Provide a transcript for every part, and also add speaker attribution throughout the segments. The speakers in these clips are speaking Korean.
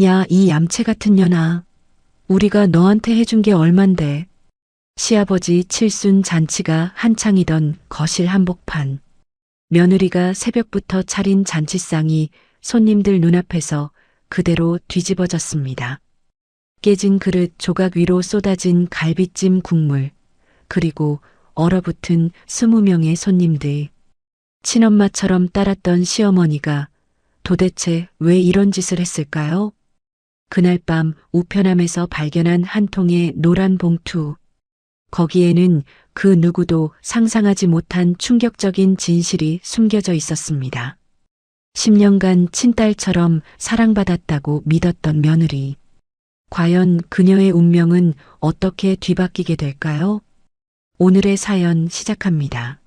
Speaker 1: 야, 이 얌체 같은 년아. 우리가 너한테 해준 게 얼만데. 시아버지 칠순 잔치가 한창이던 거실 한복판. 며느리가 새벽부터 차린 잔치상이 손님들 눈앞에서 그대로 뒤집어졌습니다. 깨진 그릇 조각 위로 쏟아진 갈비찜 국물, 그리고 얼어붙은 20명의 손님들. 친엄마처럼 따랐던 시어머니가 도대체 왜 이런 짓을 했을까요? 그날 밤 우편함에서 발견한 한 통의 노란 봉투. 거기에는 그 누구도 상상하지 못한 충격적인 진실이 숨겨져 있었습니다. 10년간 친딸처럼 사랑받았다고 믿었던 며느리. 과연 그녀의 운명은 어떻게 뒤바뀌게 될까요? 오늘의 사연 시작합니다.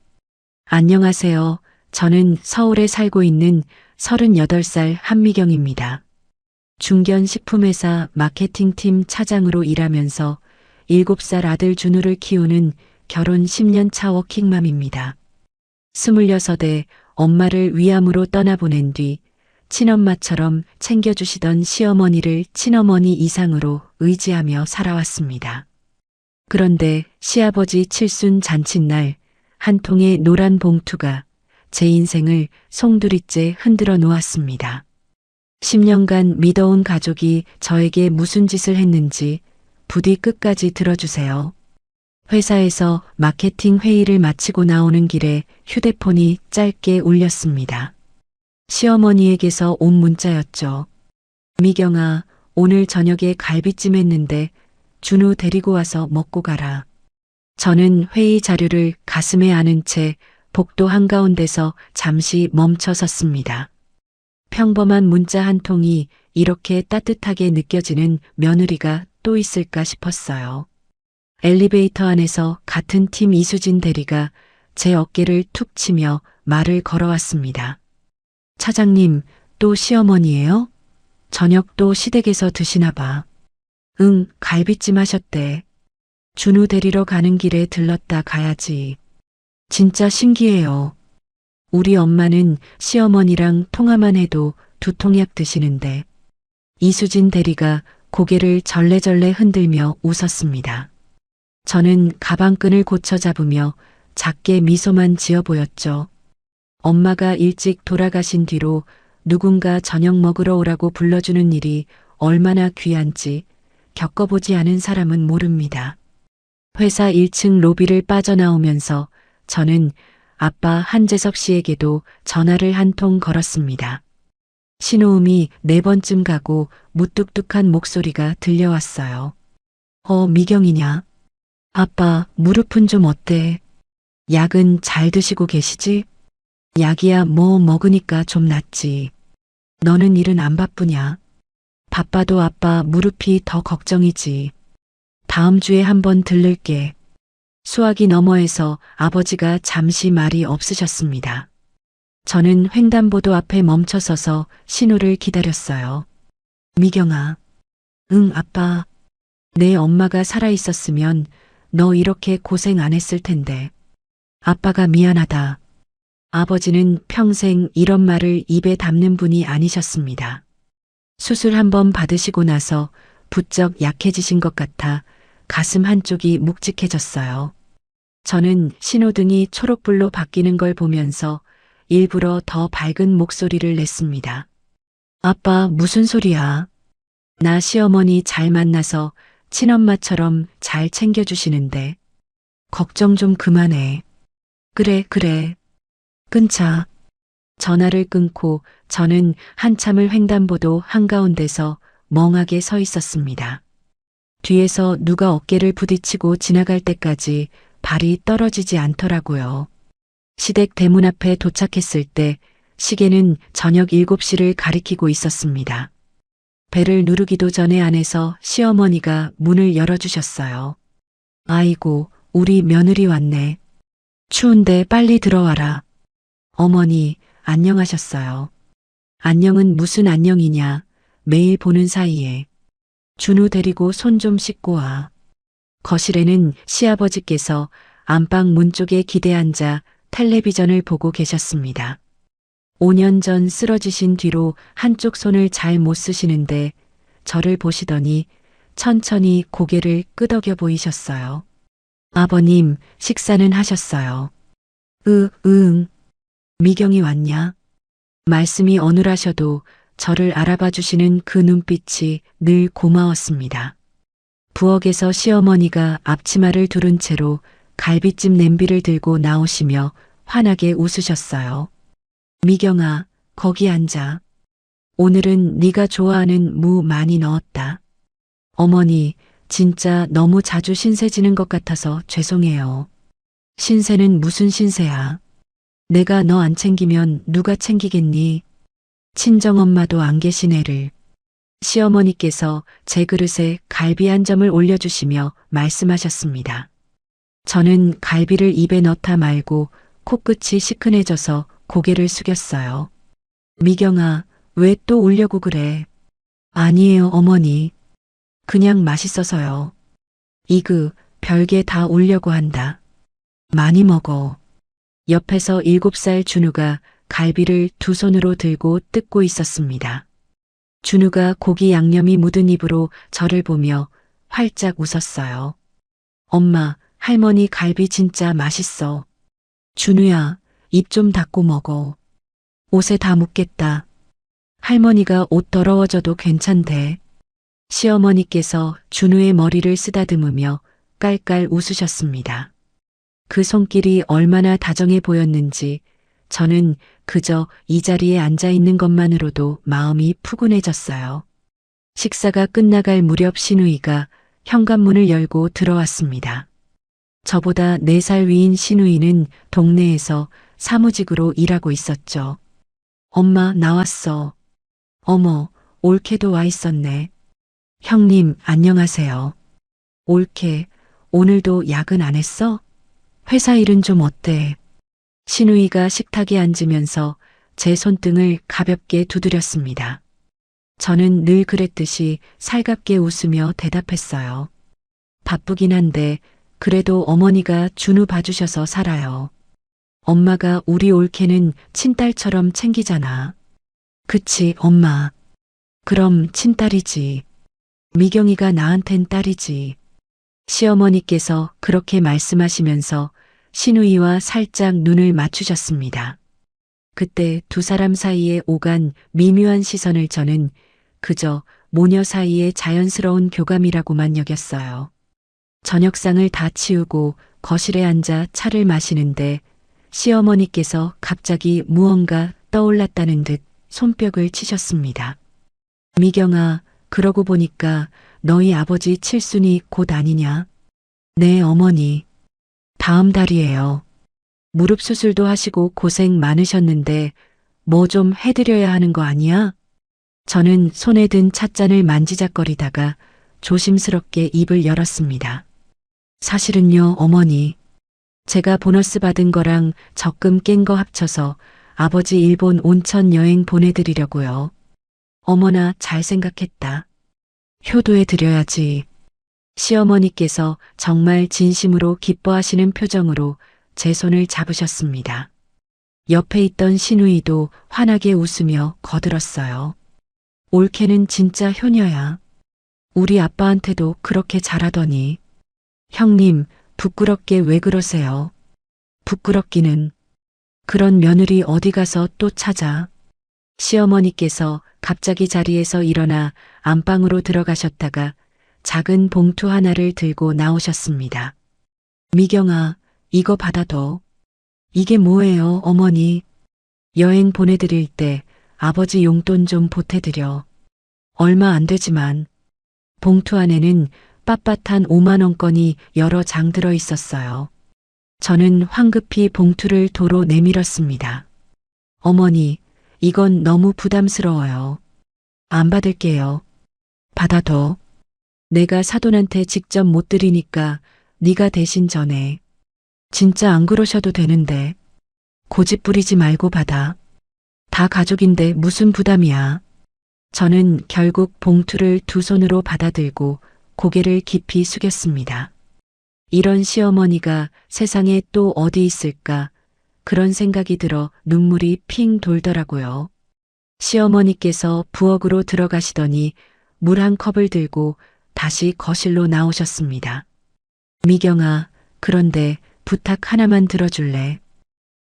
Speaker 1: 안녕하세요. 저는 서울에 살고 있는 38살 한미경입니다. 중견식품회사 마케팅팀 차장으로 일하면서 7살 아들 준우를 키우는 결혼 10년 차 워킹맘입니다. 26에 엄마를 위암으로 떠나보낸 뒤 친엄마처럼 챙겨주시던 시어머니를 친어머니 이상으로 의지하며 살아왔습니다. 그런데 시아버지 칠순 잔칫날 한 통의 노란 봉투가 제 인생을 송두리째 흔들어 놓았습니다. 10년간 믿어온 가족이 저에게 무슨 짓을 했는지 부디 끝까지 들어주세요. 회사에서 마케팅 회의를 마치고 나오는 길에 휴대폰이 짧게 울렸습니다. 시어머니에게서 온 문자였죠. 미경아, 오늘 저녁에 갈비찜 했는데 준우 데리고 와서 먹고 가라. 저는 회의 자료를 가슴에 안은 채 복도 한가운데서 잠시 멈춰 섰습니다. 평범한 문자 한 통이 이렇게 따뜻하게 느껴지는 며느리가 또 있을까 싶었어요. 엘리베이터 안에서 같은 팀 이수진 대리가 제 어깨를 툭 치며 말을 걸어왔습니다. 차장님, 또 시어머니예요? 저녁도 시댁에서 드시나 봐. 응, 갈비찜 하셨대. 준우 데리러 가는 길에 들렀다 가야지. 진짜 신기해요. 우리 엄마는 시어머니랑 통화만 해도 두통약 드시는데. 이수진 대리가 고개를 절레절레 흔들며 웃었습니다. 저는 가방끈을 고쳐 잡으며 작게 미소만 지어 보였죠. 엄마가 일찍 돌아가신 뒤로 누군가 저녁 먹으러 오라고 불러주는 일이 얼마나 귀한지 겪어보지 않은 사람은 모릅니다. 회사 1층 로비를 빠져나오면서 저는 아빠 한재석 씨에게도 전화를 한 통 걸었습니다. 신호음이 4번쯤 가고 무뚝뚝한 목소리가 들려왔어요. 미경이냐? 아빠, 무릎은 좀 어때? 약은 잘 드시고 계시지? 약이야 뭐 먹으니까 좀 낫지. 너는 일은 안 바쁘냐? 바빠도 아빠 무릎이 더 걱정이지. 다음 주에 한번 들를게. 수화기 너머에서 아버지가 잠시 말이 없으셨습니다. 저는 횡단보도 앞에 멈춰서서 신호를 기다렸어요. 미경아. 응, 아빠. 내 엄마가 살아있었으면 너 이렇게 고생 안 했을 텐데. 아빠가 미안하다. 아버지는 평생 이런 말을 입에 담는 분이 아니셨습니다. 수술 한번 받으시고 나서 부쩍 약해지신 것 같아 가슴 한쪽이 묵직해졌어요. 저는 신호등이 초록불로 바뀌는 걸 보면서 일부러 더 밝은 목소리를 냈습니다. 아빠, 무슨 소리야? 나 시어머니 잘 만나서 친엄마처럼 잘 챙겨주시는데. 걱정 좀 그만해. 그래. 끊자. 전화를 끊고 저는 한참을 횡단보도 한가운데서 멍하게 서 있었습니다. 뒤에서 누가 어깨를 부딪히고 지나갈 때까지 발이 떨어지지 않더라고요. 시댁 대문 앞에 도착했을 때 시계는 저녁 7시를 가리키고 있었습니다. 벨을 누르기도 전에 안에서 시어머니가 문을 열어주셨어요. 아이고, 우리 며느리 왔네. 추운데 빨리 들어와라. 어머니, 안녕하셨어요. 안녕은 무슨 안녕이냐. 매일 보는 사이에. 준우 데리고 손 좀 씻고 와. 거실에는 시아버지께서 안방 문 쪽에 기대앉아 텔레비전을 보고 계셨습니다. 5년 전 쓰러지신 뒤로 한쪽 손을 잘 못 쓰시는데 저를 보시더니 천천히 고개를 끄덕여 보이셨어요. 아버님, 식사는 하셨어요? 응. 미경이 왔냐? 말씀이 어눌하셔도 저를 알아봐 주시는 그 눈빛이 늘 고마웠습니다. 부엌에서 시어머니가 앞치마를 두른 채로 갈비찜 냄비를 들고 나오시며 환하게 웃으셨어요. 미경아, 거기 앉아. 오늘은 네가 좋아하는 무 많이 넣었다. 어머니, 진짜 너무 자주 신세 지는 것 같아서 죄송해요. 신세는 무슨 신세야? 내가 너 안 챙기면 누가 챙기겠니? 친정엄마도 안 계신 애를. 시어머니께서 제 그릇에 갈비 한 점을 올려주시며 말씀하셨습니다. 저는 갈비를 입에 넣다 말고 코끝이 시큰해져서 고개를 숙였어요. 미경아, 왜 또 울려고 그래? 아니에요, 어머니. 그냥 맛있어서요. 이그, 별게 다 울려고 한다. 많이 먹어. 옆에서 7살 준우가 갈비를 두 손으로 들고 뜯고 있었습니다. 준우가 고기 양념이 묻은 입으로 저를 보며 활짝 웃었어요. 엄마, 할머니 갈비 진짜 맛있어. 준우야, 입 좀 닫고 먹어. 옷에 다 묻겠다. 할머니가 옷 더러워져도 괜찮대. 시어머니께서 준우의 머리를 쓰다듬으며 깔깔 웃으셨습니다. 그 손길이 얼마나 다정해 보였는지 저는 그저 이 자리에 앉아 있는 것만으로도 마음이 푸근해졌어요. 식사가 끝나갈 무렵 시누이가 현관문을 열고 들어왔습니다. 저보다 4살 위인 시누이는 동네에서 사무직으로 일하고 있었죠. 엄마, 나왔어. 어머, 올케도 와 있었네. 형님, 안녕하세요. 올케, 오늘도 야근 안 했어? 회사 일은 좀 어때? 시누이가 식탁에 앉으면서 제 손등을 가볍게 두드렸습니다. 저는 늘 그랬듯이 살갑게 웃으며 대답했어요. 바쁘긴 한데 그래도 어머니가 준우 봐주셔서 살아요. 엄마가 우리 올케는 친딸처럼 챙기잖아. 그치, 엄마. 그럼 친딸이지. 미경이가 나한텐 딸이지. 시어머니께서 그렇게 말씀하시면서 시누이와 살짝 눈을 맞추셨습니다. 그때 두 사람 사이에 오간 미묘한 시선을 저는 그저 모녀 사이의 자연스러운 교감이라고만 여겼어요. 저녁상을 다 치우고 거실에 앉아 차를 마시는데 시어머니께서 갑자기 무언가 떠올랐다는 듯 손뼉을 치셨습니다. 미경아, 그러고 보니까 너희 아버지 칠순이 곧 아니냐? 네, 어머니. 다음 달이에요. 무릎 수술도 하시고 고생 많으셨는데 뭐 좀 해드려야 하는 거 아니야? 저는 손에 든 찻잔을 만지작거리다가 조심스럽게 입을 열었습니다. 사실은요, 어머니. 제가 보너스 받은 거랑 적금 깬 거 합쳐서 아버지 일본 온천 여행 보내드리려고요. 어머나, 잘 생각했다. 효도해 드려야지. 시어머니께서 정말 진심으로 기뻐하시는 표정으로 제 손을 잡으셨습니다. 옆에 있던 시누이도 환하게 웃으며 거들었어요. 올케는 진짜 효녀야. 우리 아빠한테도 그렇게 잘하더니. 형님, 부끄럽게 왜 그러세요? 부끄럽기는. 그런 며느리 어디 가서 또 찾아. 시어머니께서 갑자기 자리에서 일어나 안방으로 들어가셨다가 작은 봉투 하나를 들고 나오셨습니다. 미경아, 이거 받아둬. 이게 뭐예요, 어머니? 여행 보내드릴 때 아버지 용돈 좀 보태드려. 얼마 안 되지만. 봉투 안에는 빳빳한 5만 원권이 여러 장 들어 있었어요. 저는 황급히 봉투를 도로 내밀었습니다. 어머니, 이건 너무 부담스러워요. 안 받을게요. 받아둬. 내가 사돈한테 직접 못 드리니까 네가 대신 전해. 진짜 안 그러셔도 되는데. 고집 부리지 말고 받아. 다 가족인데 무슨 부담이야. 저는 결국 봉투를 두 손으로 받아들고 고개를 깊이 숙였습니다. 이런 시어머니가 세상에 또 어디 있을까? 그런 생각이 들어 눈물이 핑 돌더라고요. 시어머니께서 부엌으로 들어가시더니 물 한 컵을 들고 다시 거실로 나오셨습니다. 미경아, 그런데 부탁 하나만 들어줄래?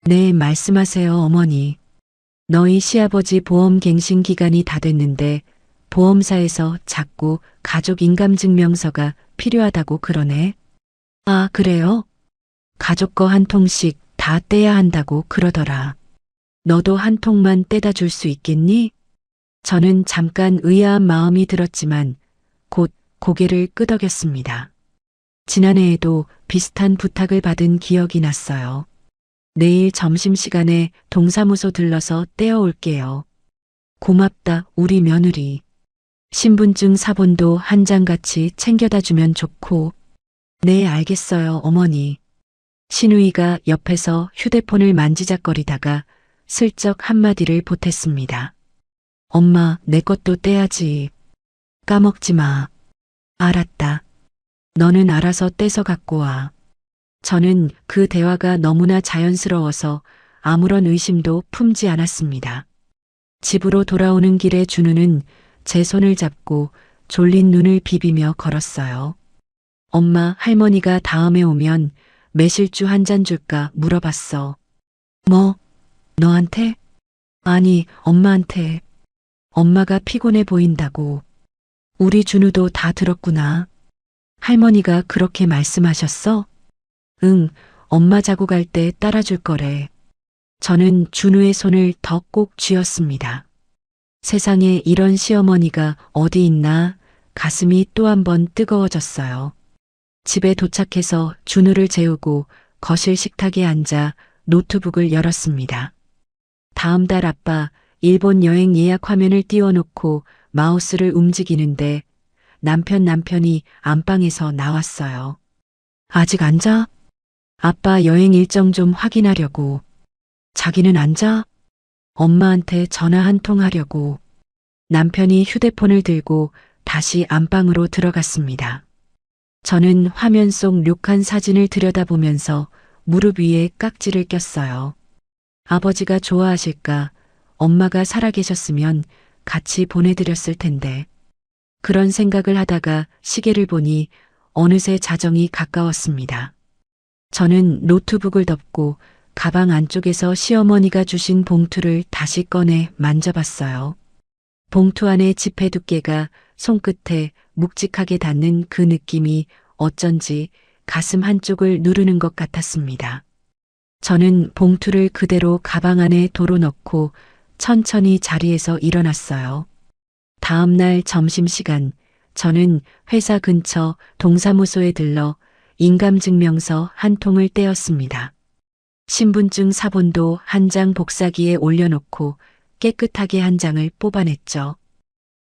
Speaker 1: 네, 말씀하세요, 어머니. 너희 시아버지 보험 갱신 기간이 다 됐는데 보험사에서 자꾸 가족 인감증명서가 필요하다고 그러네. 아, 그래요? 가족 거 한 통씩 다 떼야 한다고 그러더라. 너도 한 통만 떼다 줄 수 있겠니? 저는 잠깐 의아한 마음이 들었지만 곧 고개를 끄덕였습니다. 지난해에도 비슷한 부탁을 받은 기억이 났어요. 내일 점심시간에 동사무소 들러서 떼어올게요. 고맙다, 우리 며느리. 신분증 사본도 한 장 같이 챙겨다 주면 좋고. 네, 알겠어요, 어머니. 신우이가 옆에서 휴대폰을 만지작거리다가 슬쩍 한마디를 보탰습니다. 엄마, 내 것도 떼야지. 까먹지 마. 알았다. 너는 알아서 떼서 갖고 와. 저는 그 대화가 너무나 자연스러워서 아무런 의심도 품지 않았습니다. 집으로 돌아오는 길에 준우는 제 손을 잡고 졸린 눈을 비비며 걸었어요. 엄마, 할머니가 다음에 오면 매실주 한 잔 줄까 물어봤어. 뭐? 너한테? 아니, 엄마한테. 엄마가 피곤해 보인다고. 우리 준우도 다 들었구나. 할머니가 그렇게 말씀하셨어? 응, 엄마 자고 갈 때 따라줄 거래. 저는 준우의 손을 더 꼭 쥐었습니다. 세상에 이런 시어머니가 어디 있나 가슴이 또 한 번 뜨거워졌어요. 집에 도착해서 준우를 재우고 거실 식탁에 앉아 노트북을 열었습니다. 다음 달 아빠 일본 여행 예약 화면을 띄워놓고 마우스를 움직이는데 남편이 안방에서 나왔어요. 아직 안 자? 아빠 여행 일정 좀 확인하려고. 자기는 안 자? 엄마한테 전화 한 통 하려고. 남편이 휴대폰을 들고 다시 안방으로 들어갔습니다. 저는 화면 속 료칸 사진을 들여다보면서 무릎 위에 깍지를 꼈어요. 아버지가 좋아하실까? 엄마가 살아계셨으면 같이 보내드렸을 텐데. 그런 생각을 하다가 시계를 보니 어느새 자정이 가까웠습니다. 저는 노트북을 덮고 가방 안쪽에서 시어머니가 주신 봉투를 다시 꺼내 만져봤어요. 봉투 안에 지폐 두께가 손끝에 묵직하게 닿는 그 느낌이 어쩐지 가슴 한쪽을 누르는 것 같았습니다. 저는 봉투를 그대로 가방 안에 도로 넣고 천천히 자리에서 일어났어요. 다음 날 점심시간 저는 회사 근처 동사무소에 들러 인감증명서 한 통을 떼었습니다. 신분증 사본도 한 장 복사기에 올려놓고 깨끗하게 한 장을 뽑아냈죠.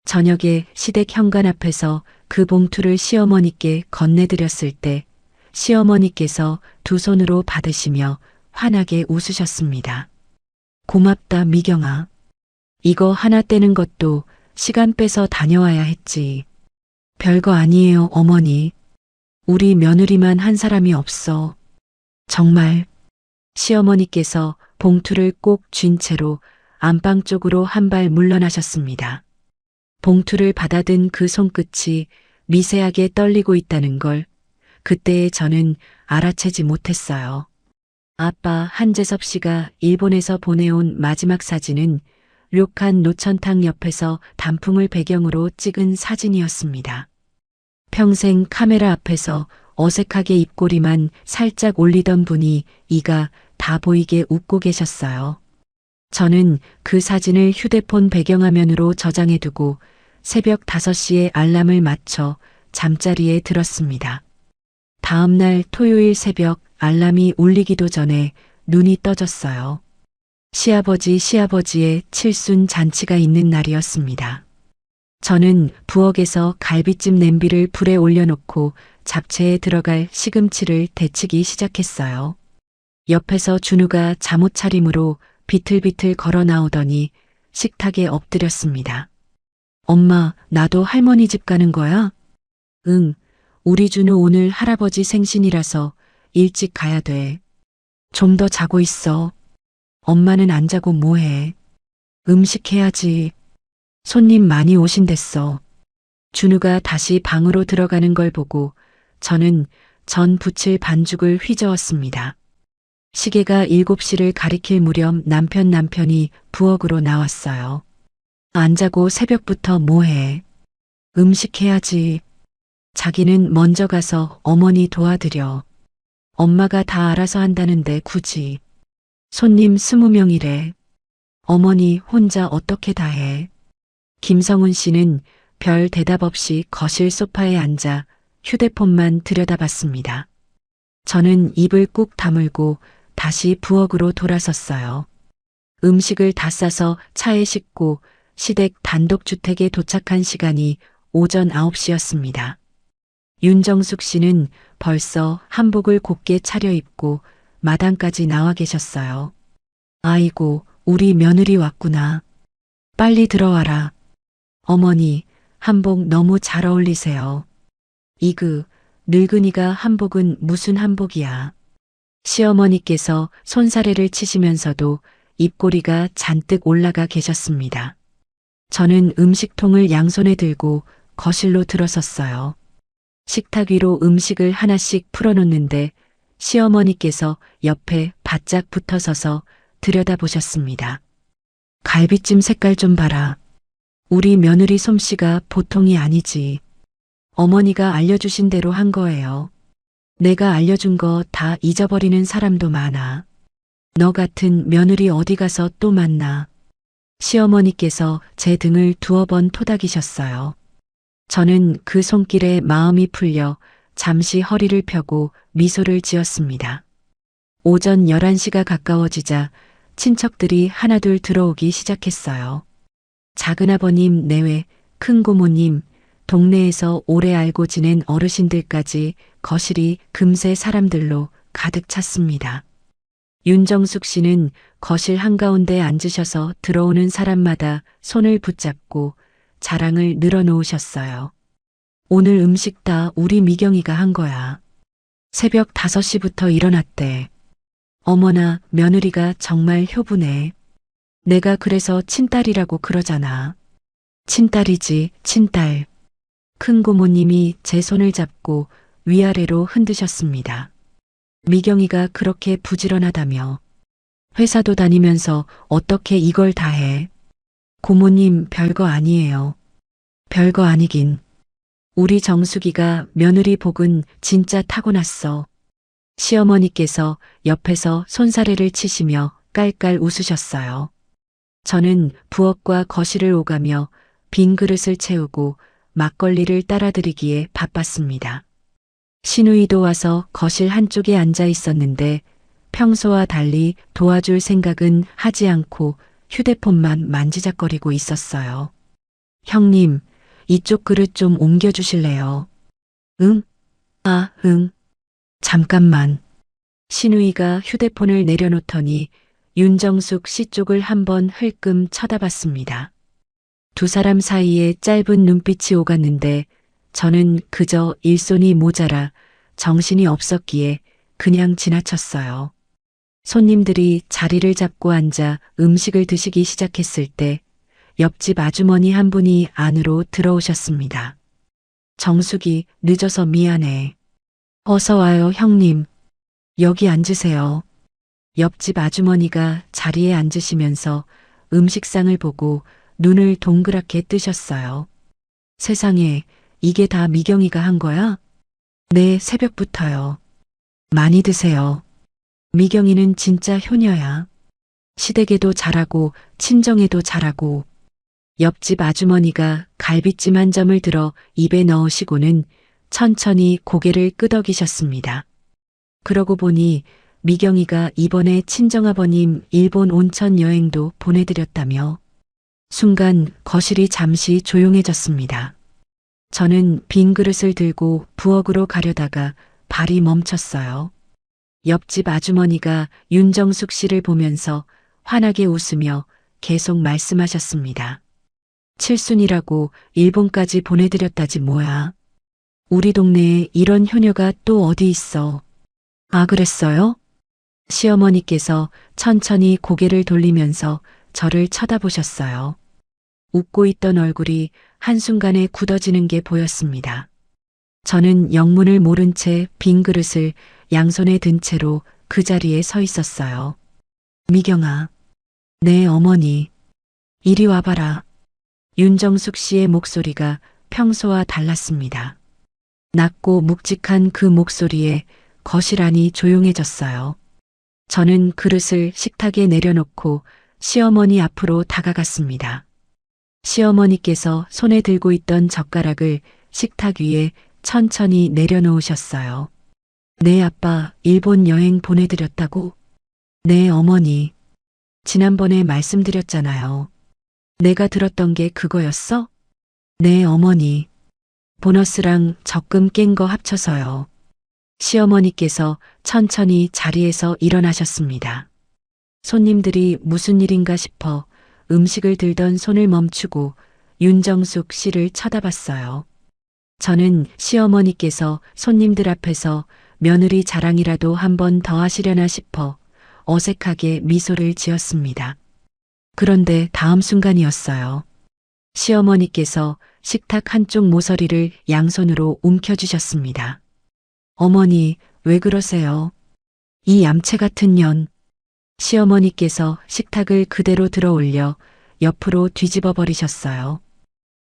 Speaker 1: 저녁에 시댁 현관 앞에서 그 봉투를 시어머니께 건네드렸을 때 시어머니께서 두 손으로 받으시며 환하게 웃으셨습니다. 고맙다, 미경아. 이거 하나 떼는 것도 시간 빼서 다녀와야 했지. 별거 아니에요, 어머니. 우리 며느리만 한 사람이 없어. 정말. 시어머니께서 봉투를 꼭 쥔 채로 안방 쪽으로 한 발 물러나셨습니다. 봉투를 받아든 그 손끝이 미세하게 떨리고 있다는 걸 그때의 저는 알아채지 못했어요. 아빠 한재섭 씨가 일본에서 보내온 마지막 사진은 료칸 노천탕 옆에서 단풍을 배경으로 찍은 사진이었습니다. 평생 카메라 앞에서 어색하게 입꼬리만 살짝 올리던 분이 이가 다 보이게 웃고 계셨어요. 저는 그 사진을 휴대폰 배경화면으로 저장해두고 새벽 5시에 알람을 맞춰 잠자리에 들었습니다. 다음 날 토요일 새벽 알람이 울리기도 전에 눈이 떠졌어요. 시아버지의 칠순 잔치가 있는 날이었습니다. 저는 부엌에서 갈비찜 냄비를 불에 올려놓고 잡채에 들어갈 시금치를 데치기 시작했어요. 옆에서 준우가 잠옷 차림으로 비틀비틀 걸어 나오더니 식탁에 엎드렸습니다. 엄마, 나도 할머니 집 가는 거야? 응, 우리 준우 오늘 할아버지 생신이라서 일찍 가야 돼. 좀 더 자고 있어. 엄마는 안 자고 뭐해? 음식 해야지. 손님 많이 오신댔어. 준우가 다시 방으로 들어가는 걸 보고 저는 전 부칠 반죽을 휘저었습니다. 시계가 7시를 가리킬 무렵 남편이 부엌으로 나왔어요. 안 자고 새벽부터 뭐해? 음식해야지. 자기는 먼저 가서 어머니 도와드려. 엄마가 다 알아서 한다는데 굳이. 손님 20명이래. 어머니 혼자 어떻게 다 해? 김성훈 씨는 별 대답 없이 거실 소파에 앉아 휴대폰만 들여다봤습니다. 저는 입을 꾹 다물고 다시 부엌으로 돌아섰어요. 음식을 다 싸서 차에 싣고 시댁 단독주택에 도착한 시간이 오전 9시였습니다. 윤정숙 씨는 벌써 한복을 곱게 차려입고 마당까지 나와 계셨어요. 아이고, 우리 며느리 왔구나. 빨리 들어와라. 어머니, 한복 너무 잘 어울리세요. 이그, 늙은이가 한복은 무슨 한복이야. 시어머니께서 손사래를 치시면서도 입꼬리가 잔뜩 올라가 계셨습니다. 저는 음식통을 양손에 들고 거실로 들어섰어요. 식탁 위로 음식을 하나씩 풀어놓는데 시어머니께서 옆에 바짝 붙어서서 들여다보셨습니다. 갈비찜 색깔 좀 봐라. 우리 며느리 솜씨가 보통이 아니지. 어머니가 알려주신 대로 한 거예요. 내가 알려준 거 다 잊어버리는 사람도 많아. 너 같은 며느리 어디 가서 또 만나. 시어머니께서 제 등을 2번 토닥이셨어요. 저는 그 손길에 마음이 풀려 잠시 허리를 펴고 미소를 지었습니다. 오전 11시가 가까워지자 친척들이 하나둘 들어오기 시작했어요. 작은아버님 내외, 큰고모님, 동네에서 오래 알고 지낸 어르신들까지 거실이 금세 사람들로 가득 찼습니다. 윤정숙 씨는 거실 한가운데 앉으셔서 들어오는 사람마다 손을 붙잡고 자랑을 늘어놓으셨어요. 오늘 음식 다 우리 미경이가 한 거야. 새벽 5시부터 일어났대. 어머나, 며느리가 정말 효부네. 내가 그래서 친딸이라고 그러잖아. 친딸이지, 친딸. 큰고모님이 제 손을 잡고 위아래로 흔드셨습니다. 미경이가 그렇게 부지런하다며. 회사도 다니면서 어떻게 이걸 다 해? 고모님 별거 아니에요. 별거 아니긴. 우리 정숙이가 며느리 복은 진짜 타고났어. 시어머니께서 옆에서 손사래를 치시며 깔깔 웃으셨어요. 저는 부엌과 거실을 오가며 빈 그릇을 채우고 막걸리를 따라드리기에 바빴습니다. 시누이도 와서 거실 한쪽에 앉아 있었는데 평소와 달리 도와줄 생각은 하지 않고 휴대폰만 만지작거리고 있었어요. 형님, 이쪽 그릇 좀 옮겨주실래요? 응? 아, 응. 잠깐만. 시누이가 휴대폰을 내려놓더니 윤정숙 씨 쪽을 한번 흘끔 쳐다봤습니다. 2사람 사이에 짧은 눈빛이 오갔는데 저는 그저 일손이 모자라 정신이 없었기에 그냥 지나쳤어요. 손님들이 자리를 잡고 앉아 음식을 드시기 시작했을 때 옆집 아주머니 한 분이 안으로 들어오셨습니다. 정숙이 늦어서 미안해. 어서 와요, 형님. 여기 앉으세요. 옆집 아주머니가 자리에 앉으시면서 음식상을 보고 눈을 동그랗게 뜨셨어요. 세상에, 이게 다 미경이가 한 거야? 네, 새벽부터요. 많이 드세요. 미경이는 진짜 효녀야. 시댁에도 잘하고 친정에도 잘하고. 옆집 아주머니가 갈비찜 한 점을 들어 입에 넣으시고는 천천히 고개를 끄덕이셨습니다. 그러고 보니 미경이가 이번에 친정아버님 일본 온천 여행도 보내드렸다며. 순간 거실이 잠시 조용해졌습니다. 저는 빈 그릇을 들고 부엌으로 가려다가 발이 멈췄어요. 옆집 아주머니가 윤정숙 씨를 보면서 환하게 웃으며 계속 말씀하셨습니다. 칠순이라고 일본까지 보내드렸다지 뭐야. 우리 동네에 이런 효녀가 또 어디 있어. 아, 그랬어요? 시어머니께서 천천히 고개를 돌리면서 저를 쳐다보셨어요. 웃고 있던 얼굴이 한순간에 굳어지는 게 보였습니다. 저는 영문을 모른 채 빈 그릇을 양손에 든 채로 그 자리에 서 있었어요. 미경아, 내 어머니, 이리 와봐라. 윤정숙 씨의 목소리가 평소와 달랐습니다. 낮고 묵직한 그 목소리에 거실 안이 조용해졌어요. 저는 그릇을 식탁에 내려놓고 시어머니 앞으로 다가갔습니다. 시어머니께서 손에 들고 있던 젓가락을 식탁 위에 천천히 내려놓으셨어요. 내 아빠 일본 여행 보내드렸다고? 내 어머니. 지난번에 말씀드렸잖아요. 내가 들었던 게 그거였어? 내 어머니. 보너스랑 적금 깬 거 합쳐서요. 시어머니께서 천천히 자리에서 일어나셨습니다. 손님들이 무슨 일인가 싶어 음식을 들던 손을 멈추고 윤정숙 씨를 쳐다봤어요. 저는 시어머니께서 손님들 앞에서 며느리 자랑이라도 한 번 더 하시려나 싶어 어색하게 미소를 지었습니다. 그런데 다음 순간이었어요. 시어머니께서 식탁 한쪽 모서리를 양손으로 움켜쥐셨습니다. 어머니, 왜 그러세요? 이 얌체 같은 년. 시어머니께서 식탁을 그대로 들어 올려 옆으로 뒤집어 버리셨어요.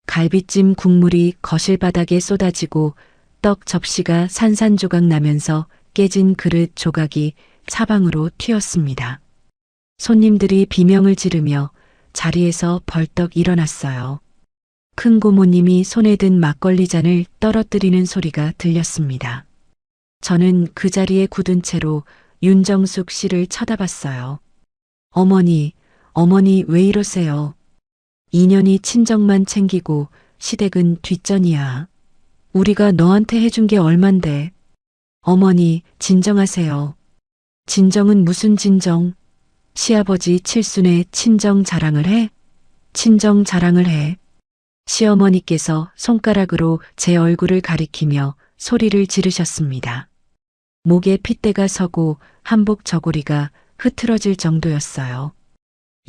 Speaker 1: 갈비찜 국물이 거실 바닥에 쏟아지고 떡 접시가 산산조각 나면서 깨진 그릇 조각이 사방으로 튀었습니다. 손님들이 비명을 지르며 자리에서 벌떡 일어났어요. 큰 고모님이 손에 든 막걸리 잔을 떨어뜨리는 소리가 들렸습니다. 저는 그 자리에 굳은 채로 윤정숙 씨를 쳐다봤어요. 어머니, 어머니 왜 이러세요? 인연이 친정만 챙기고 시댁은 뒷전이야. 우리가 너한테 해준 게 얼만데. 어머니, 진정하세요. 진정은 무슨 진정? 시아버지 칠순에 친정 자랑을 해? 친정 자랑을 해. 시어머니께서 손가락으로 제 얼굴을 가리키며 소리를 지르셨습니다. 목에 핏대가 서고 한복 저고리가 흐트러질 정도였어요.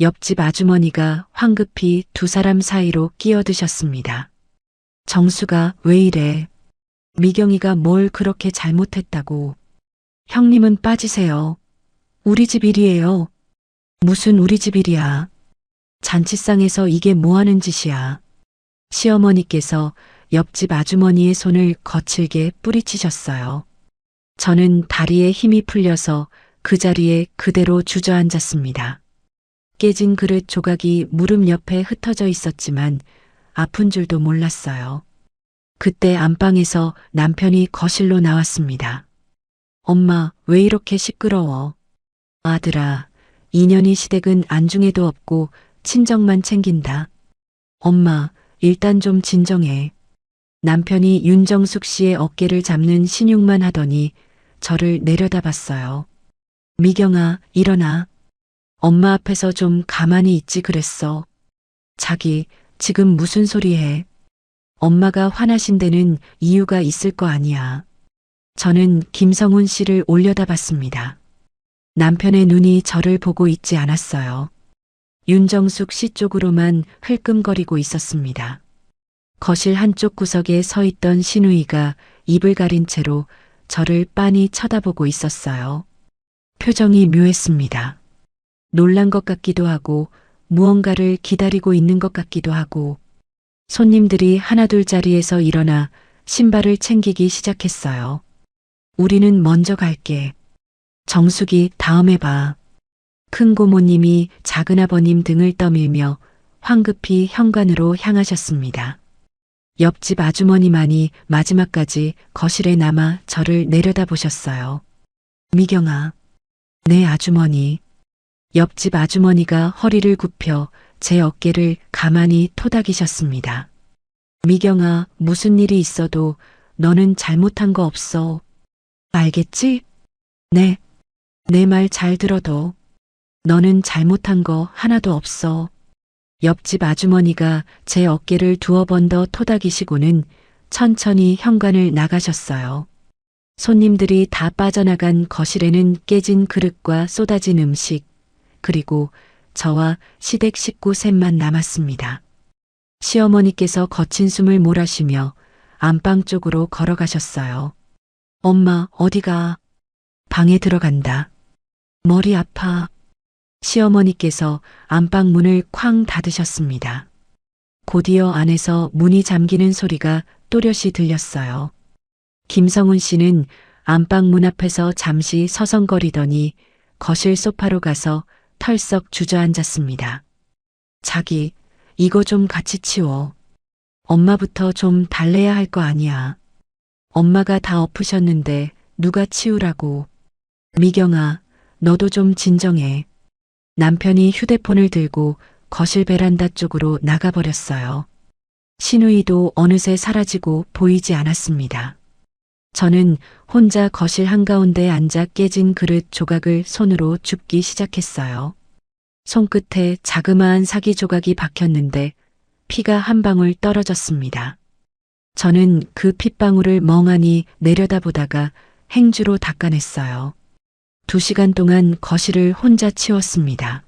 Speaker 1: 옆집 아주머니가 황급히 두 사람 사이로 끼어드셨습니다. 정수가 왜 이래? 미경이가 뭘 그렇게 잘못했다고. 형님은 빠지세요. 우리 집 일이에요. 무슨 우리 집 일이야. 잔치상에서 이게 뭐 하는 짓이야. 시어머니께서 옆집 아주머니의 손을 거칠게 뿌리치셨어요. 저는 다리에 힘이 풀려서 그 자리에 그대로 주저앉았습니다. 깨진 그릇 조각이 무릎 옆에 흩어져 있었지만 아픈 줄도 몰랐어요. 그때 안방에서 남편이 거실로 나왔습니다. 엄마, 왜 이렇게 시끄러워? 아들아, 인연이 시댁은 안중에도 없고 친정만 챙긴다. 엄마, 일단 좀 진정해. 남편이 윤정숙 씨의 어깨를 잡는 신용만 하더니 저를 내려다봤어요. 미경아, 일어나. 엄마 앞에서 좀 가만히 있지 그랬어. 자기, 지금 무슨 소리 해? 엄마가 화나신 데는 이유가 있을 거 아니야. 저는 김성훈 씨를 올려다봤습니다. 남편의 눈이 저를 보고 있지 않았어요. 윤정숙 씨 쪽으로만 흘끔거리고 있었습니다. 거실 한쪽 구석에 서 있던 신우이가 입을 가린 채로 저를 빤히 쳐다보고 있었어요. 표정이 묘했습니다. 놀란 것 같기도 하고 무언가를 기다리고 있는 것 같기도 하고 손님들이 하나둘 자리에서 일어나 신발을 챙기기 시작했어요. 우리는 먼저 갈게. 정숙이 다음에 봐. 큰 고모님이 작은 아버님 등을 떠밀며 황급히 현관으로 향하셨습니다. 옆집 아주머니만이 마지막까지 거실에 남아 저를 내려다보셨어요. 미경아, 내 아주머니. 옆집 아주머니가 허리를 굽혀 제 어깨를 가만히 토닥이셨습니다. 미경아, 무슨 일이 있어도 너는 잘못한 거 없어. 알겠지? 네. 내 말 잘 들어도. 너는 잘못한 거 하나도 없어. 옆집 아주머니가 제 어깨를 두어 번 더 토닥이시고는 천천히 현관을 나가셨어요. 손님들이 다 빠져나간 거실에는 깨진 그릇과 쏟아진 음식, 그리고 저와 시댁 식구 셋만 남았습니다. 시어머니께서 거친 숨을 몰아쉬며 안방 쪽으로 걸어가셨어요. 엄마, 어디가? 방에 들어간다. 머리 아파. 시어머니께서 안방 문을 쾅 닫으셨습니다. 곧이어 안에서 문이 잠기는 소리가 또렷이 들렸어요. 김성훈 씨는 안방 문 앞에서 잠시 서성거리더니 거실 소파로 가서 털썩 주저앉았습니다. 자기, 이거 좀 같이 치워. 엄마부터 좀 달래야 할 거 아니야. 엄마가 다 엎으셨는데 누가 치우라고. 미경아, 너도 좀 진정해. 남편이 휴대폰을 들고 거실 베란다 쪽으로 나가버렸어요. 신우이도 어느새 사라지고 보이지 않았습니다. 저는 혼자 거실 한가운데 앉아 깨진 그릇 조각을 손으로 줍기 시작했어요. 손끝에 자그마한 사기 조각이 박혔는데 피가 한 방울 떨어졌습니다. 저는 그 핏방울을 멍하니 내려다보다가 행주로 닦아냈어요. 2시간 동안 거실을 혼자 치웠습니다.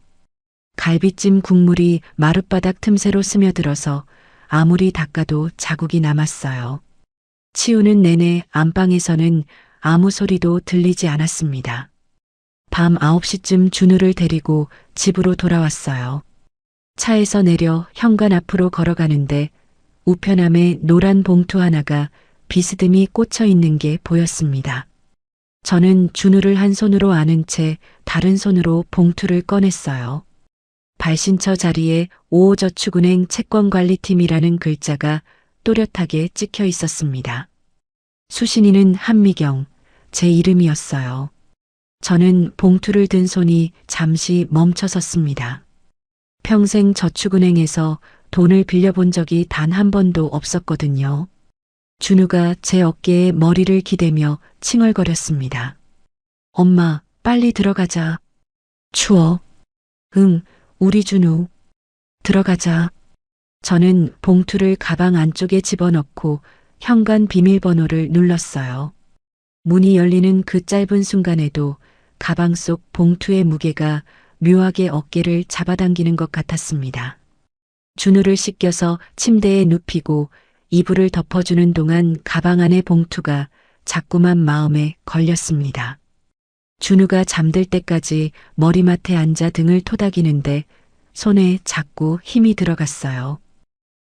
Speaker 1: 갈비찜 국물이 마룻바닥 틈새로 스며들어서 아무리 닦아도 자국이 남았어요. 치우는 내내 안방에서는 아무 소리도 들리지 않았습니다. 밤 9시쯤 준우를 데리고 집으로 돌아왔어요. 차에서 내려 현관 앞으로 걸어가는데 우편함에 노란 봉투 하나가 비스듬히 꽂혀 있는 게 보였습니다. 저는 준우를 한 손으로 안은 채 다른 손으로 봉투를 꺼냈어요. 발신처 자리에 5호저축은행 채권관리팀이라는 글자가 또렷하게 찍혀 있었습니다. 수신인은 한미경, 제 이름이었어요. 저는 봉투를 든 손이 잠시 멈춰섰습니다. 평생 저축은행에서 돈을 빌려본 적이 단 한 번도 없었거든요. 준우가 제 어깨에 머리를 기대며 칭얼거렸습니다. 엄마, 빨리 들어가자. 추워. 응, 우리 준우. 들어가자. 저는 봉투를 가방 안쪽에 집어넣고 현관 비밀번호를 눌렀어요. 문이 열리는 그 짧은 순간에도 가방 속 봉투의 무게가 묘하게 어깨를 잡아당기는 것 같았습니다. 준우를 씻겨서 침대에 눕히고 이불을 덮어주는 동안 가방 안의 봉투가 자꾸만 마음에 걸렸습니다. 준우가 잠들 때까지 머리맡에 앉아 등을 토닥이는데 손에 자꾸 힘이 들어갔어요.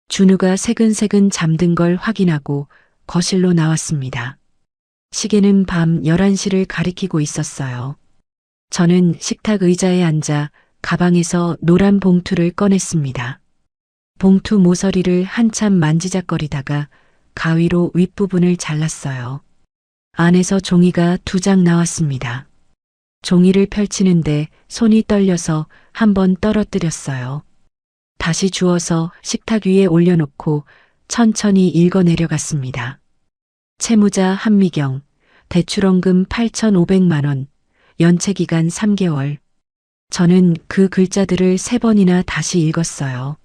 Speaker 1: 준우가 새근새근 잠든 걸 확인하고 거실로 나왔습니다. 시계는 밤 11시를 가리키고 있었어요. 저는 식탁 의자에 앉아 가방에서 노란 봉투를 꺼냈습니다. 봉투 모서리를 한참 만지작거리다가 가위로 윗부분을 잘랐어요. 안에서 종이가 2장 나왔습니다. 종이를 펼치는데 손이 떨려서 한번 떨어뜨렸어요. 다시 주워서 식탁 위에 올려놓고 천천히 읽어 내려갔습니다. 채무자 한미경, 대출원금 8,500만 원, 연체기간 3개월. 저는 그 글자들을 3번이나 다시 읽었어요.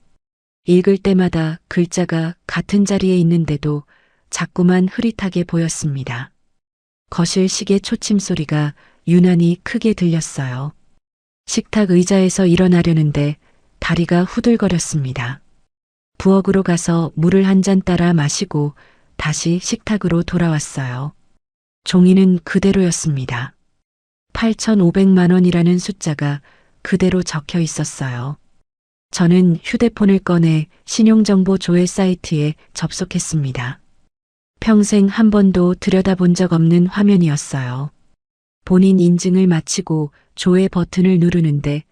Speaker 1: 읽을 때마다 글자가 같은 자리에 있는데도 자꾸만 흐릿하게 보였습니다. 거실 시계 초침 소리가 유난히 크게 들렸어요. 식탁 의자에서 일어나려는데 다리가 후들거렸습니다. 부엌으로 가서 물을 한 잔 따라 마시고 다시 식탁으로 돌아왔어요. 종이는 그대로였습니다. 8,500만 원이라는 숫자가 그대로 적혀 있었어요. 저는 휴대폰을 꺼내 신용정보 조회 사이트에 접속했습니다. 평생 한 번도 들여다본 적 없는 화면이었어요. 본인 인증을 마치고 조회 버튼을 누르는데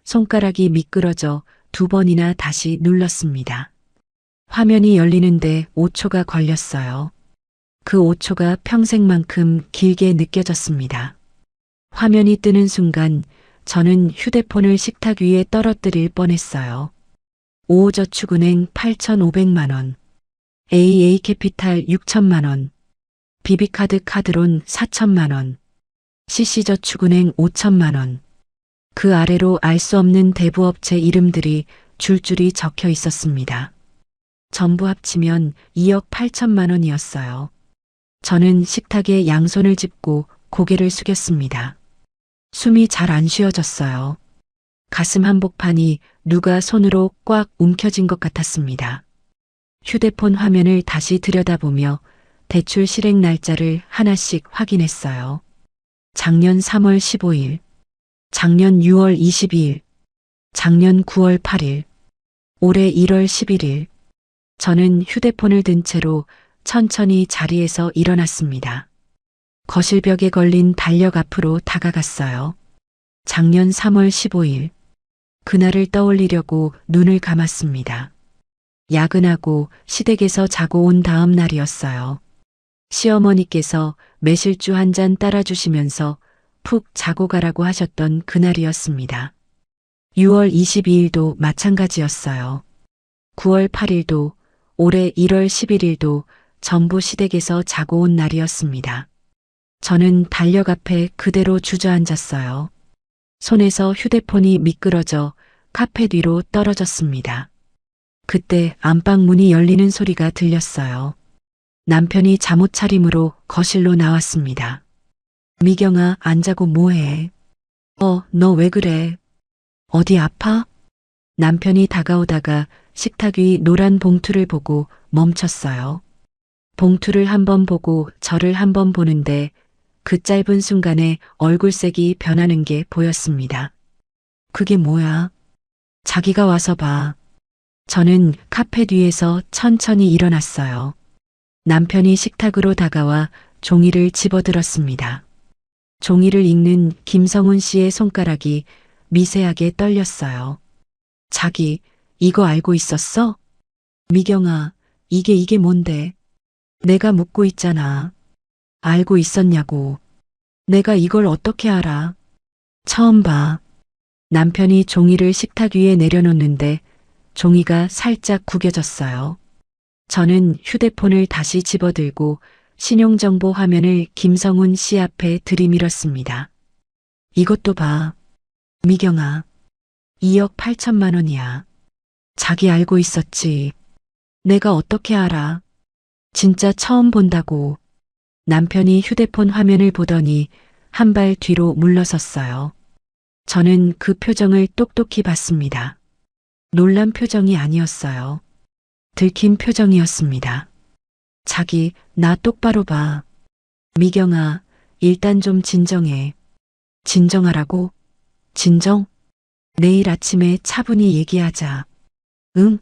Speaker 1: 손가락이 미끄러져 2번이나 다시 눌렀습니다. 화면이 열리는데 5초가 걸렸어요. 그 5초가 평생만큼 길게 느껴졌습니다. 화면이 뜨는 순간 저는 휴대폰을 식탁 위에 떨어뜨릴 뻔했어요. 5호저축은행 8,500만 원, AA캐피탈 6천만 원, 비비카드 카드론 4천만 원, CC저축은행 5천만 원. 그 아래로 알 수 없는 대부업체 이름들이 줄줄이 적혀 있었습니다. 전부 합치면 2억 8천만 원이었어요. 저는 식탁에 양손을 짚고 고개를 숙였습니다. 숨이 잘 안 쉬어졌어요. 가슴 한복판이 누가 손으로 꽉 움켜쥔 것 같았습니다. 휴대폰 화면을 다시 들여다보며 대출 실행 날짜를 하나씩 확인했어요. 작년 3월 15일, 작년 6월 22일, 작년 9월 8일, 올해 1월 11일. 저는 휴대폰을 든 채로 천천히 자리에서 일어났습니다. 거실벽에 걸린 달력 앞으로 다가갔어요. 작년 3월 15일. 그날을 떠올리려고 눈을 감았습니다. 야근하고 시댁에서 자고 온 다음 날이었어요. 시어머니께서 매실주 한 잔 따라주시면서 푹 자고 가라고 하셨던 그날이었습니다. 6월 22일도 마찬가지였어요. 9월 8일도 올해 1월 11일도 전부 시댁에서 자고 온 날이었습니다. 저는 달력 앞에 그대로 주저앉았어요. 손에서 휴대폰이 미끄러져 카페 뒤로 떨어졌습니다. 그때 안방 문이 열리는 소리가 들렸어요. 남편이 잠옷 차림으로 거실로 나왔습니다. 미경아, 안 자고 뭐해? 너 왜 그래? 어디 아파? 남편이 다가오다가 식탁 위 노란 봉투를 보고 멈췄어요. 봉투를 한번 보고 저를 한번 보는데 그 짧은 순간에 얼굴색이 변하는 게 보였습니다. 그게 뭐야? 자기가 와서 봐. 저는 카페 뒤에서 천천히 일어났어요. 남편이 식탁으로 다가와 종이를 집어들었습니다. 종이를 읽는 김성훈 씨의 손가락이 미세하게 떨렸어요. 자기, 이거 알고 있었어? 미경아, 이게 뭔데? 내가 묻고 있잖아. 알고 있었냐고. 내가 이걸 어떻게 알아? 처음 봐. 남편이 종이를 식탁 위에 내려놓는데 종이가 살짝 구겨졌어요. 저는 휴대폰을 다시 집어들고 신용정보 화면을 김성훈 씨 앞에 들이밀었습니다. 이것도 봐. 미경아, 2억 8천만 원이야. 자기 알고 있었지. 내가 어떻게 알아? 진짜 처음 본다고. 남편이 휴대폰 화면을 보더니 한 발 뒤로 물러섰어요. 저는 그 표정을 똑똑히 봤습니다. 놀란 표정이 아니었어요. 들킨 표정이었습니다. 자기, 나 똑바로 봐. 미경아, 일단 좀 진정해. 진정하라고? 진정? 내일 아침에 차분히 얘기하자. 응?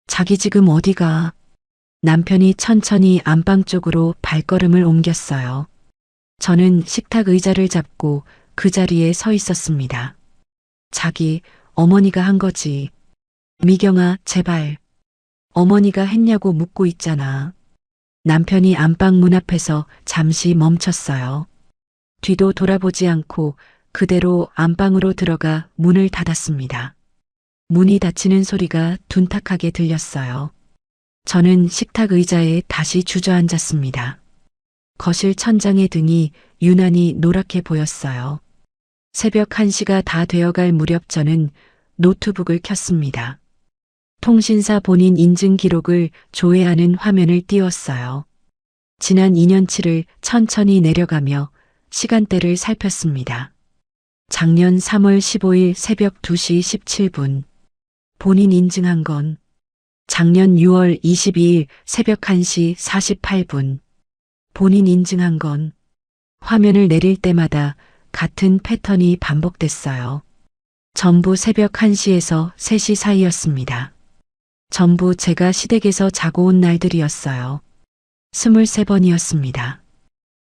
Speaker 1: 자기 지금 어디가? 남편이 천천히 안방 쪽으로 발걸음을 옮겼어요. 저는 식탁 의자를 잡고 그 자리에 서 있었습니다. 자기, 어머니가 한 거지. 미경아, 제발. 어머니가 했냐고 묻고 있잖아. 남편이 안방 문 앞에서 잠시 멈췄어요. 뒤도 돌아보지 않고 그대로 안방으로 들어가 문을 닫았습니다. 문이 닫히는 소리가 둔탁하게 들렸어요. 저는 식탁 의자에 다시 주저앉았습니다. 거실 천장의 등이 유난히 노랗게 보였어요. 새벽 1시가 다 되어갈 무렵 저는 노트북을 켰습니다. 통신사 본인 인증 기록을 조회하는 화면을 띄웠어요. 지난 2년치를 천천히 내려가며 시간대를 살폈습니다. 작년 3월 15일 새벽 2시 17분. 본인 인증한 건 작년 6월 22일 새벽 1시 48분. 본인 인증한 건 화면을 내릴 때마다 같은 패턴이 반복됐어요. 전부 새벽 1시에서 3시 사이였습니다. 전부 제가 시댁에서 자고 온 날들이었어요. 23번이었습니다.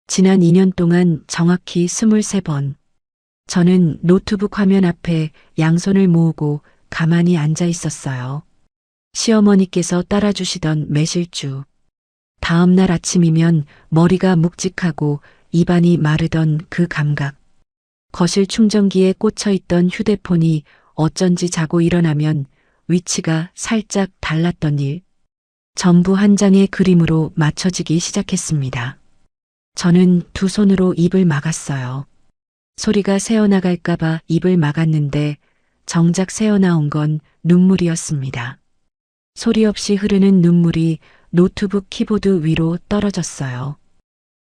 Speaker 1: 지난 2년 동안 정확히 23번. 저는 노트북 화면 앞에 양손을 모으고 가만히 앉아 있었어요. 시어머니께서 따라주시던 매실주. 다음 날 아침이면 머리가 묵직하고 입안이 마르던 그 감각. 거실 충전기에 꽂혀 있던 휴대폰이 어쩐지 자고 일어나면 위치가 살짝 달랐던 일. 전부 한 장의 그림으로 맞춰지기 시작했습니다. 저는 두 손으로 입을 막았어요. 소리가 새어나갈까봐 입을 막았는데 정작 새어나온 건 눈물이었습니다. 소리 없이 흐르는 눈물이 노트북 키보드 위로 떨어졌어요.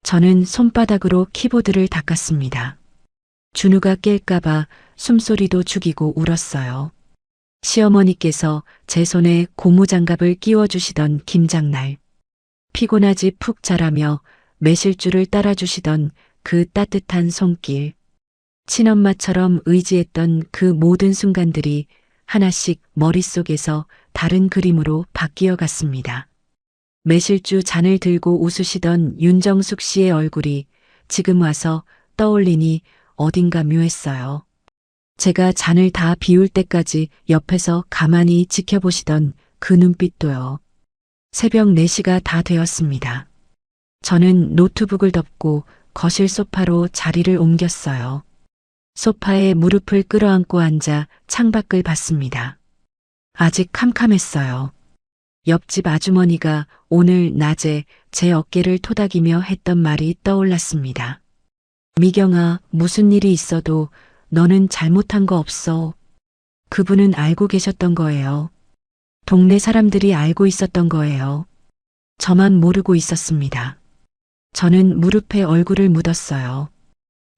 Speaker 1: 저는 손바닥으로 키보드를 닦았습니다. 준우가 깰까봐 숨소리도 죽이고 울었어요. 시어머니께서 제 손에 고무장갑을 끼워주시던 김장날. 피곤하지 푹 자라며 매실주를 따라주시던 그 따뜻한 손길. 친엄마처럼 의지했던 그 모든 순간들이 하나씩 머릿속에서 다른 그림으로 바뀌어 갔습니다. 매실주 잔을 들고 웃으시던 윤정숙 씨의 얼굴이 지금 와서 떠올리니 어딘가 묘했어요. 제가 잔을 다 비울 때까지 옆에서 가만히 지켜보시던 그 눈빛도요. 새벽 4시가 다 되었습니다. 저는 노트북을 덮고 거실 소파로 자리를 옮겼어요. 소파에 무릎을 끌어안고 앉아 창밖을 봤습니다. 아직 캄캄했어요. 옆집 아주머니가 오늘 낮에 제 어깨를 토닥이며 했던 말이 떠올랐습니다. 미경아, 무슨 일이 있어도 너는 잘못한 거 없어. 그분은 알고 계셨던 거예요. 동네 사람들이 알고 있었던 거예요. 저만 모르고 있었습니다. 저는 무릎에 얼굴을 묻었어요.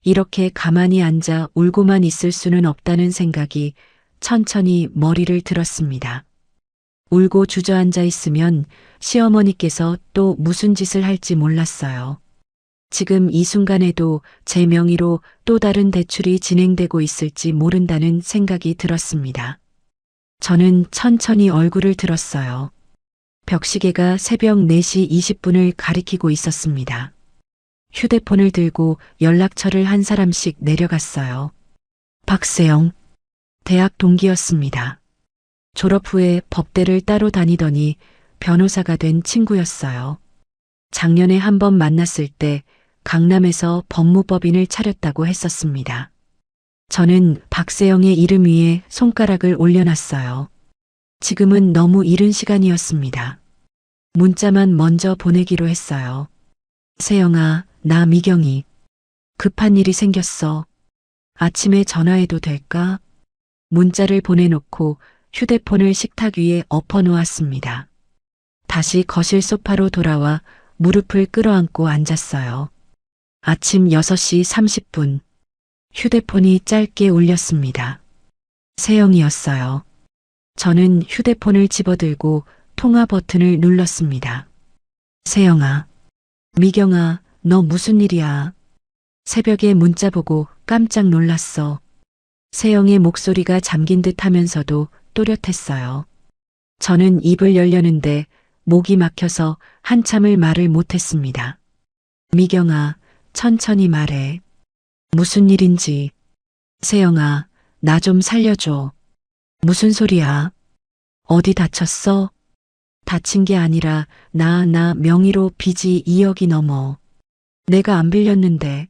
Speaker 1: 이렇게 가만히 앉아 울고만 있을 수는 없다는 생각이 천천히 머리를 들었습니다. 울고 주저앉아 있으면 시어머니께서 또 무슨 짓을 할지 몰랐어요. 지금 이 순간에도 제 명의로 또 다른 대출이 진행되고 있을지 모른다는 생각이 들었습니다. 저는 천천히 얼굴을 들었어요. 벽시계가 새벽 4시 20분을 가리키고 있었습니다. 휴대폰을 들고 연락처를 한 사람씩 내려갔어요. 박세영, 대학 동기였습니다. 졸업 후에 법대를 따로 다니더니 변호사가 된 친구였어요. 작년에 한 번 만났을 때 강남에서 법무법인을 차렸다고 했었습니다. 저는 박세영의 이름 위에 손가락을 올려놨어요. 지금은 너무 이른 시간이었습니다. 문자만 먼저 보내기로 했어요. 세영아, 나 미경이. 급한 일이 생겼어. 아침에 전화해도 될까? 문자를 보내놓고 휴대폰을 식탁 위에 엎어놓았습니다. 다시 거실 소파로 돌아와 무릎을 끌어안고 앉았어요. 아침 6시 30분. 휴대폰이 짧게 울렸습니다. 세영이었어요. 저는 휴대폰을 집어들고 통화 버튼을 눌렀습니다. 세영아. 미경아, 너 무슨 일이야? 새벽에 문자 보고 깜짝 놀랐어. 세영의 목소리가 잠긴 듯 하면서도 또렷했어요. 저는 입을 열려는데 목이 막혀서 한참을 말을 못했습니다. 미경아, 천천히 말해. 무슨 일인지. 세영아, 나 좀 살려줘. 무슨 소리야? 어디 다쳤어? 다친 게 아니라 나 명의로 빚이 2억이 넘어. 내가 안 빌렸는데.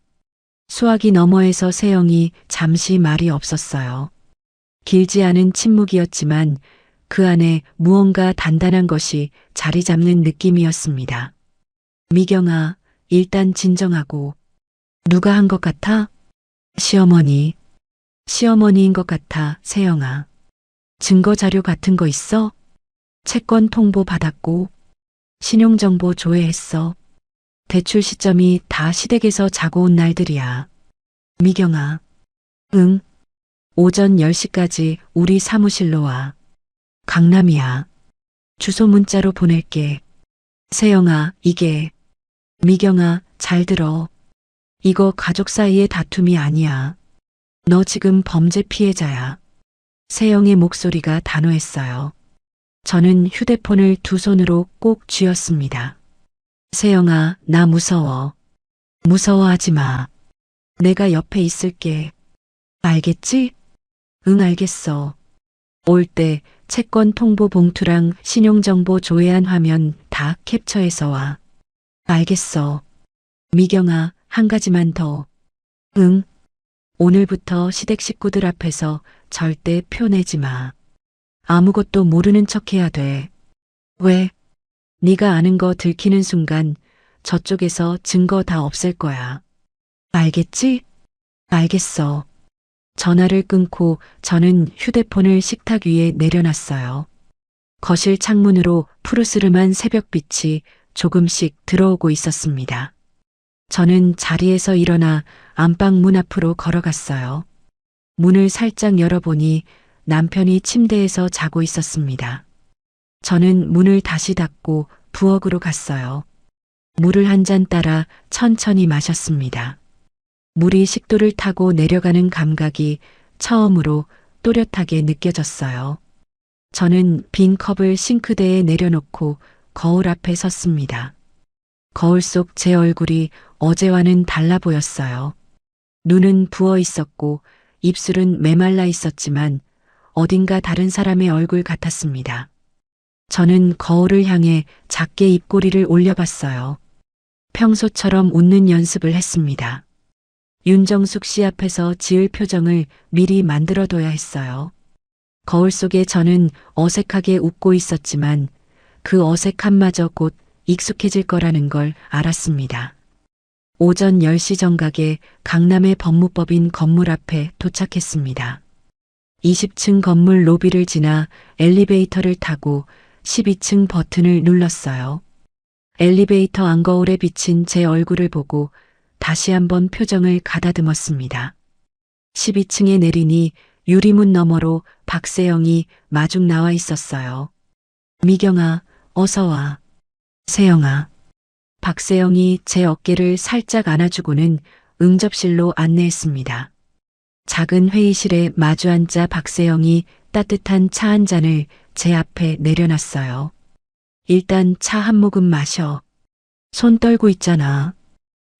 Speaker 1: 수화기 너머에서 세영이 잠시 말이 없었어요. 길지 않은 침묵이었지만 그 안에 무언가 단단한 것이 자리 잡는 느낌이었습니다. 미경아, 일단 진정하고. 누가 한 것 같아? 시어머니. 시어머니인 것 같아, 세영아. 증거 자료 같은 거 있어? 채권 통보 받았고, 신용정보 조회했어. 대출 시점이 다 시댁에서 자고 온 날들이야. 미경아. 응. 오전 10시까지 우리 사무실로 와. 강남이야. 주소 문자로 보낼게. 세영아, 이게. 미경아, 잘 들어. 이거 가족 사이의 다툼이 아니야. 너 지금 범죄 피해자야. 세영의 목소리가 단호했어요. 저는 휴대폰을 두 손으로 꼭 쥐었습니다. 세영아, 나 무서워. 무서워하지 마. 내가 옆에 있을게. 알겠지? 응, 알겠어. 올 때 채권 통보 봉투랑 신용정보 조회한 화면 다 캡처해서 와. 알겠어. 미경아, 한 가지만 더. 응. 오늘부터 시댁 식구들 앞에서 절대 표내지 마. 아무것도 모르는 척해야 돼. 왜? 네가 아는 거 들키는 순간 저쪽에서 증거 다 없앨 거야. 알겠지? 알겠어. 전화를 끊고 저는 휴대폰을 식탁 위에 내려놨어요. 거실 창문으로 푸르스름한 새벽빛이 조금씩 들어오고 있었습니다. 저는 자리에서 일어나 안방 문 앞으로 걸어갔어요. 문을 살짝 열어보니 남편이 침대에서 자고 있었습니다. 저는 문을 다시 닫고 부엌으로 갔어요. 물을 한 잔 따라 천천히 마셨습니다. 물이 식도를 타고 내려가는 감각이 처음으로 또렷하게 느껴졌어요. 저는 빈 컵을 싱크대에 내려놓고 거울 앞에 섰습니다. 거울 속 제 얼굴이 어제와는 달라 보였어요. 눈은 부어 있었고 입술은 메말라 있었지만 어딘가 다른 사람의 얼굴 같았습니다. 저는 거울을 향해 작게 입꼬리를 올려봤어요. 평소처럼 웃는 연습을 했습니다. 윤정숙 씨 앞에서 지을 표정을 미리 만들어둬야 했어요. 거울 속에 저는 어색하게 웃고 있었지만 그 어색함마저 곧 익숙해질 거라는 걸 알았습니다. 오전 10시 정각에 강남의 법무법인 건물 앞에 도착했습니다. 20층 건물 로비를 지나 엘리베이터를 타고 12층 버튼을 눌렀어요. 엘리베이터 안거울에 비친 제 얼굴을 보고 다시 한번 표정을 가다듬었습니다. 12층에 내리니 유리문 너머로 박세영이 마중 나와 있었어요. 미경아, 어서 와. 세영아. 박세영이 제 어깨를 살짝 안아주고는 응접실로 안내했습니다. 작은 회의실에 마주 앉자 박세영이 따뜻한 차 한 잔을 제 앞에 내려놨어요. 일단 차 한 모금 마셔. 손 떨고 있잖아.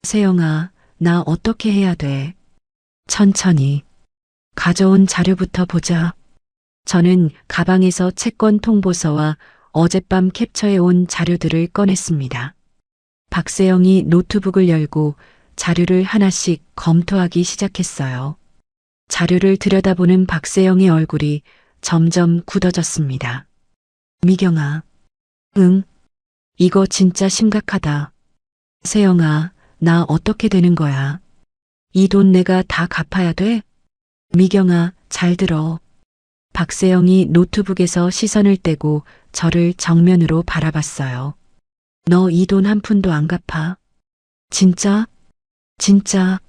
Speaker 1: 세영아, 나 어떻게 해야 돼? 천천히. 가져온 자료부터 보자. 저는 가방에서 채권 통보서와 어젯밤 캡처해 온 자료들을 꺼냈습니다. 박세영이 노트북을 열고 자료를 하나씩 검토하기 시작했어요. 자료를 들여다보는 박세영의 얼굴이 점점 굳어졌습니다. 미경아. 응. 이거 진짜 심각하다. 세영아, 나 어떻게 되는 거야? 이 돈 내가 다 갚아야 돼? 미경아, 잘 들어. 박세영이 노트북에서 시선을 떼고 저를 정면으로 바라봤어요. 너 이 돈 한 푼도 안 갚아. 진짜? 진짜.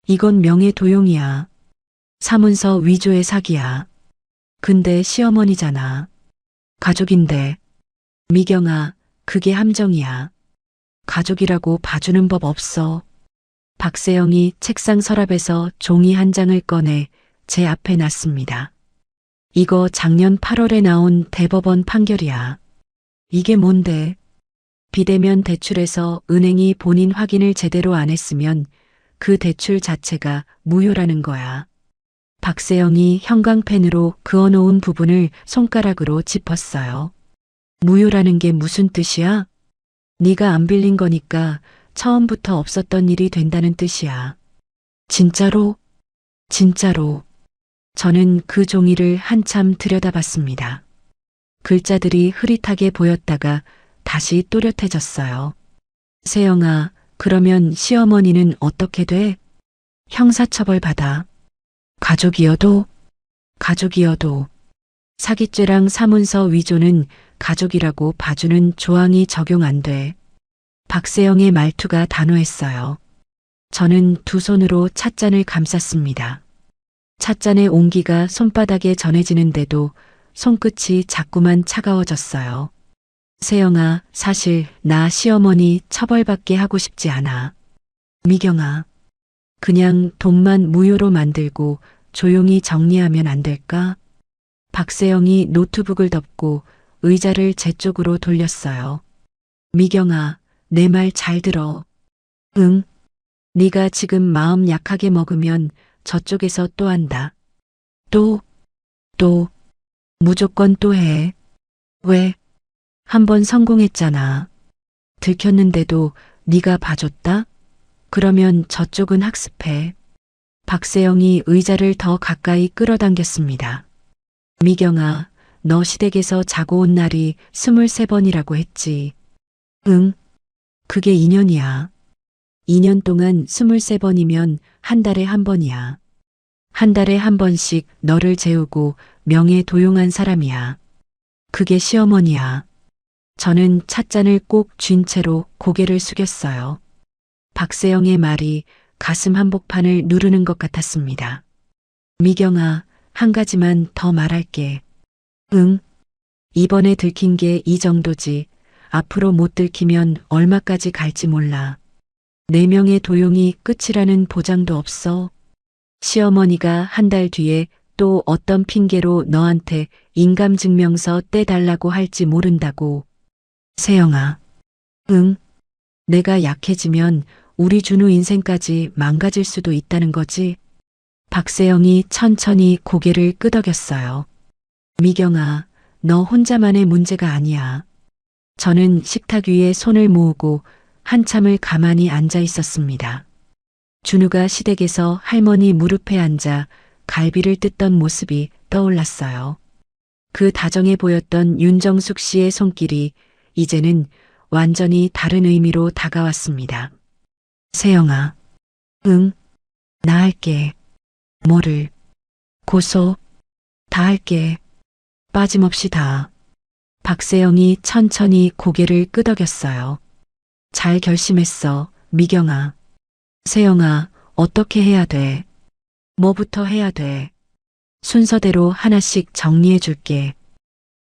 Speaker 1: 이건 명예도용이야. 사문서 위조의 사기야. 근데 시어머니잖아. 가족인데. 미경아, 그게 함정이야. 가족이라고 봐주는 법 없어. 박세영이 책상 서랍에서 종이 한 장을 꺼내 제 앞에 놨습니다. 이거 작년 8월에 나온 대법원 판결이야. 이게 뭔데? 비대면 대출에서 은행이 본인 확인을 제대로 안 했으면 그 대출 자체가 무효라는 거야. 박세영이 형광펜으로 그어놓은 부분을 손가락으로 짚었어요. 무효라는 게 무슨 뜻이야? 네가 안 빌린 거니까 처음부터 없었던 일이 된다는 뜻이야. 진짜로? 진짜로. 저는 그 종이를 한참 들여다봤습니다. 글자들이 흐릿하게 보였다가 다시 또렷해졌어요. 세영아, 그러면 시어머니는 어떻게 돼? 형사처벌 받아. 가족이어도? 가족이어도. 사기죄랑 사문서 위조는 가족이라고 봐주는 조항이 적용 안 돼. 박세영의 말투가 단호했어요. 저는 두 손으로 찻잔을 감쌌습니다. 찻잔의 온기가 손바닥에 전해지는데도 손끝이 자꾸만 차가워졌어요. 세영아, 사실 나 시어머니 처벌받게 하고 싶지 않아. 미경아, 그냥 돈만 무효로 만들고 조용히 정리하면 안 될까? 박세영이 노트북을 덮고 의자를 제 쪽으로 돌렸어요. 미경아, 내 말 잘 들어. 응. 네가 지금 마음 약하게 먹으면 저쪽에서 또 한다. 또. 무조건 또 해. 왜? 한 번 성공했잖아. 들켰는데도 네가 봐줬다? 그러면 저쪽은 학습해. 박세영이 의자를 더 가까이 끌어당겼습니다. 미경아, 너 시댁에서 자고 온 날이 23번이라고 했지. 응. 그게 2년이야. 2년 동안 23번이면 한 달에 한 번이야. 한 달에 한 번씩 너를 재우고 명예도용한 사람이야. 그게 시어머니야. 저는 찻잔을 꼭 쥔 채로 고개를 숙였어요. 박세영의 말이 가슴 한복판을 누르는 것 같았습니다. 미경아, 한 가지만 더 말할게. 응. 이번에 들킨 게 이 정도지. 앞으로 못 들키면 얼마까지 갈지 몰라. 4명의 도용이 끝이라는 보장도 없어. 시어머니가 한 달 뒤에 또 어떤 핑계로 너한테 인감증명서 떼달라고 할지 모른다고. 세영아. 응. 내가 약해지면 우리 준우 인생까지 망가질 수도 있다는 거지. 박세영이 천천히 고개를 끄덕였어요. 미경아, 너 혼자만의 문제가 아니야. 저는 식탁 위에 손을 모으고 한참을 가만히 앉아 있었습니다. 준우가 시댁에서 할머니 무릎에 앉아 갈비를 뜯던 모습이 떠올랐어요. 그 다정해 보였던 윤정숙 씨의 손길이 이제는 완전히 다른 의미로 다가왔습니다. 세영아. 응. 나 할게. 뭐를? 고소. 다 할게. 빠짐없이 다. 박세영이 천천히 고개를 끄덕였어요. 잘 결심했어, 미경아. 세영아, 어떻게 해야 돼? 뭐부터 해야 돼? 순서대로 하나씩 정리해 줄게.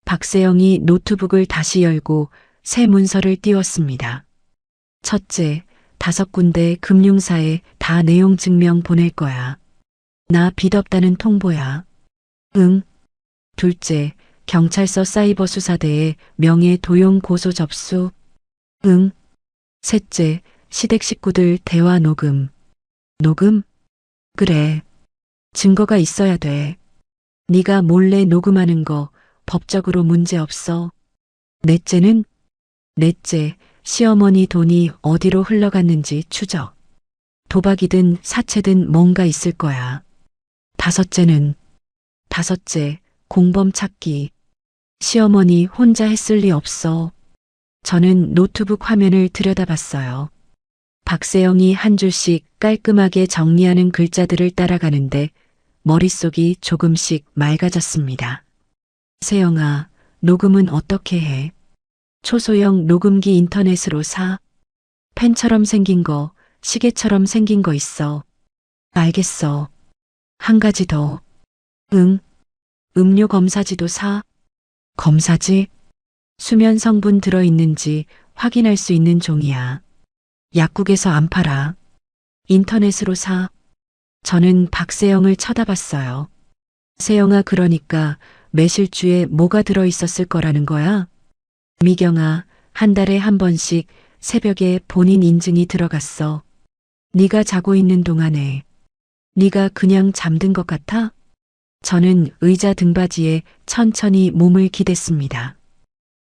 Speaker 1: 박세영이 노트북을 다시 열고 새 문서를 띄웠습니다. 첫째, 5군데 금융사에 다 내용 증명 보낼 거야. 나 빚 없다는 통보야. 응. 둘째, 경찰서 사이버 수사대에 명예 도용 고소 접수. 응. 셋째, 시댁 식구들 대화 녹음. 녹음? 그래. 증거가 있어야 돼. 네가 몰래 녹음하는 거 법적으로 문제 없어. 넷째는? 넷째, 시어머니 돈이 어디로 흘러갔는지 추적. 도박이든 사채든 뭔가 있을 거야. 다섯째는? 다섯째, 공범 찾기. 시어머니 혼자 했을 리 없어. 저는 노트북 화면을 들여다봤어요. 박세영이 한 줄씩 깔끔하게 정리하는 글자들을 따라가는데 머릿속이 조금씩 맑아졌습니다. 세영아, 녹음은 어떻게 해? 초소형 녹음기 인터넷으로 사. 펜처럼 생긴 거, 시계처럼 생긴 거 있어. 알겠어. 한 가지 더. 응. 음료 검사지도 사. 검사지? 수면 성분 들어있는지 확인할 수 있는 종이야. 약국에서 안 팔아. 인터넷으로 사. 저는 박세영을 쳐다봤어요. 세영아, 그러니까 매실주에 뭐가 들어있었을 거라는 거야? 미경아, 한 달에 한 번씩 새벽에 본인 인증이 들어갔어. 네가 자고 있는 동안에. 네가 그냥 잠든 것 같아? 저는 의자 등받이에 천천히 몸을 기댔습니다.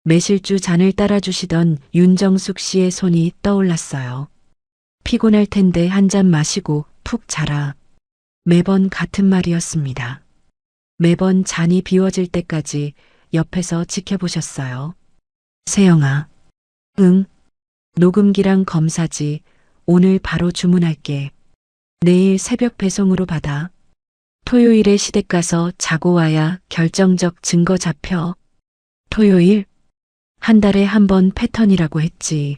Speaker 1: 매실주 잔을 따라주시던 윤정숙 씨의 손이 떠올랐어요. 피곤할 텐데 한 잔 마시고 푹 자라. 매번 같은 말이었습니다. 매번 잔이 비워질 때까지 옆에서 지켜보셨어요. 세영아. 응. 녹음기랑 검사지 오늘 바로 주문할게. 내일 새벽 배송으로 받아. 토요일에 시댁 가서 자고 와야 결정적 증거 잡혀. 토요일? 한 달에 한 번 패턴이라고 했지.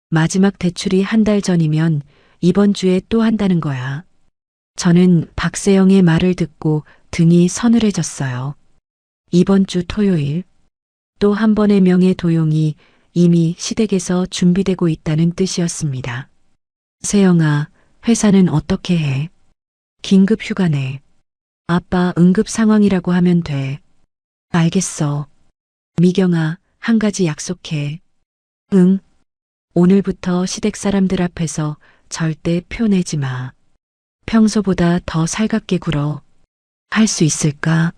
Speaker 1: 마지막 대출이 한 달 전이면 이번 주에 또 한다는 거야. 저는 박세영의 말을 듣고 등이 서늘해졌어요. 이번 주 토요일. 또 한 번의 명예 도용이 이미 시댁에서 준비되고 있다는 뜻이었습니다. 세영아, 회사는 어떻게 해? 긴급 휴가네. 아빠 응급 상황이라고 하면 돼. 알겠어. 미경아, 한 가지 약속해. 응. 오늘부터 시댁 사람들 앞에서 절대 표 내지 마. 평소보다 더 살갑게 굴어. 할 수 있을까?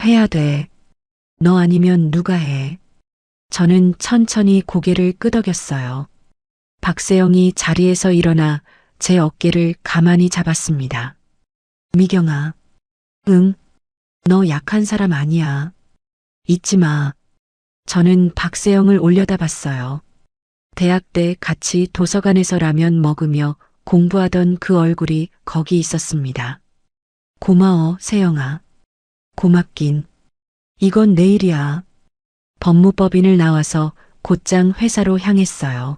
Speaker 1: 해야 돼. 너 아니면 누가 해? 저는 천천히 고개를 끄덕였어요. 박세영이 자리에서 일어나 제 어깨를 가만히 잡았습니다. 미경아. 응. 너 약한 사람 아니야. 잊지 마. 저는 박세영을 올려다봤어요. 대학 때 같이 도서관에서 라면 먹으며 공부하던 그 얼굴이 거기 있었습니다. 고마워, 세영아. 고맙긴. 이건 내일이야. 법무법인을 나와서 곧장 회사로 향했어요.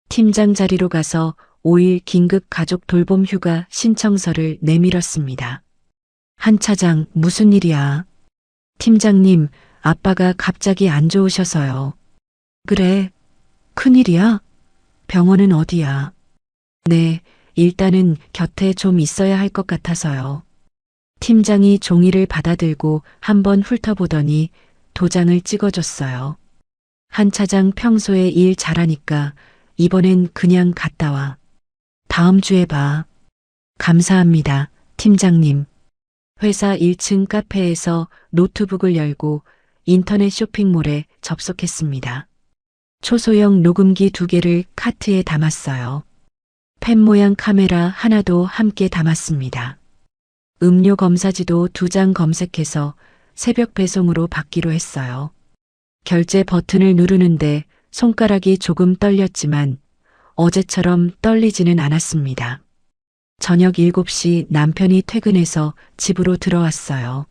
Speaker 1: 팀장 자리로 가서 5일 긴급 가족 돌봄 휴가 신청서를 내밀었습니다. 한 차장, 무슨 일이야? 팀장님, 아빠가 갑자기 안 좋으셔서요. 그래, 큰일이야? 병원은 어디야? 네, 일단은 곁에 좀 있어야 할 것 같아서요. 팀장이 종이를 받아들고 한번 훑어보더니 도장을 찍어줬어요. 한 차장 평소에 일 잘하니까 이번엔 그냥 갔다 와. 다음 주에 봐. 감사합니다, 팀장님. 회사 1층 카페에서 노트북을 열고 인터넷 쇼핑몰에 접속했습니다. 초소형 녹음기 2개를 카트에 담았어요. 펜 모양 카메라 하나도 함께 담았습니다. 음료 검사지도 2장 검색해서 새벽 배송으로 받기로 했어요. 결제 버튼을 누르는데 손가락이 조금 떨렸지만 어제처럼 떨리지는 않았습니다. 저녁 7시 남편이 퇴근해서 집으로 들어왔어요.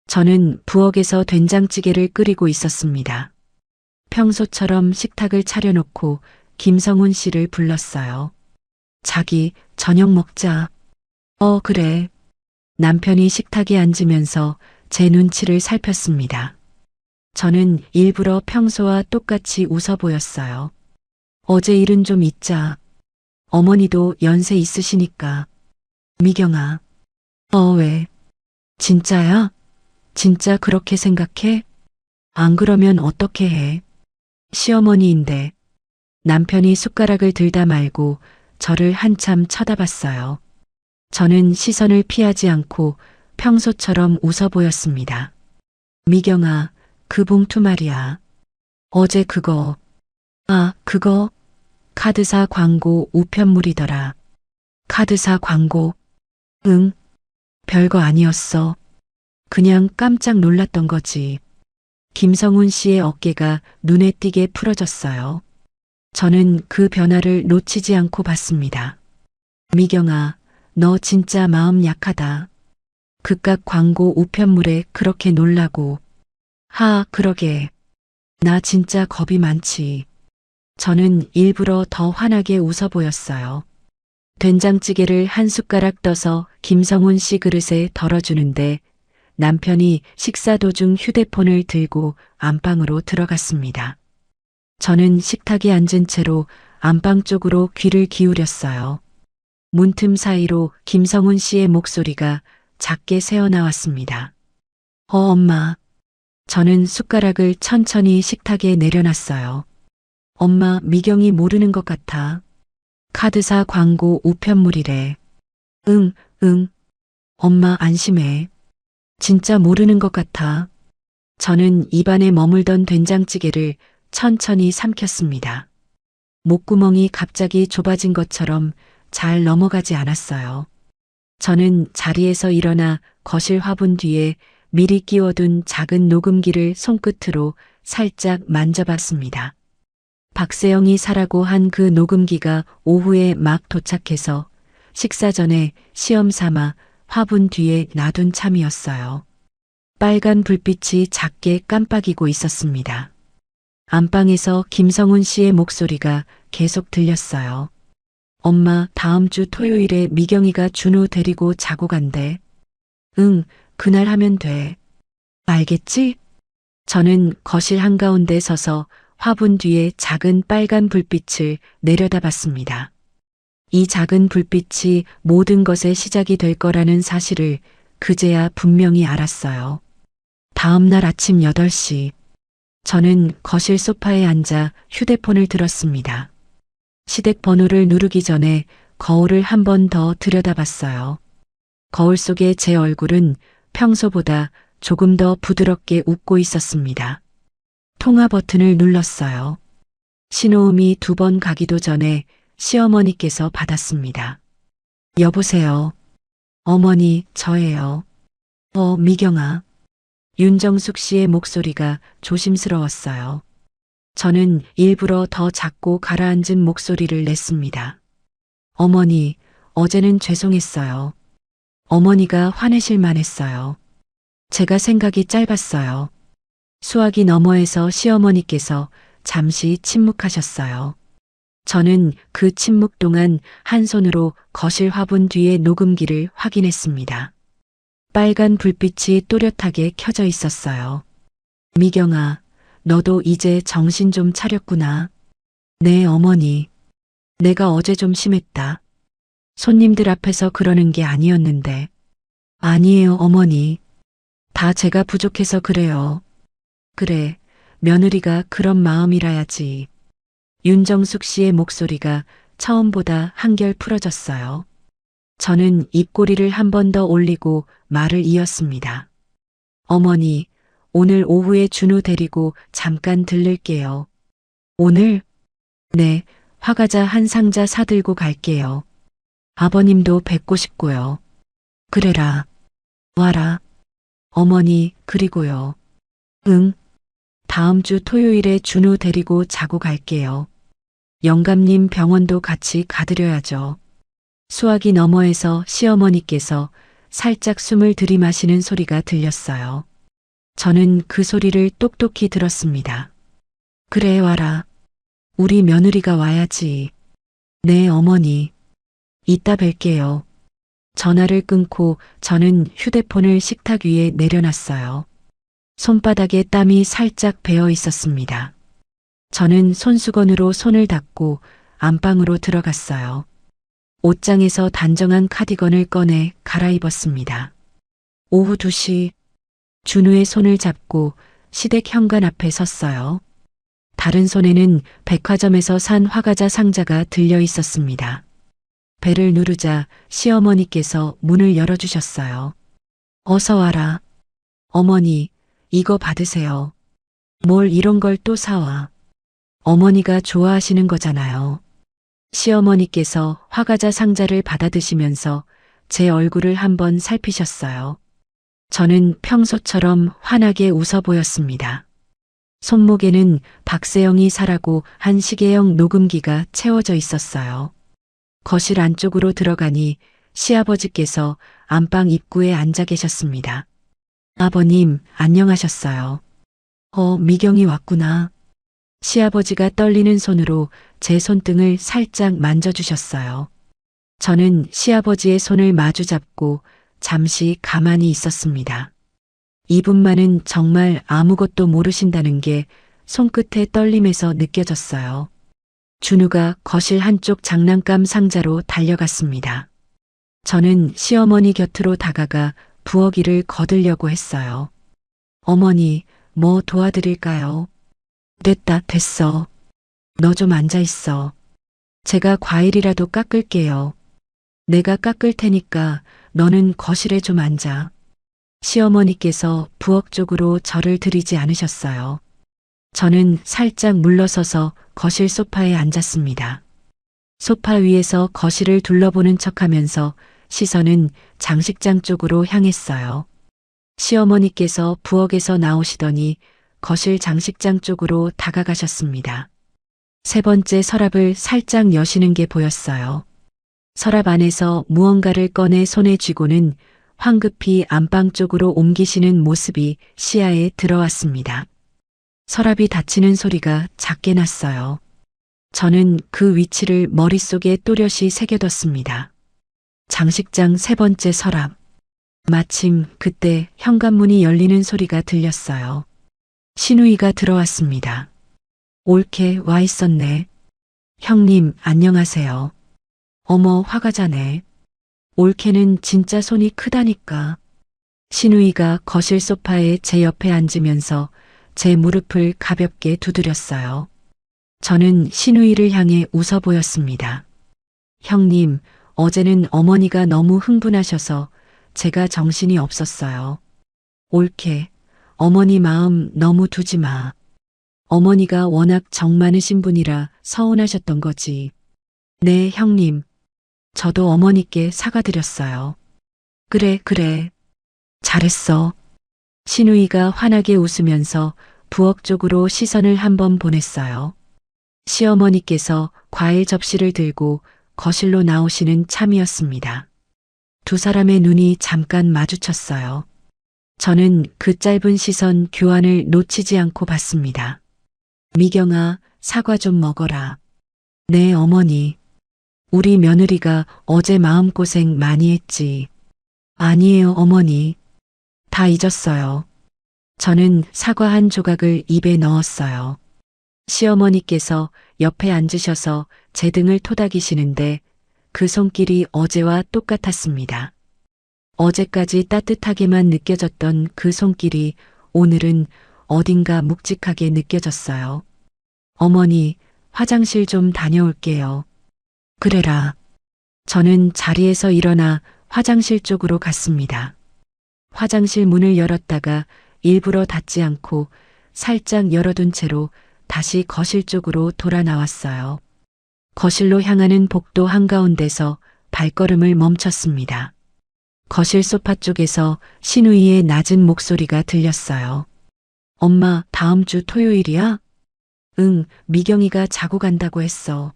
Speaker 1: 저는 부엌에서 된장찌개를 끓이고 있었습니다. 평소처럼 식탁을 차려놓고 김성훈 씨를 불렀어요. 자기, 저녁 먹자. 그래. 남편이 식탁에 앉으면서 제 눈치를 살폈습니다. 저는 일부러 평소와 똑같이 웃어 보였어요. 어제 일은 좀 잊자. 어머니도 연세 있으시니까. 미경아. 왜? 진짜야? 진짜 그렇게 생각해? 안 그러면 어떻게 해? 시어머니인데. 남편이 숟가락을 들다 말고 저를 한참 쳐다봤어요. 저는 시선을 피하지 않고 평소처럼 웃어 보였습니다. 미경아, 그 봉투 말이야. 어제 그거. 그거? 카드사 광고 우편물이더라. 카드사 광고. 응, 별거 아니었어. 그냥 깜짝 놀랐던 거지. 김성훈 씨의 어깨가 눈에 띄게 풀어졌어요. 저는 그 변화를 놓치지 않고 봤습니다. 미경아, 너 진짜 마음 약하다. 그깟 광고 우편물에 그렇게 놀라고. 그러게. 나 진짜 겁이 많지. 저는 일부러 더 환하게 웃어 보였어요. 된장찌개를 한 숟가락 떠서 김성훈 씨 그릇에 덜어주는데 남편이 식사 도중 휴대폰을 들고 안방으로 들어갔습니다. 저는 식탁에 앉은 채로 안방 쪽으로 귀를 기울였어요. 문틈 사이로 김성훈 씨의 목소리가 작게 새어나왔습니다. 엄마. 저는 숟가락을 천천히 식탁에 내려놨어요. 엄마, 미경이 모르는 것 같아. 카드사 광고 우편물이래. 응. 엄마 안심해. 진짜 모르는 것 같아. 저는 입안에 머물던 된장찌개를 천천히 삼켰습니다. 목구멍이 갑자기 좁아진 것처럼 잘 넘어가지 않았어요. 저는 자리에서 일어나 거실 화분 뒤에 미리 끼워둔 작은 녹음기를 손끝으로 살짝 만져봤습니다. 박세영이 사라고 한 그 녹음기가 오후에 막 도착해서 식사 전에 시험 삼아 화분 뒤에 놔둔 참이었어요. 빨간 불빛이 작게 깜빡이고 있었습니다. 안방에서 김성훈 씨의 목소리가 계속 들렸어요. 엄마, 다음 주 토요일에 미경이가 준우 데리고 자고 간대. 응, 그날 하면 돼. 알겠지? 저는 거실 한가운데 서서 화분 뒤에 작은 빨간 불빛을 내려다봤습니다. 이 작은 불빛이 모든 것의 시작이 될 거라는 사실을 그제야 분명히 알았어요. 다음 날 아침 8시, 저는 거실 소파에 앉아 휴대폰을 들었습니다. 시댁 번호를 누르기 전에 거울을 한 번 더 들여다봤어요. 거울 속의 제 얼굴은 평소보다 조금 더 부드럽게 웃고 있었습니다. 통화 버튼을 눌렀어요. 신호음이 2번 가기도 전에 시어머니께서 받았습니다. 여보세요. 어머니, 저예요. 미경아. 윤정숙 씨의 목소리가 조심스러웠어요. 저는 일부러 더 작고 가라앉은 목소리를 냈습니다. 어머니, 어제는 죄송했어요. 어머니가 화내실 만했어요. 제가 생각이 짧았어요. 수화기 너머에서 시어머니께서 잠시 침묵하셨어요. 저는 그 침묵 동안 한 손으로 거실 화분 뒤의 녹음기를 확인했습니다. 빨간 불빛이 또렷하게 켜져 있었어요. 미경아, 너도 이제 정신 좀 차렸구나. 네, 어머니. 내가 어제 좀 심했다. 손님들 앞에서 그러는 게 아니었는데. 아니에요, 어머니. 다 제가 부족해서 그래요. 그래, 며느리가 그런 마음이라야지. 윤정숙 씨의 목소리가 처음보다 한결 풀어졌어요. 저는 입꼬리를 한 번 더 올리고 말을 이었습니다. 어머니, 오늘 오후에 준우 데리고 잠깐 들를게요. 오늘? 네, 화과자 한 상자 사들고 갈게요. 아버님도 뵙고 싶고요. 그래라. 와라. 어머니, 그리고요. 응. 다음 주 토요일에 준우 데리고 자고 갈게요. 영감님 병원도 같이 가드려야죠. 수화기 너머에서 시어머니께서 살짝 숨을 들이마시는 소리가 들렸어요. 저는 그 소리를 똑똑히 들었습니다. 그래, 와라. 우리 며느리가 와야지. 네, 어머니. 이따 뵐게요. 전화를 끊고 저는 휴대폰을 식탁 위에 내려놨어요. 손바닥에 땀이 살짝 배어 있었습니다. 저는 손수건으로 손을 닦고 안방으로 들어갔어요. 옷장에서 단정한 카디건을 꺼내 갈아입었습니다. 오후 2시, 준우의 손을 잡고 시댁 현관 앞에 섰어요. 다른 손에는 백화점에서 산 화과자 상자가 들려 있었습니다. 벨을 누르자 시어머니께서 문을 열어주셨어요. 어서 와라. 어머니, 이거 받으세요. 뭘 이런 걸 또 사와. 어머니가 좋아하시는 거잖아요. 시어머니께서 화과자 상자를 받아 드시면서 제 얼굴을 한번 살피셨어요. 저는 평소처럼 환하게 웃어 보였습니다. 손목에는 박세영이 사라고 한 시계형 녹음기가 채워져 있었어요. 거실 안쪽으로 들어가니 시아버지께서 안방 입구에 앉아 계셨습니다. 아버님, 안녕하셨어요. 미경이 왔구나. 시아버지가 떨리는 손으로 제 손등을 살짝 만져주셨어요. 저는 시아버지의 손을 마주 잡고 잠시 가만히 있었습니다. 이분만은 정말 아무것도 모르신다는 게 손끝의 떨림에서 느껴졌어요. 준우가 거실 한쪽 장난감 상자로 달려갔습니다. 저는 시어머니 곁으로 다가가 부엌일을 거들려고 했어요. 어머니, 뭐 도와드릴까요? 됐어. 너 좀 앉아 있어. 제가 과일이라도 깎을게요. 내가 깎을 테니까 너는 거실에 좀 앉아. 시어머니께서 부엌 쪽으로 저를 들이지 않으셨어요. 저는 살짝 물러서서 거실 소파에 앉았습니다. 소파 위에서 거실을 둘러보는 척하면서 시선은 장식장 쪽으로 향했어요. 시어머니께서 부엌에서 나오시더니 거실 장식장 쪽으로 다가가셨습니다. 세 번째 서랍을 살짝 여시는 게 보였어요. 서랍 안에서 무언가를 꺼내 손에 쥐고는 황급히 안방 쪽으로 옮기시는 모습이 시야에 들어왔습니다. 서랍이 닫히는 소리가 작게 났어요. 저는 그 위치를 머릿속에 또렷이 새겨뒀습니다. 장식장 세 번째 서랍. 마침 그때 현관문이 열리는 소리가 들렸어요. 신우이가 들어왔습니다. 옳게 와 있었네. 형님, 안녕하세요. 어머, 화과자네. 올케는 진짜 손이 크다니까. 신우이가 거실 소파에 제 옆에 앉으면서 제 무릎을 가볍게 두드렸어요. 저는 신우이를 향해 웃어 보였습니다. 형님, 어제는 어머니가 너무 흥분하셔서 제가 정신이 없었어요. 올케, 어머니 마음 너무 두지 마. 어머니가 워낙 정 많으신 분이라 서운하셨던 거지. 네, 형님. 저도 어머니께 사과드렸어요. 그래. 잘했어. 신우이가 환하게 웃으면서 부엌 쪽으로 시선을 한번 보냈어요. 시어머니께서 과일 접시를 들고 거실로 나오시는 참이었습니다. 두 사람의 눈이 잠깐 마주쳤어요. 저는 그 짧은 시선 교환을 놓치지 않고 봤습니다. 미경아, 사과 좀 먹어라. 네, 어머니. 우리 며느리가 어제 마음고생 많이 했지. 아니에요, 어머니. 다 잊었어요. 저는 사과 한 조각을 입에 넣었어요. 시어머니께서 옆에 앉으셔서 제 등을 토닥이시는데 그 손길이 어제와 똑같았습니다. 어제까지 따뜻하게만 느껴졌던 그 손길이 오늘은 어딘가 묵직하게 느껴졌어요. 어머니, 화장실 좀 다녀올게요. 그래라. 저는 자리에서 일어나 화장실 쪽으로 갔습니다. 화장실 문을 열었다가 일부러 닫지 않고 살짝 열어둔 채로 다시 거실 쪽으로 돌아 나왔어요. 거실로 향하는 복도 한가운데서 발걸음을 멈췄습니다. 거실 소파 쪽에서 신우이의 낮은 목소리가 들렸어요. 엄마, 다음 주 토요일이야? 응, 미경이가 자고 간다고 했어.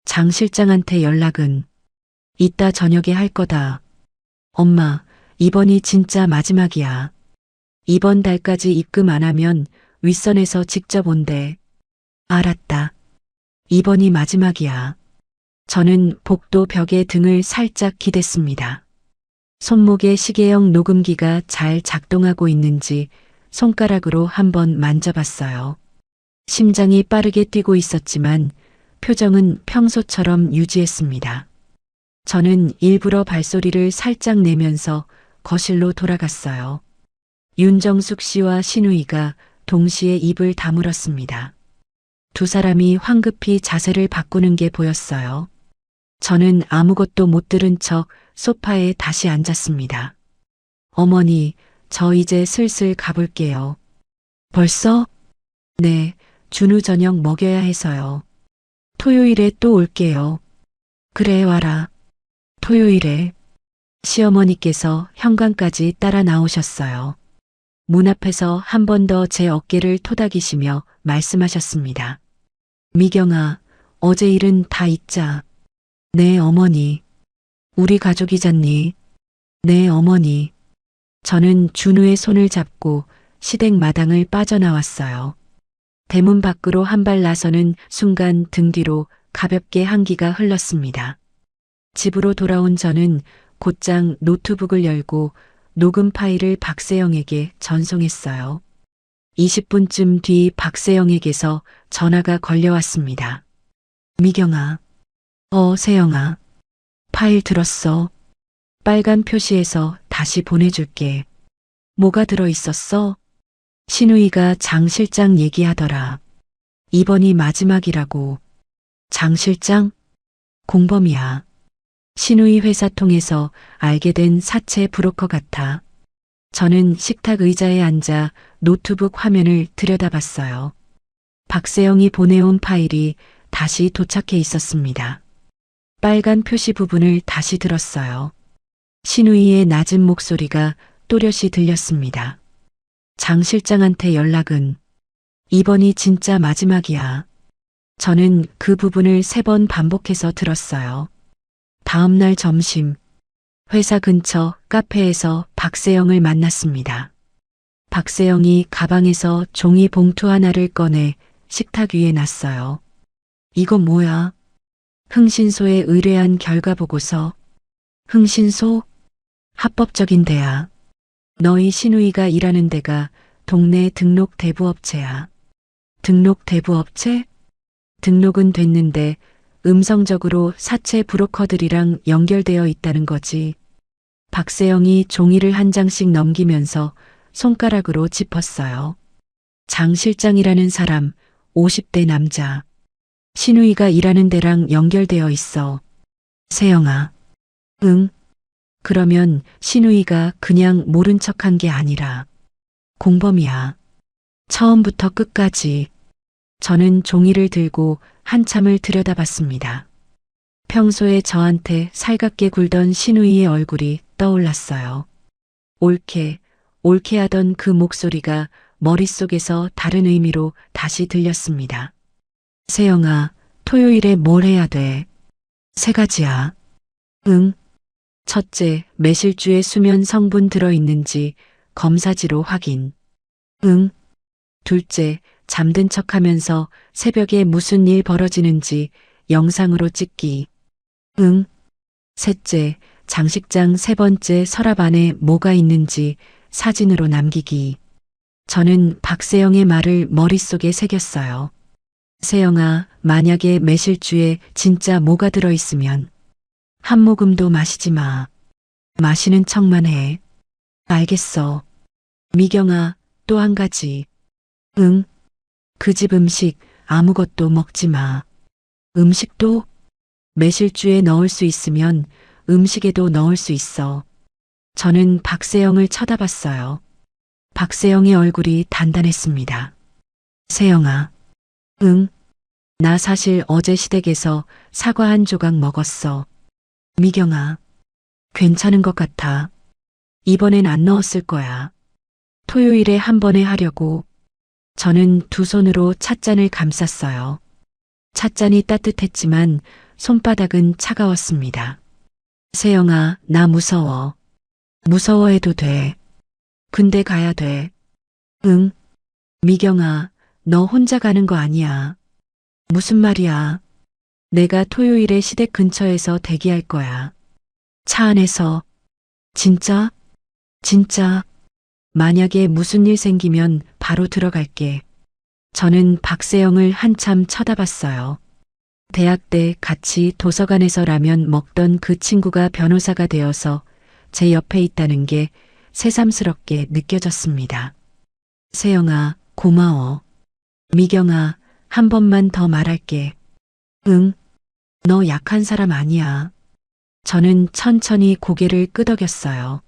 Speaker 1: 장 실장한테 연락은? 이따 저녁에 할 거다. 엄마, 이번이 진짜 마지막이야. 이번 달까지 입금 안 하면 윗선에서 직접 온대. 알았다. 이번이 마지막이야. 저는 복도 벽에 등을 살짝 기댔습니다. 손목에 시계형 녹음기가 잘 작동하고 있는지 손가락으로 한번 만져봤어요. 심장이 빠르게 뛰고 있었지만 표정은 평소처럼 유지했습니다. 저는 일부러 발소리를 살짝 내면서 거실로 돌아갔어요. 윤정숙 씨와 신우이가 동시에 입을 다물었습니다. 두 사람이 황급히 자세를 바꾸는 게 보였어요. 저는 아무것도 못 들은 척 소파에 다시 앉았습니다. 어머니, 저 이제 슬슬 가볼게요. 벌써? 네, 준우 저녁 먹여야 해서요. 토요일에 또 올게요. 그래, 와라. 토요일에. 시어머니께서 현관까지 따라 나오셨어요. 문 앞에서 한 번 더 제 어깨를 토닥이시며 말씀하셨습니다. 미경아, 어제 일은 다 잊자. 네, 어머니. 우리 가족이잖니. 네, 어머니. 저는 준우의 손을 잡고 시댁 마당을 빠져나왔어요. 대문 밖으로 한 발 나서는 순간 등 뒤로 가볍게 한기가 흘렀습니다. 집으로 돌아온 저는 곧장 노트북을 열고 녹음 파일을 박세영에게 전송했어요. 20분쯤 뒤 박세영에게서 전화가 걸려왔습니다. 미경아. 세영아. 파일 들었어. 빨간 표시에서 다시 보내줄게. 뭐가 들어있었어? 신우이가 장 실장 얘기하더라. 이번이 마지막이라고. 장 실장? 공범이야. 신우이 회사 통해서 알게 된 사채 브로커 같아. 저는 식탁 의자에 앉아 노트북 화면을 들여다봤어요. 박세영이 보내온 파일이 다시 도착해 있었습니다. 빨간 표시 부분을 다시 들었어요. 신우이의 낮은 목소리가 또렷이 들렸습니다. 장 실장한테 연락은? 이번이 진짜 마지막이야. 저는 그 부분을 3번 반복해서 들었어요. 다음 날 점심, 회사 근처 카페에서 박세영을 만났습니다. 박세영이 가방에서 종이 봉투 하나를 꺼내 식탁 위에 놨어요. 이거 뭐야? 흥신소에 의뢰한 결과 보고서. 흥신소? 합법적인 데야. 너희 신우이가 일하는 데가 동네 등록 대부업체야. 등록 대부업체? 등록은 됐는데 음성적으로 사채 브로커들이랑 연결되어 있다는 거지. 박세영이 종이를 한 장씩 넘기면서 손가락으로 짚었어요. 장 실장이라는 사람, 50대 남자. 신우이가 일하는 데랑 연결되어 있어. 세영아. 응. 그러면 신우이가 그냥 모른 척한 게 아니라 공범이야. 처음부터 끝까지. 저는 종이를 들고 한참을 들여다봤습니다. 평소에 저한테 살갑게 굴던 신우이의 얼굴이 떠올랐어요. 옳게, 옳게 하던 그 목소리가 머릿속에서 다른 의미로 다시 들렸습니다. 세영아, 토요일에 뭘 해야 돼? 3가지야. 응. 첫째, 매실주에 수면 성분 들어있는지 검사지로 확인. 응. 둘째, 잠든 척하면서 새벽에 무슨 일 벌어지는지 영상으로 찍기. 응. 셋째, 장식장 3번째 서랍 안에 뭐가 있는지 사진으로 남기기. 저는 박세영의 말을 머릿속에 새겼어요. 세영아, 만약에 매실주에 진짜 뭐가 들어있으면 한 모금도 마시지 마. 마시는 척만 해. 알겠어. 미경아, 또 한 가지. 응? 그 집 음식 아무것도 먹지 마. 음식도? 매실주에 넣을 수 있으면 음식에도 넣을 수 있어. 저는 박세영을 쳐다봤어요. 박세영의 얼굴이 단단했습니다. 세영아. 응? 나 사실 어제 시댁에서 사과 한 조각 먹었어. 미경아. 괜찮은 것 같아. 이번엔 안 넣었을 거야. 토요일에 한 번에 하려고. 저는 두 손으로 찻잔을 감쌌어요. 찻잔이 따뜻했지만 손바닥은 차가웠습니다. 세영아, 나 무서워. 무서워해도 돼. 근데 가야 돼. 응? 미경아, 너 혼자 가는 거 아니야. 무슨 말이야? 내가 토요일에 시댁 근처에서 대기할 거야. 차 안에서. 진짜? 진짜? 만약에 무슨 일 생기면 바로 들어갈게. 저는 박세영을 한참 쳐다봤어요. 대학 때 같이 도서관에서 라면 먹던 그 친구가 변호사가 되어서 제 옆에 있다는 게 새삼스럽게 느껴졌습니다. 세영아, 고마워. 미경아, 한 번만 더 말할게. 응? 너 약한 사람 아니야. 저는 천천히 고개를 끄덕였어요.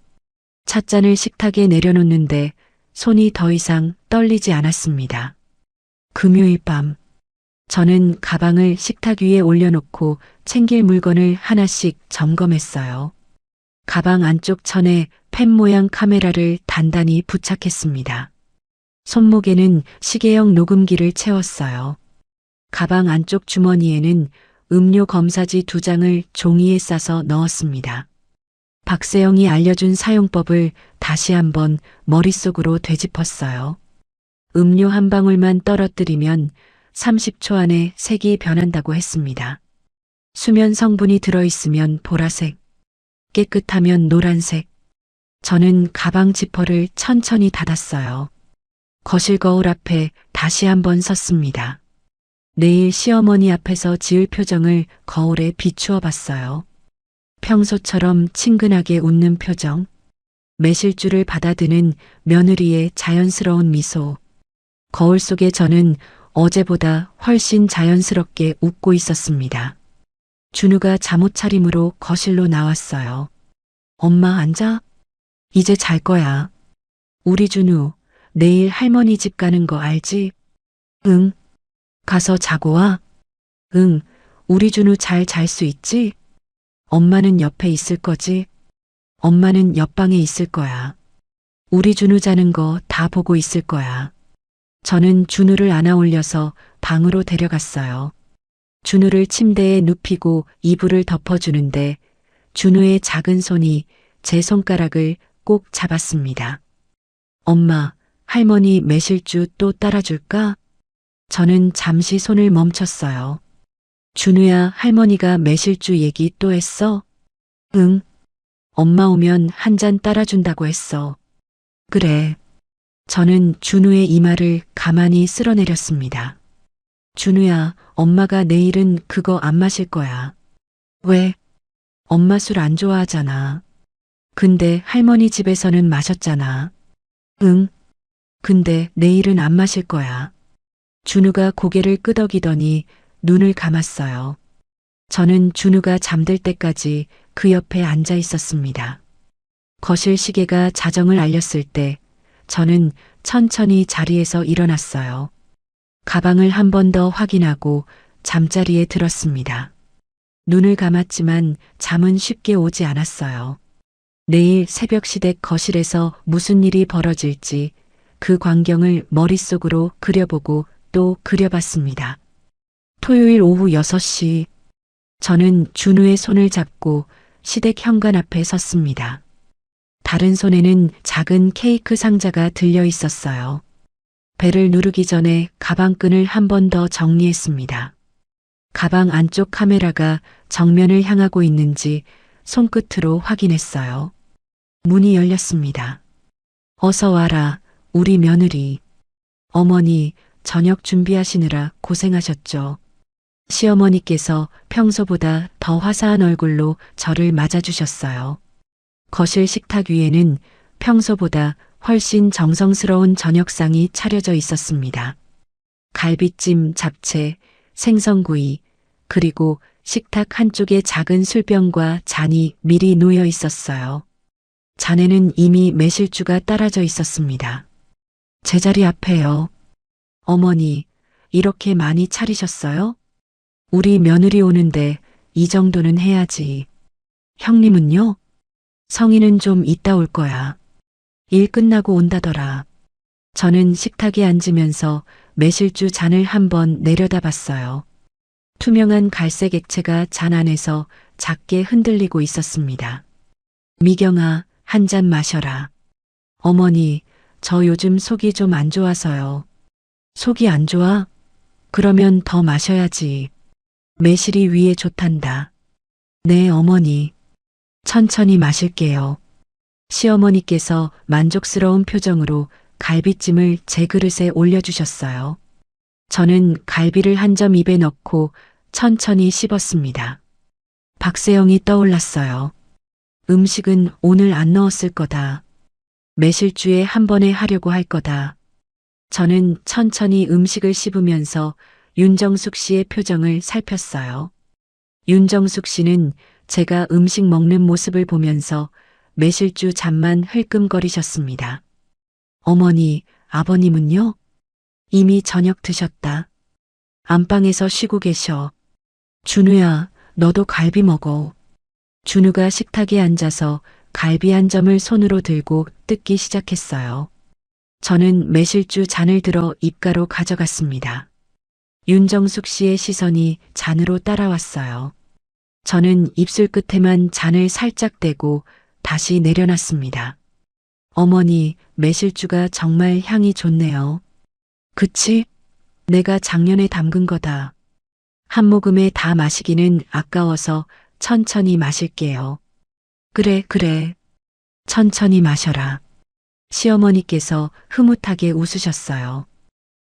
Speaker 1: 찻잔을 식탁에 내려놓는데 손이 더 이상 떨리지 않았습니다. 금요일 밤, 저는 가방을 식탁 위에 올려놓고 챙길 물건을 하나씩 점검했어요. 가방 안쪽 천에 펜 모양 카메라를 단단히 부착했습니다. 손목에는 시계형 녹음기를 채웠어요. 가방 안쪽 주머니에는 음료 검사지 2장을 종이에 싸서 넣었습니다. 박세영이 알려준 사용법을 다시 한번 머릿속으로 되짚었어요. 음료 한 방울만 떨어뜨리면 30초 안에 색이 변한다고 했습니다. 수면 성분이 들어있으면 보라색, 깨끗하면 노란색. 저는 가방 지퍼를 천천히 닫았어요. 거실 거울 앞에 다시 한번 섰습니다. 내일 시어머니 앞에서 지을 표정을 거울에 비추어 봤어요. 평소처럼 친근하게 웃는 표정, 매실주를 받아드는 며느리의 자연스러운 미소. 거울 속에 저는 어제보다 훨씬 자연스럽게 웃고 있었습니다. 준우가 잠옷 차림으로 거실로 나왔어요. 엄마 앉아? 이제 잘 거야. 우리 준우, 내일 할머니 집 가는 거 알지? 응. 가서 자고 와? 응. 우리 준우 잘 잘 수 있지? 엄마는 옆에 있을 거지? 엄마는 옆방에 있을 거야. 우리 준우 자는 거 다 보고 있을 거야. 저는 준우를 안아 올려서 방으로 데려갔어요. 준우를 침대에 눕히고 이불을 덮어주는데 준우의 작은 손이 제 손가락을 꼭 잡았습니다. 엄마, 할머니 매실주 또 따라줄까? 저는 잠시 손을 멈췄어요. 준우야, 할머니가 매실주 얘기 또 했어? 응. 엄마 오면 한 잔 따라준다고 했어. 그래. 저는 준우의 이마를 가만히 쓸어내렸습니다. 준우야, 엄마가 내일은 그거 안 마실 거야. 왜? 엄마 술 안 좋아하잖아. 근데 할머니 집에서는 마셨잖아. 응. 근데 내일은 안 마실 거야. 준우가 고개를 끄덕이더니 눈을 감았어요. 저는 준우가 잠들 때까지 그 옆에 앉아 있었습니다. 거실 시계가 자정을 알렸을 때 저는 천천히 자리에서 일어났어요. 가방을 한 번 더 확인하고 잠자리에 들었습니다. 눈을 감았지만 잠은 쉽게 오지 않았어요. 내일 새벽 시댁 거실에서 무슨 일이 벌어질지 그 광경을 머릿속으로 그려보고 또 그려봤습니다. 토요일 오후 6시, 저는 준우의 손을 잡고 시댁 현관 앞에 섰습니다. 다른 손에는 작은 케이크 상자가 들려 있었어요. 벨을 누르기 전에 가방끈을 한 번 더 정리했습니다. 가방 안쪽 카메라가 정면을 향하고 있는지 손끝으로 확인했어요. 문이 열렸습니다. 어서 와라, 우리 며느리. 어머니, 저녁 준비하시느라 고생하셨죠. 시어머니께서 평소보다 더 화사한 얼굴로 저를 맞아주셨어요. 거실 식탁 위에는 평소보다 훨씬 정성스러운 저녁상이 차려져 있었습니다. 갈비찜, 잡채, 생선구이, 그리고 식탁 한쪽에 작은 술병과 잔이 미리 놓여 있었어요. 잔에는 이미 매실주가 따라져 있었습니다. 제자리 앞에요. 어머니, 이렇게 많이 차리셨어요? 우리 며느리 오는데 이 정도는 해야지. 형님은요? 성인은 좀 이따 올 거야. 일 끝나고 온다더라. 저는 식탁에 앉으면서 매실주 잔을 한번 내려다봤어요. 투명한 갈색 액체가 잔 안에서 작게 흔들리고 있었습니다. 미경아, 한 잔 마셔라. 어머니, 저 요즘 속이 좀 안 좋아서요. 속이 안 좋아? 그러면 더 마셔야지. 매실이 위에 좋단다. 네, 어머니. 천천히 마실게요. 시어머니께서 만족스러운 표정으로 갈비찜을 제 그릇에 올려주셨어요. 저는 갈비를 한 점 입에 넣고 천천히 씹었습니다. 박세영이 떠올랐어요. 음식은 오늘 안 넣었을 거다. 매실주에 한 번에 하려고 할 거다. 저는 천천히 음식을 씹으면서 윤정숙 씨의 표정을 살폈어요. 윤정숙 씨는 제가 음식 먹는 모습을 보면서 매실주 잔만 흘끔거리셨습니다. 어머니, 아버님은요? 이미 저녁 드셨다. 안방에서 쉬고 계셔. 준우야, 너도 갈비 먹어. 준우가 식탁에 앉아서 갈비 한 점을 손으로 들고 뜯기 시작했어요. 저는 매실주 잔을 들어 입가로 가져갔습니다. 윤정숙 씨의 시선이 잔으로 따라왔어요. 저는 입술 끝에만 잔을 살짝 대고 다시 내려놨습니다. 어머니, 매실주가 정말 향이 좋네요. 그치? 내가 작년에 담근 거다. 한 모금에 다 마시기는 아까워서 천천히 마실게요. 그래, 그래. 천천히 마셔라. 시어머니께서 흐뭇하게 웃으셨어요.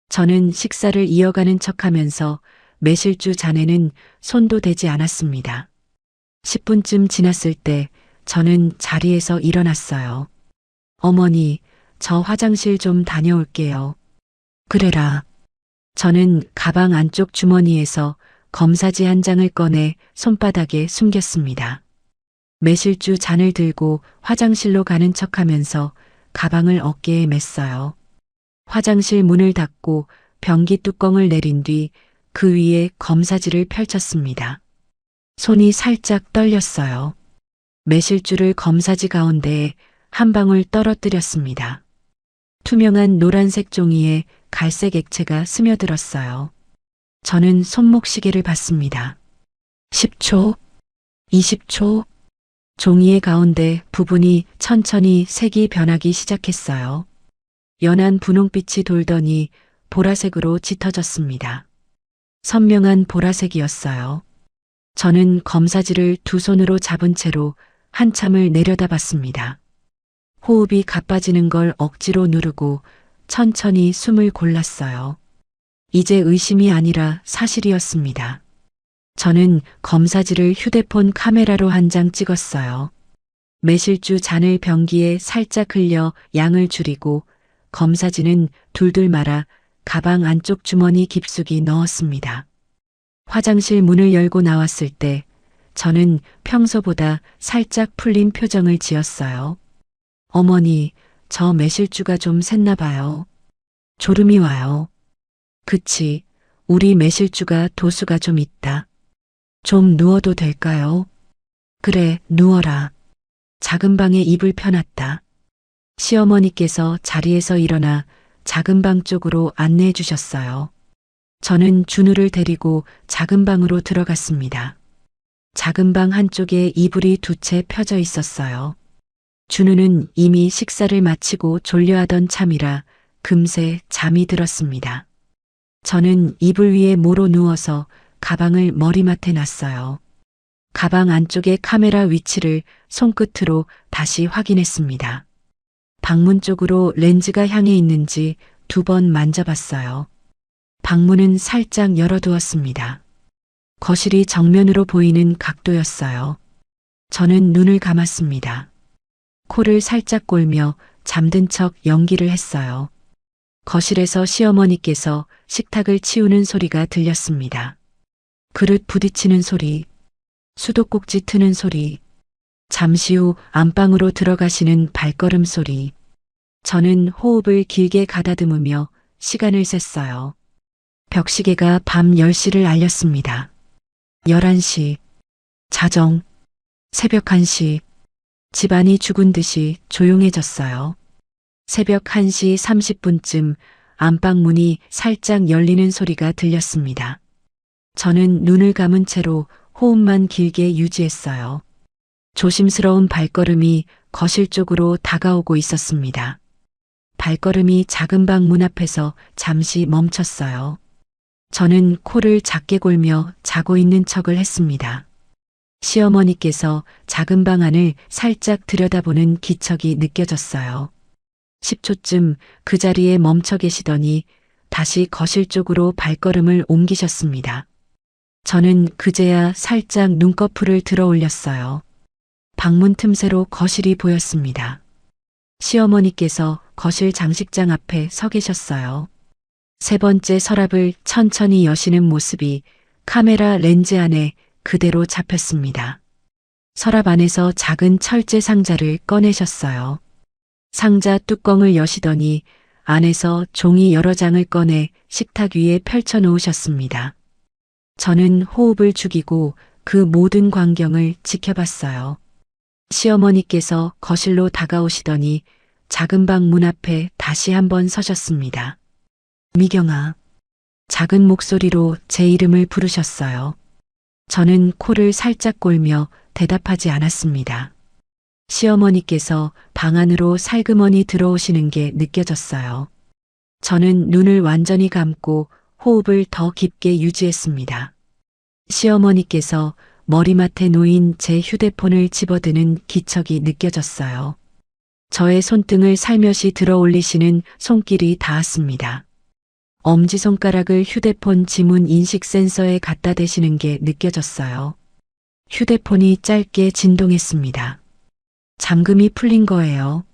Speaker 1: 저는 식사를 이어가는 척하면서 매실주 잔에는 손도 대지 않았습니다. 10분쯤 지났을 때 저는 자리에서 일어났어요. 어머니, 저 화장실 좀 다녀올게요. 그래라. 저는 가방 안쪽 주머니에서 검사지 한 장을 꺼내 손바닥에 숨겼습니다. 매실주 잔을 들고 화장실로 가는 척하면서 가방을 어깨에 맸어요. 화장실 문을 닫고 변기 뚜껑을 내린 뒤 그 위에 검사지를 펼쳤습니다. 손이 살짝 떨렸어요. 매실주를 검사지 가운데에 한 방울 떨어뜨렸습니다. 투명한 노란색 종이에 갈색 액체가 스며들었어요. 저는 손목시계를 봤습니다. 10초, 20초, 종이의 가운데 부분이 천천히 색이 변하기 시작했어요. 연한 분홍빛이 돌더니 보라색으로 짙어졌습니다. 선명한 보라색이었어요. 저는 검사지를 두 손으로 잡은 채로 한참을 내려다봤습니다. 호흡이 가빠지는 걸 억지로 누르고 천천히 숨을 골랐어요. 이제 의심이 아니라 사실이었습니다. 저는 검사지를 휴대폰 카메라로 한 장 찍었어요. 매실주 잔을 변기에 살짝 흘려 양을 줄이고 검사지는 둘둘 말아 가방 안쪽 주머니 깊숙이 넣었습니다. 화장실 문을 열고 나왔을 때 저는 평소보다 살짝 풀린 표정을 지었어요. 어머니, 저 매실주가 좀 샜나 봐요. 졸음이 와요. 그치, 우리 매실주가 도수가 좀 있다. 좀 누워도 될까요? 그래, 누워라. 작은 방에 이불 펴놨다. 시어머니께서 자리에서 일어나 작은 방 쪽으로 안내해 주셨어요. 저는 준우를 데리고 작은 방으로 들어갔습니다. 작은 방 한쪽에 이불이 두 채 펴져 있었어요. 준우는 이미 식사를 마치고 졸려하던 참이라 금세 잠이 들었습니다. 저는 이불 위에 모로 누워서 가방을 머리맡에 놨어요. 가방 안쪽의 카메라 위치를 손끝으로 다시 확인했습니다. 방문 쪽으로 렌즈가 향해 있는지 2번 만져봤어요. 방문은 살짝 열어두었습니다. 거실이 정면으로 보이는 각도였어요. 저는 눈을 감았습니다. 코를 살짝 골며 잠든 척 연기를 했어요. 거실에서 시어머니께서 식탁을 치우는 소리가 들렸습니다. 그릇 부딪히는 소리, 수도꼭지 트는 소리, 잠시 후 안방으로 들어가시는 발걸음 소리. 저는 호흡을 길게 가다듬으며 시간을 셌어요. 벽시계가 밤 10시를 알렸습니다. 11시, 자정, 새벽 1시, 집안이 죽은 듯이 조용해졌어요. 새벽 1시 30분쯤 안방 문이 살짝 열리는 소리가 들렸습니다. 저는 눈을 감은 채로 호흡만 길게 유지했어요. 조심스러운 발걸음이 거실 쪽으로 다가오고 있었습니다. 발걸음이 작은 방 문 앞에서 잠시 멈췄어요. 저는 코를 작게 골며 자고 있는 척을 했습니다. 시어머니께서 작은 방 안을 살짝 들여다보는 기척이 느껴졌어요. 10초쯤 그 자리에 멈춰 계시더니 다시 거실 쪽으로 발걸음을 옮기셨습니다. 저는 그제야 살짝 눈꺼풀을 들어 올렸어요. 방문 틈새로 거실이 보였습니다. 시어머니께서 거실 장식장 앞에 서 계셨어요. 3번째 서랍을 천천히 여시는 모습이 카메라 렌즈 안에 그대로 잡혔습니다. 서랍 안에서 작은 철제 상자를 꺼내셨어요. 상자 뚜껑을 여시더니 안에서 종이 여러 장을 꺼내 식탁 위에 펼쳐 놓으셨습니다. 저는 호흡을 죽이고 그 모든 광경을 지켜봤어요. 시어머니께서 거실로 다가오시더니 작은 방 문 앞에 다시 한번 서셨습니다. 미경아. 작은 목소리로 제 이름을 부르셨어요. 저는 코를 살짝 골며 대답하지 않았습니다. 시어머니께서 방 안으로 살그머니 들어오시는 게 느껴졌어요. 저는 눈을 완전히 감고 호흡을 더 깊게 유지했습니다. 시어머니께서 머리맡에 놓인 제 휴대폰을 집어드는 기척이 느껴졌어요. 저의 손등을 살며시 들어 올리시는 손길이 닿았습니다. 엄지손가락을 휴대폰 지문 인식 센서에 갖다 대시는 게 느껴졌어요. 휴대폰이 짧게 진동했습니다. 잠금이 풀린 거예요.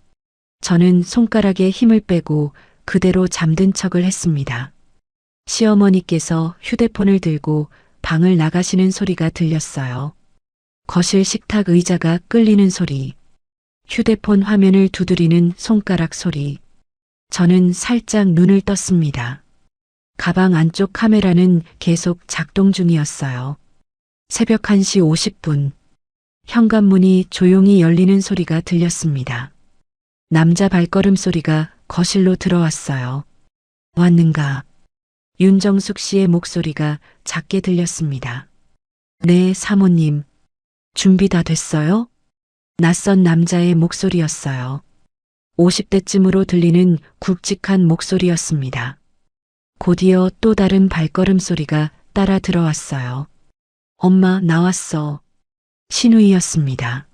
Speaker 1: 저는 손가락에 힘을 빼고 그대로 잠든 척을 했습니다. 시어머니께서 휴대폰을 들고 방을 나가시는 소리가 들렸어요. 거실 식탁 의자가 끌리는 소리, 휴대폰 화면을 두드리는 손가락 소리. 저는 살짝 눈을 떴습니다. 가방 안쪽 카메라는 계속 작동 중이었어요. 새벽 1시 50분, 현관문이 조용히 열리는 소리가 들렸습니다. 남자 발걸음 소리가 거실로 들어왔어요. 왔는가? 윤정숙 씨의 목소리가 작게 들렸습니다. 네, 사모님. 준비 다 됐어요? 낯선 남자의 목소리였어요. 50대쯤으로 들리는 굵직한 목소리였습니다. 곧이어 또 다른 발걸음 소리가 따라 들어왔어요. 엄마, 나왔어. 신우이였습니다.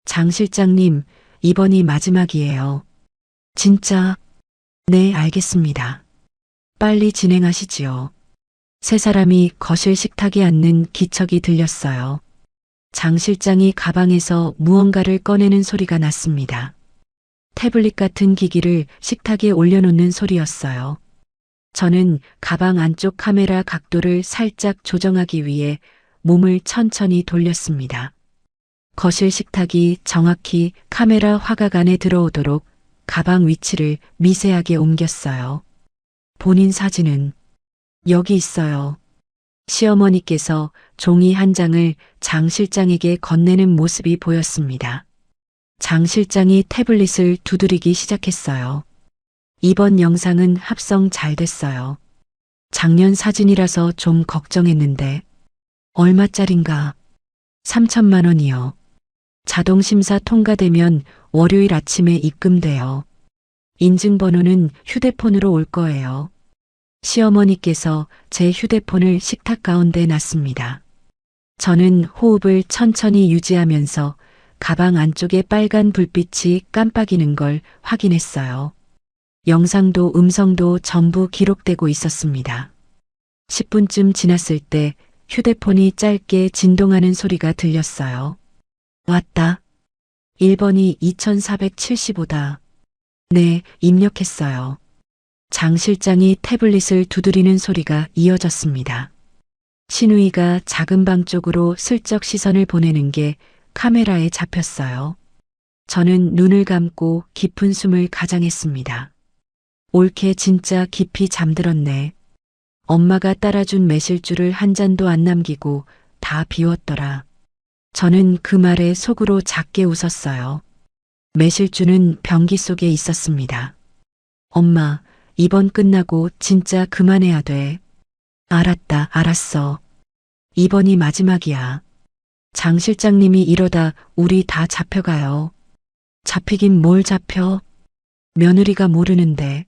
Speaker 1: 장 실장님, 이번이 마지막이에요. 진짜? 네, 알겠습니다. 빨리 진행하시지요. 세 사람이 거실 식탁에 앉는 기척이 들렸어요. 장 실장이 가방에서 무언가를 꺼내는 소리가 났습니다. 태블릿 같은 기기를 식탁에 올려놓는 소리였어요. 저는 가방 안쪽 카메라 각도를 살짝 조정하기 위해 몸을 천천히 돌렸습니다. 거실 식탁이 정확히 카메라 화각 안에 들어오도록 가방 위치를 미세하게 옮겼어요. 본인 사진은 여기 있어요. 시어머니께서 종이 한 장을 장 실장에게 건네는 모습이 보였습니다. 장 실장이 태블릿을 두드리기 시작했어요. 이번 영상은 합성 잘 됐어요. 작년 사진이라서 좀 걱정했는데 얼마짜린가? 3천만 원이요. 자동심사 통과되면 월요일 아침에 입금돼요. 인증번호는 휴대폰으로 올 거예요. 시어머니께서 제 휴대폰을 식탁 가운데 놨습니다. 저는 호흡을 천천히 유지하면서 가방 안쪽에 빨간 불빛이 깜빡이는 걸 확인했어요. 영상도 음성도 전부 기록되고 있었습니다. 10분쯤 지났을 때 휴대폰이 짧게 진동하는 소리가 들렸어요. 왔다. 1번이 2475다. 네, 입력했어요. 장 실장이 태블릿을 두드리는 소리가 이어졌습니다. 신우이가 작은 방 쪽으로 슬쩍 시선을 보내는 게 카메라에 잡혔어요. 저는 눈을 감고 깊은 숨을 가장했습니다. 옳게 진짜 깊이 잠들었네. 엄마가 따라준 매실주를 한 잔도 안 남기고 다 비웠더라. 저는 그 말에 속으로 작게 웃었어요. 매실주는 변기 속에 있었습니다. 엄마, 이번 끝나고 진짜 그만해야 돼. 알았다, 알았어. 이번이 마지막이야. 장 실장님이 이러다 우리 다 잡혀가요. 잡히긴 뭘 잡혀? 며느리가 모르는데.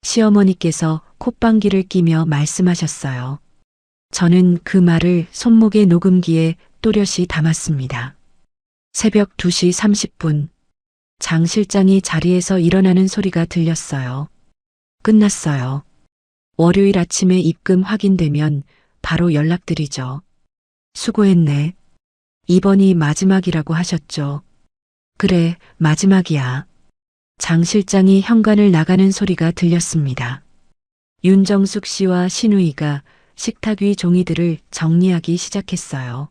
Speaker 1: 시어머니께서 콧방귀를 끼며 말씀하셨어요. 저는 그 말을 손목의 녹음기에 또렷이 담았습니다. 새벽 2시 30분. 장 실장이 자리에서 일어나는 소리가 들렸어요. 끝났어요. 월요일 아침에 입금 확인되면 바로 연락드리죠. 수고했네. 이번이 마지막이라고 하셨죠. 그래, 마지막이야. 장 실장이 현관을 나가는 소리가 들렸습니다. 윤정숙 씨와 신우이가 식탁 위 종이들을 정리하기 시작했어요.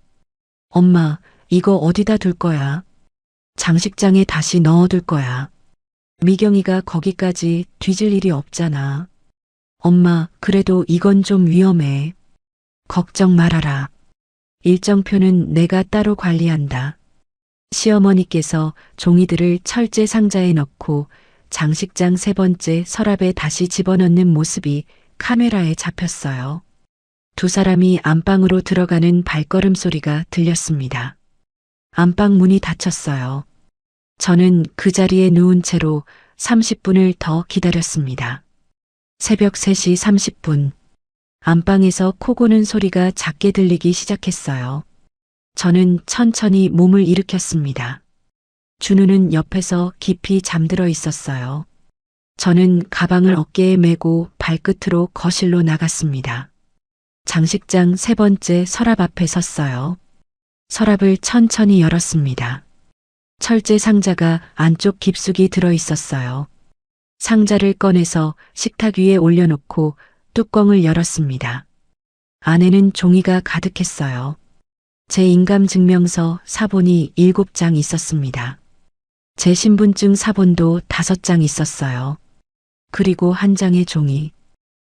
Speaker 1: 엄마, 이거 어디다 둘 거야? 장식장에 다시 넣어둘 거야. 미경이가 거기까지 뒤질 일이 없잖아. 엄마, 그래도 이건 좀 위험해. 걱정 말아라. 일정표는 내가 따로 관리한다. 시어머니께서 종이들을 철제 상자에 넣고 장식장 3번째 서랍에 다시 집어넣는 모습이 카메라에 잡혔어요. 두 사람이 안방으로 들어가는 발걸음 소리가 들렸습니다. 안방 문이 닫혔어요. 저는 그 자리에 누운 채로 30분을 더 기다렸습니다. 새벽 3시 30분. 안방에서 코 고는 소리가 작게 들리기 시작했어요. 저는 천천히 몸을 일으켰습니다. 준우는 옆에서 깊이 잠들어 있었어요. 저는 가방을 어깨에 메고 발끝으로 거실로 나갔습니다. 장식장 3번째 서랍 앞에 섰어요. 서랍을 천천히 열었습니다. 철제 상자가 안쪽 깊숙이 들어 있었어요. 상자를 꺼내서 식탁 위에 올려놓고 뚜껑을 열었습니다. 안에는 종이가 가득했어요. 제 인감증명서 사본이 7장 있었습니다. 제 신분증 사본도 5장 있었어요. 그리고 한 장의 종이.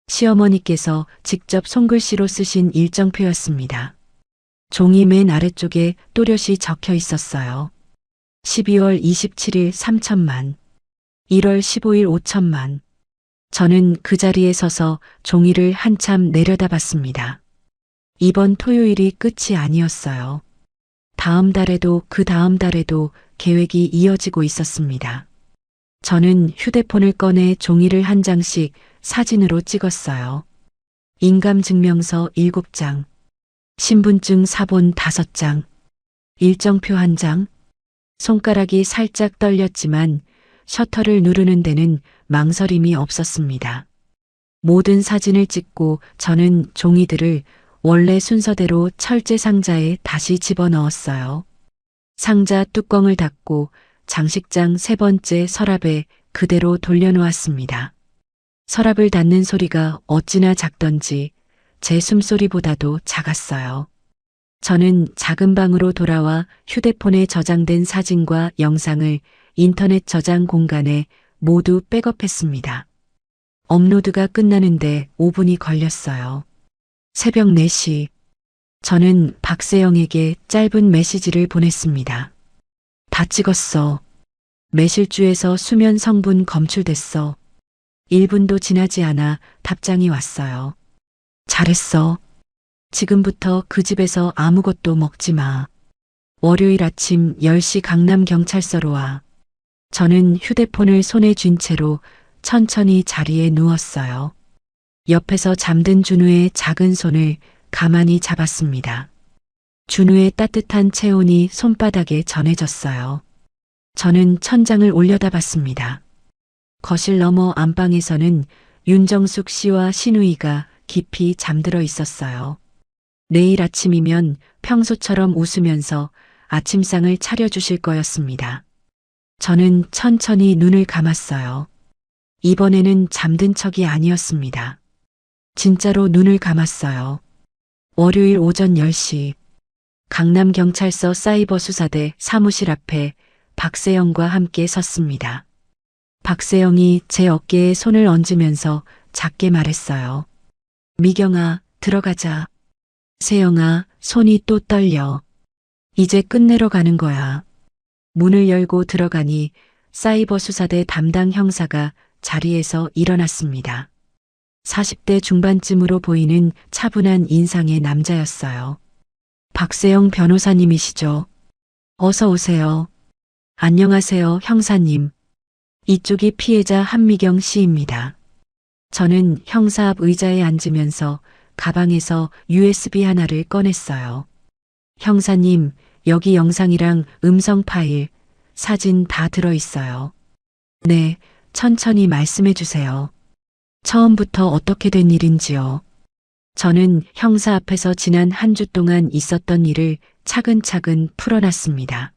Speaker 1: 시어머니께서 직접 손글씨로 쓰신 일정표였습니다. 종이 맨 아래쪽에 또렷이 적혀 있었어요. 12월 27일 3천만, 1월 15일 5천만. 저는 그 자리에 서서 종이를 한참 내려다봤습니다. 이번 토요일이 끝이 아니었어요. 다음 달에도 그 다음 달에도 계획이 이어지고 있었습니다. 저는 휴대폰을 꺼내 종이를 한 장씩 사진으로 찍었어요. 인감증명서 7장, 신분증 사본 5장, 일정표 1장. 손가락이 살짝 떨렸지만 셔터를 누르는 데는 망설임이 없었습니다. 모든 사진을 찍고 저는 종이들을 원래 순서대로 철제 상자에 다시 집어넣었어요. 상자 뚜껑을 닫고 장식장 3번째 서랍에 그대로 돌려놓았습니다. 서랍을 닫는 소리가 어찌나 작던지 제 숨소리보다도 작았어요. 저는 작은 방으로 돌아와 휴대폰에 저장된 사진과 영상을 인터넷 저장 공간에 모두 백업했습니다. 업로드가 끝나는데 5분이 걸렸어요. 새벽 4시. 저는 박세영에게 짧은 메시지를 보냈습니다. 다 찍었어. 매실주에서 수면 성분 검출됐어. 1분도 지나지 않아 답장이 왔어요. 잘했어. 지금부터 그 집에서 아무것도 먹지 마. 월요일 아침 10시 강남경찰서로 와. 저는 휴대폰을 손에 쥔 채로 천천히 자리에 누웠어요. 옆에서 잠든 준우의 작은 손을 가만히 잡았습니다. 준우의 따뜻한 체온이 손바닥에 전해졌어요. 저는 천장을 올려다봤습니다. 거실 너머 안방에서는 윤정숙 씨와 신우이가 깊이 잠들어 있었어요. 내일 아침이면 평소처럼 웃으면서 아침상을 차려주실 거였습니다. 저는 천천히 눈을 감았어요. 이번에는 잠든 척이 아니었습니다. 진짜로 눈을 감았어요. 월요일 오전 10시 강남경찰서 사이버수사대 사무실 앞에 박세영과 함께 섰습니다. 박세영이 제 어깨에 손을 얹으면서 작게 말했어요. 미경아, 들어가자. 세영아, 손이 또 떨려. 이제 끝내러 가는 거야. 문을 열고 들어가니 사이버수사대 담당 형사가 자리에서 일어났습니다. 40대 중반쯤으로 보이는 차분한 인상의 남자였어요. 박세영 변호사님이시죠? 어서 오세요. 안녕하세요, 형사님. 이쪽이 피해자 한미경 씨입니다. 저는 형사 앞 의자에 앉으면서 가방에서 USB 하나를 꺼냈어요. 형사님, 여기 영상이랑 음성 파일, 사진 다 들어있어요. 네, 천천히 말씀해 주세요. 처음부터 어떻게 된 일인지요. 저는 형사 앞에서 지난 한 주 동안 있었던 일을 차근차근 풀어놨습니다.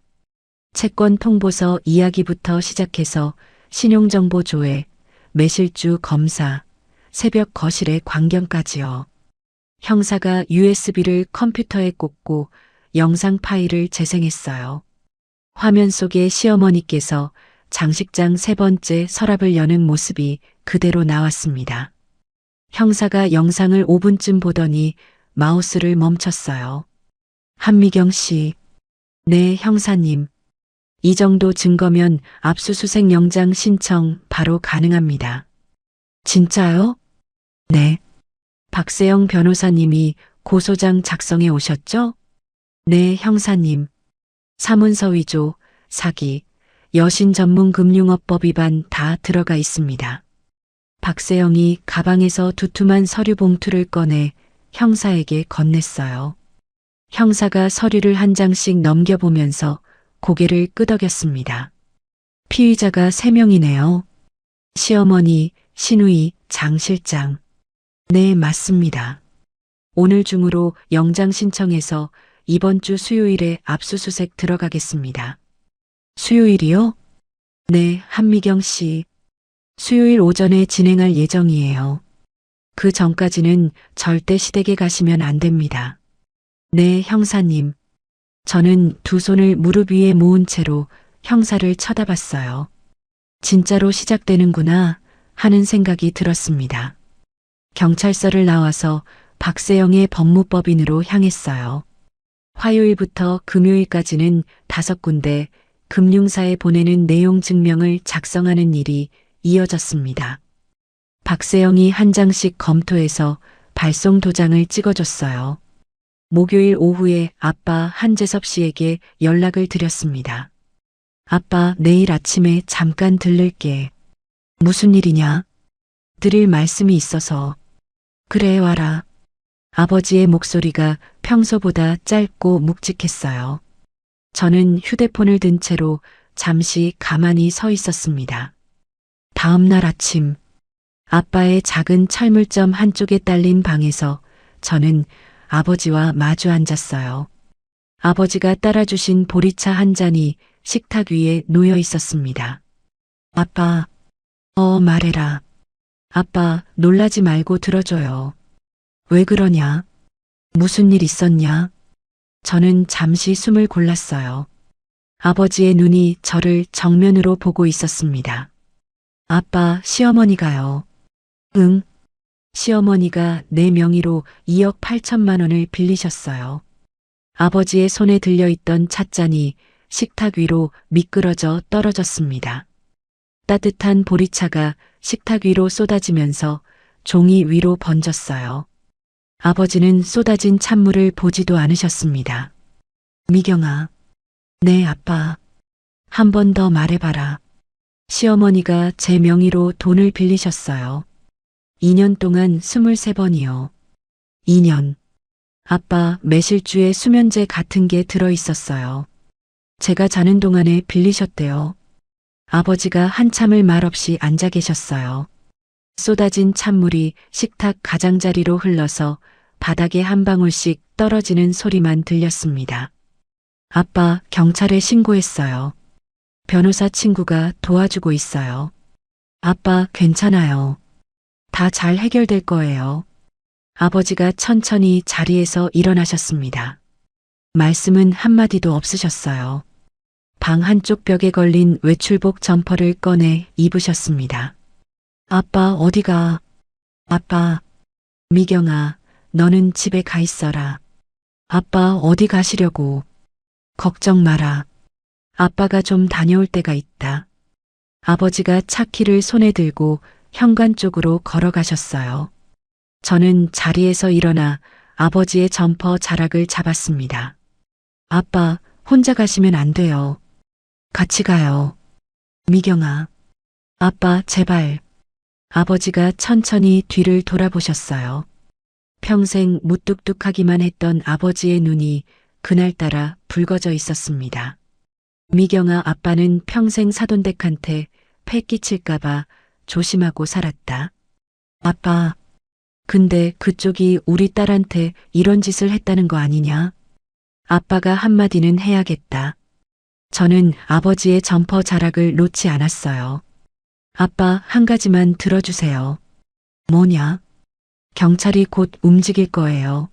Speaker 1: 채권 통보서 이야기부터 시작해서 신용정보 조회, 매실주 검사, 새벽 거실의 광경까지요. 형사가 USB를 컴퓨터에 꽂고 영상 파일을 재생했어요. 화면 속에 시어머니께서 장식장 세 번째 서랍을 여는 모습이 그대로 나왔습니다. 형사가 영상을 5분쯤 보더니 마우스를 멈췄어요. 한미경 씨. 네, 형사님. 이 정도 증거면 압수수색 영장 신청 바로 가능합니다. 진짜요? 네. 박세영 변호사님이 고소장 작성해 오셨죠? 네, 형사님. 사문서 위조, 사기, 여신전문금융업법 위반 다 들어가 있습니다. 박세영이 가방에서 두툼한 서류 봉투를 꺼내 형사에게 건넸어요. 형사가 서류를 한 장씩 넘겨보면서 고개를 끄덕였습니다. 피의자가 3명이네요. 시어머니, 신우이, 장 실장. 네, 맞습니다. 오늘 중으로 영장 신청해서 이번 주 수요일에 압수수색 들어가겠습니다. 수요일이요? 네, 한미경 씨. 수요일 오전에 진행할 예정이에요. 그 전까지는 절대 시댁에 가시면 안 됩니다. 네, 형사님. 저는 두 손을 무릎 위에 모은 채로 형사를 쳐다봤어요. 진짜로 시작되는구나 하는 생각이 들었습니다. 경찰서를 나와서 박세영의 법무법인으로 향했어요. 화요일부터 금요일까지는 5군데 금융사에 보내는 내용 증명을 작성하는 일이 이어졌습니다. 박세영이 한 장씩 검토해서 발송 도장을 찍어줬어요. 목요일 오후에 아빠 한재섭 씨에게 연락을 드렸습니다. 아빠, 내일 아침에 잠깐 들를게. 무슨 일이냐? 드릴 말씀이 있어서. 그래, 와라. 아버지의 목소리가 평소보다 짧고 묵직했어요. 저는 휴대폰을 든 채로 잠시 가만히 서 있었습니다. 다음 날 아침, 아빠의 작은 철물점 한쪽에 딸린 방에서 저는 아버지와 마주 앉았어요. 아버지가 따라주신 보리차 한 잔이 식탁 위에 놓여 있었습니다. 아빠, 말해라. 아빠, 놀라지 말고 들어줘요. 왜 그러냐? 무슨 일 있었냐? 저는 잠시 숨을 골랐어요. 아버지의 눈이 저를 정면으로 보고 있었습니다. 아빠, 시어머니가요. 응. 시어머니가 내 명의로 2억 8천만 원을 빌리셨어요. 아버지의 손에 들려있던 찻잔이 식탁 위로 미끄러져 떨어졌습니다. 따뜻한 보리차가 식탁 위로 쏟아지면서 종이 위로 번졌어요. 아버지는 쏟아진 찬물을 보지도 않으셨습니다. 미경아. 네, 아빠. 한 번 더 말해봐라. 시어머니가 제 명의로 돈을 빌리셨어요. 2년 동안 23번이요. 2년. 아빠 매실주에 수면제 같은 게 들어 있었어요. 제가 자는 동안에 빌리셨대요. 아버지가 한참을 말없이 앉아 계셨어요. 쏟아진 찬물이 식탁 가장자리로 흘러서 바닥에 한 방울씩 떨어지는 소리만 들렸습니다. 아빠, 경찰에 신고했어요. 변호사 친구가 도와주고 있어요. 아빠, 괜찮아요. 다 잘 해결될 거예요. 아버지가 천천히 자리에서 일어나셨습니다. 말씀은 한마디도 없으셨어요. 방 한쪽 벽에 걸린 외출복 점퍼를 꺼내 입으셨습니다. 아빠, 어디가? 아빠, 미경아, 너는 집에 가 있어라. 아빠, 어디 가시려고? 걱정 마라. 아빠가 좀 다녀올 때가 있다. 아버지가 차키를 손에 들고 현관 쪽으로 걸어가셨어요. 저는 자리에서 일어나 아버지의 점퍼 자락을 잡았습니다. 아빠, 혼자 가시면 안 돼요. 같이 가요. 미경아. 아빠, 제발. 아버지가 천천히 뒤를 돌아보셨어요. 평생 무뚝뚝하기만 했던 아버지의 눈이 그날따라 붉어져 있었습니다. 미경아, 아빠는 평생 사돈댁한테 패 끼칠까봐 조심하고 살았다. 아빠, 근데 그쪽이 우리 딸한테 이런 짓을 했다는 거 아니냐? 아빠가 한마디는 해야겠다. 저는 아버지의 점퍼 자락을 놓지 않았어요. 아빠, 한 가지만 들어주세요. 뭐냐? 경찰이 곧 움직일 거예요.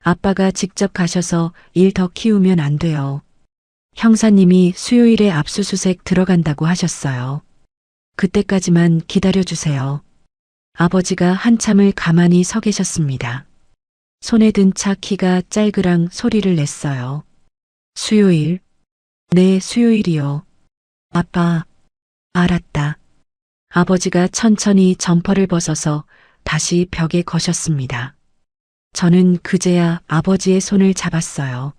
Speaker 1: 아빠가 직접 가셔서 일 더 키우면 안 돼요. 형사님이 수요일에 압수수색 들어간다고 하셨어요. 그때까지만 기다려주세요. 아버지가 한참을 가만히 서 계셨습니다. 손에 든 차 키가 짤그랑 소리를 냈어요. 수요일? 네, 수요일이요. 아빠, 알았다. 아버지가 천천히 점퍼를 벗어서 다시 벽에 거셨습니다. 저는 그제야 아버지의 손을 잡았어요.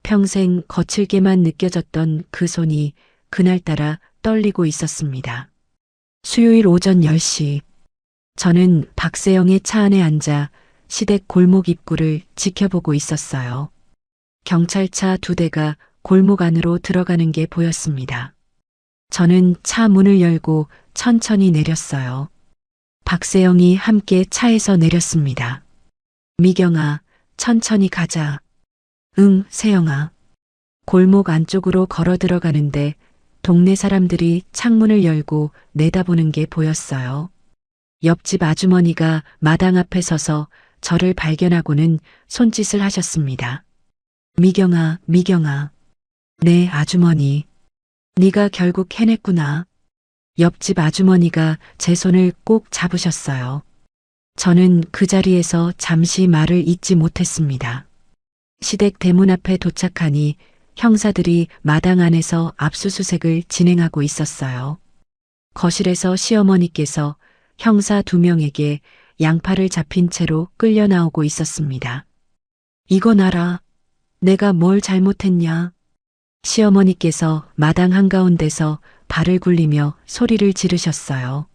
Speaker 1: 평생 거칠게만 느껴졌던 그 손이 그날따라 떨리고 있었습니다. 수요일 오전 10시. 저는 박세영의 차 안에 앉아 시댁 골목 입구를 지켜보고 있었어요. 경찰차 2대가 골목 안으로 들어가는 게 보였습니다. 저는 차 문을 열고 천천히 내렸어요. 박세영이 함께 차에서 내렸습니다. 미경아, 천천히 가자. 응, 세영아. 골목 안쪽으로 걸어 들어가는데 동네 사람들이 창문을 열고 내다보는 게 보였어요. 옆집 아주머니가 마당 앞에 서서 저를 발견하고는 손짓을 하셨습니다. 미경아, 미경아. 네, 아주머니. 네가 결국 해냈구나. 옆집 아주머니가 제 손을 꼭 잡으셨어요. 저는 그 자리에서 잠시 말을 잇지 못했습니다. 시댁 대문 앞에 도착하니 형사들이 마당 안에서 압수수색을 진행하고 있었어요. 거실에서 시어머니께서 형사 2명에게 양팔을 잡힌 채로 끌려 나오고 있었습니다. 이건 알아. 내가 뭘 잘못했냐? 시어머니께서 마당 한가운데서 발을 굴리며 소리를 지르셨어요.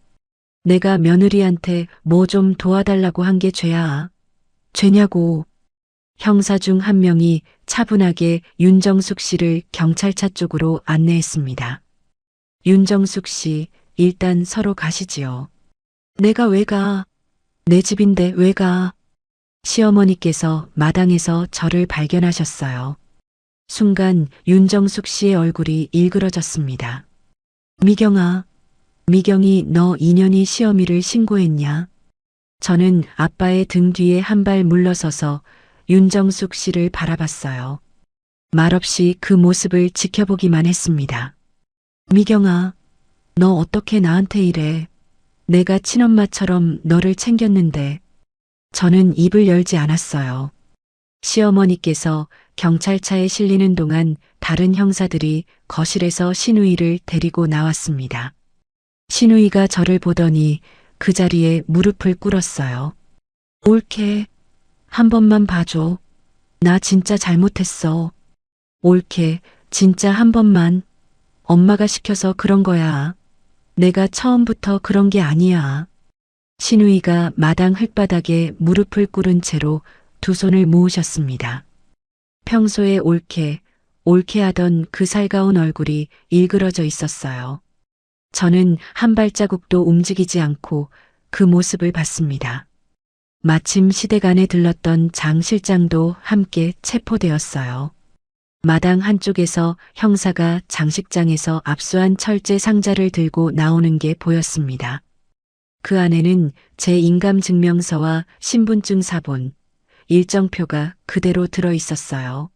Speaker 1: 내가 며느리한테 뭐 좀 도와달라고 한 게 죄야. 죄냐고. 형사 중 한 명이 차분하게 윤정숙 씨를 경찰차 쪽으로 안내했습니다. 윤정숙 씨, 일단 서로 가시지요. 내가 왜 가? 내 집인데 왜 가? 시어머니께서 마당에서 저를 발견하셨어요. 순간 윤정숙 씨의 얼굴이 일그러졌습니다. 미경아, 미경이 너 인연이 시어미를 신고했냐? 저는 아빠의 등 뒤에 한 발 물러서서 윤정숙 씨를 바라봤어요. 말없이 그 모습을 지켜보기만 했습니다. 미경아, 너 어떻게 나한테 이래? 내가 친엄마처럼 너를 챙겼는데. 저는 입을 열지 않았어요. 시어머니께서 경찰차에 실리는 동안 다른 형사들이 거실에서 신우이를 데리고 나왔습니다. 신우이가 저를 보더니 그 자리에 무릎을 꿇었어요. 옳게, 한 번만 봐줘. 나 진짜 잘못했어. 옳게, 진짜 한 번만. 엄마가 시켜서 그런 거야. 내가 처음부터 그런 게 아니야. 신우이가 마당 흙바닥에 무릎을 꿇은 채로 두 손을 모으셨습니다. 평소에 옳게 하던 그 살가운 얼굴이 일그러져 있었어요. 저는 한 발자국도 움직이지 않고 그 모습을 봤습니다. 마침 시댁 안에 들렀던 장 실장도 함께 체포되었어요. 마당 한쪽에서 형사가 장식장에서 압수한 철제 상자를 들고 나오는 게 보였습니다. 그 안에는 제 인감증명서와 신분증 사본, 일정표가 그대로 들어 있었어요.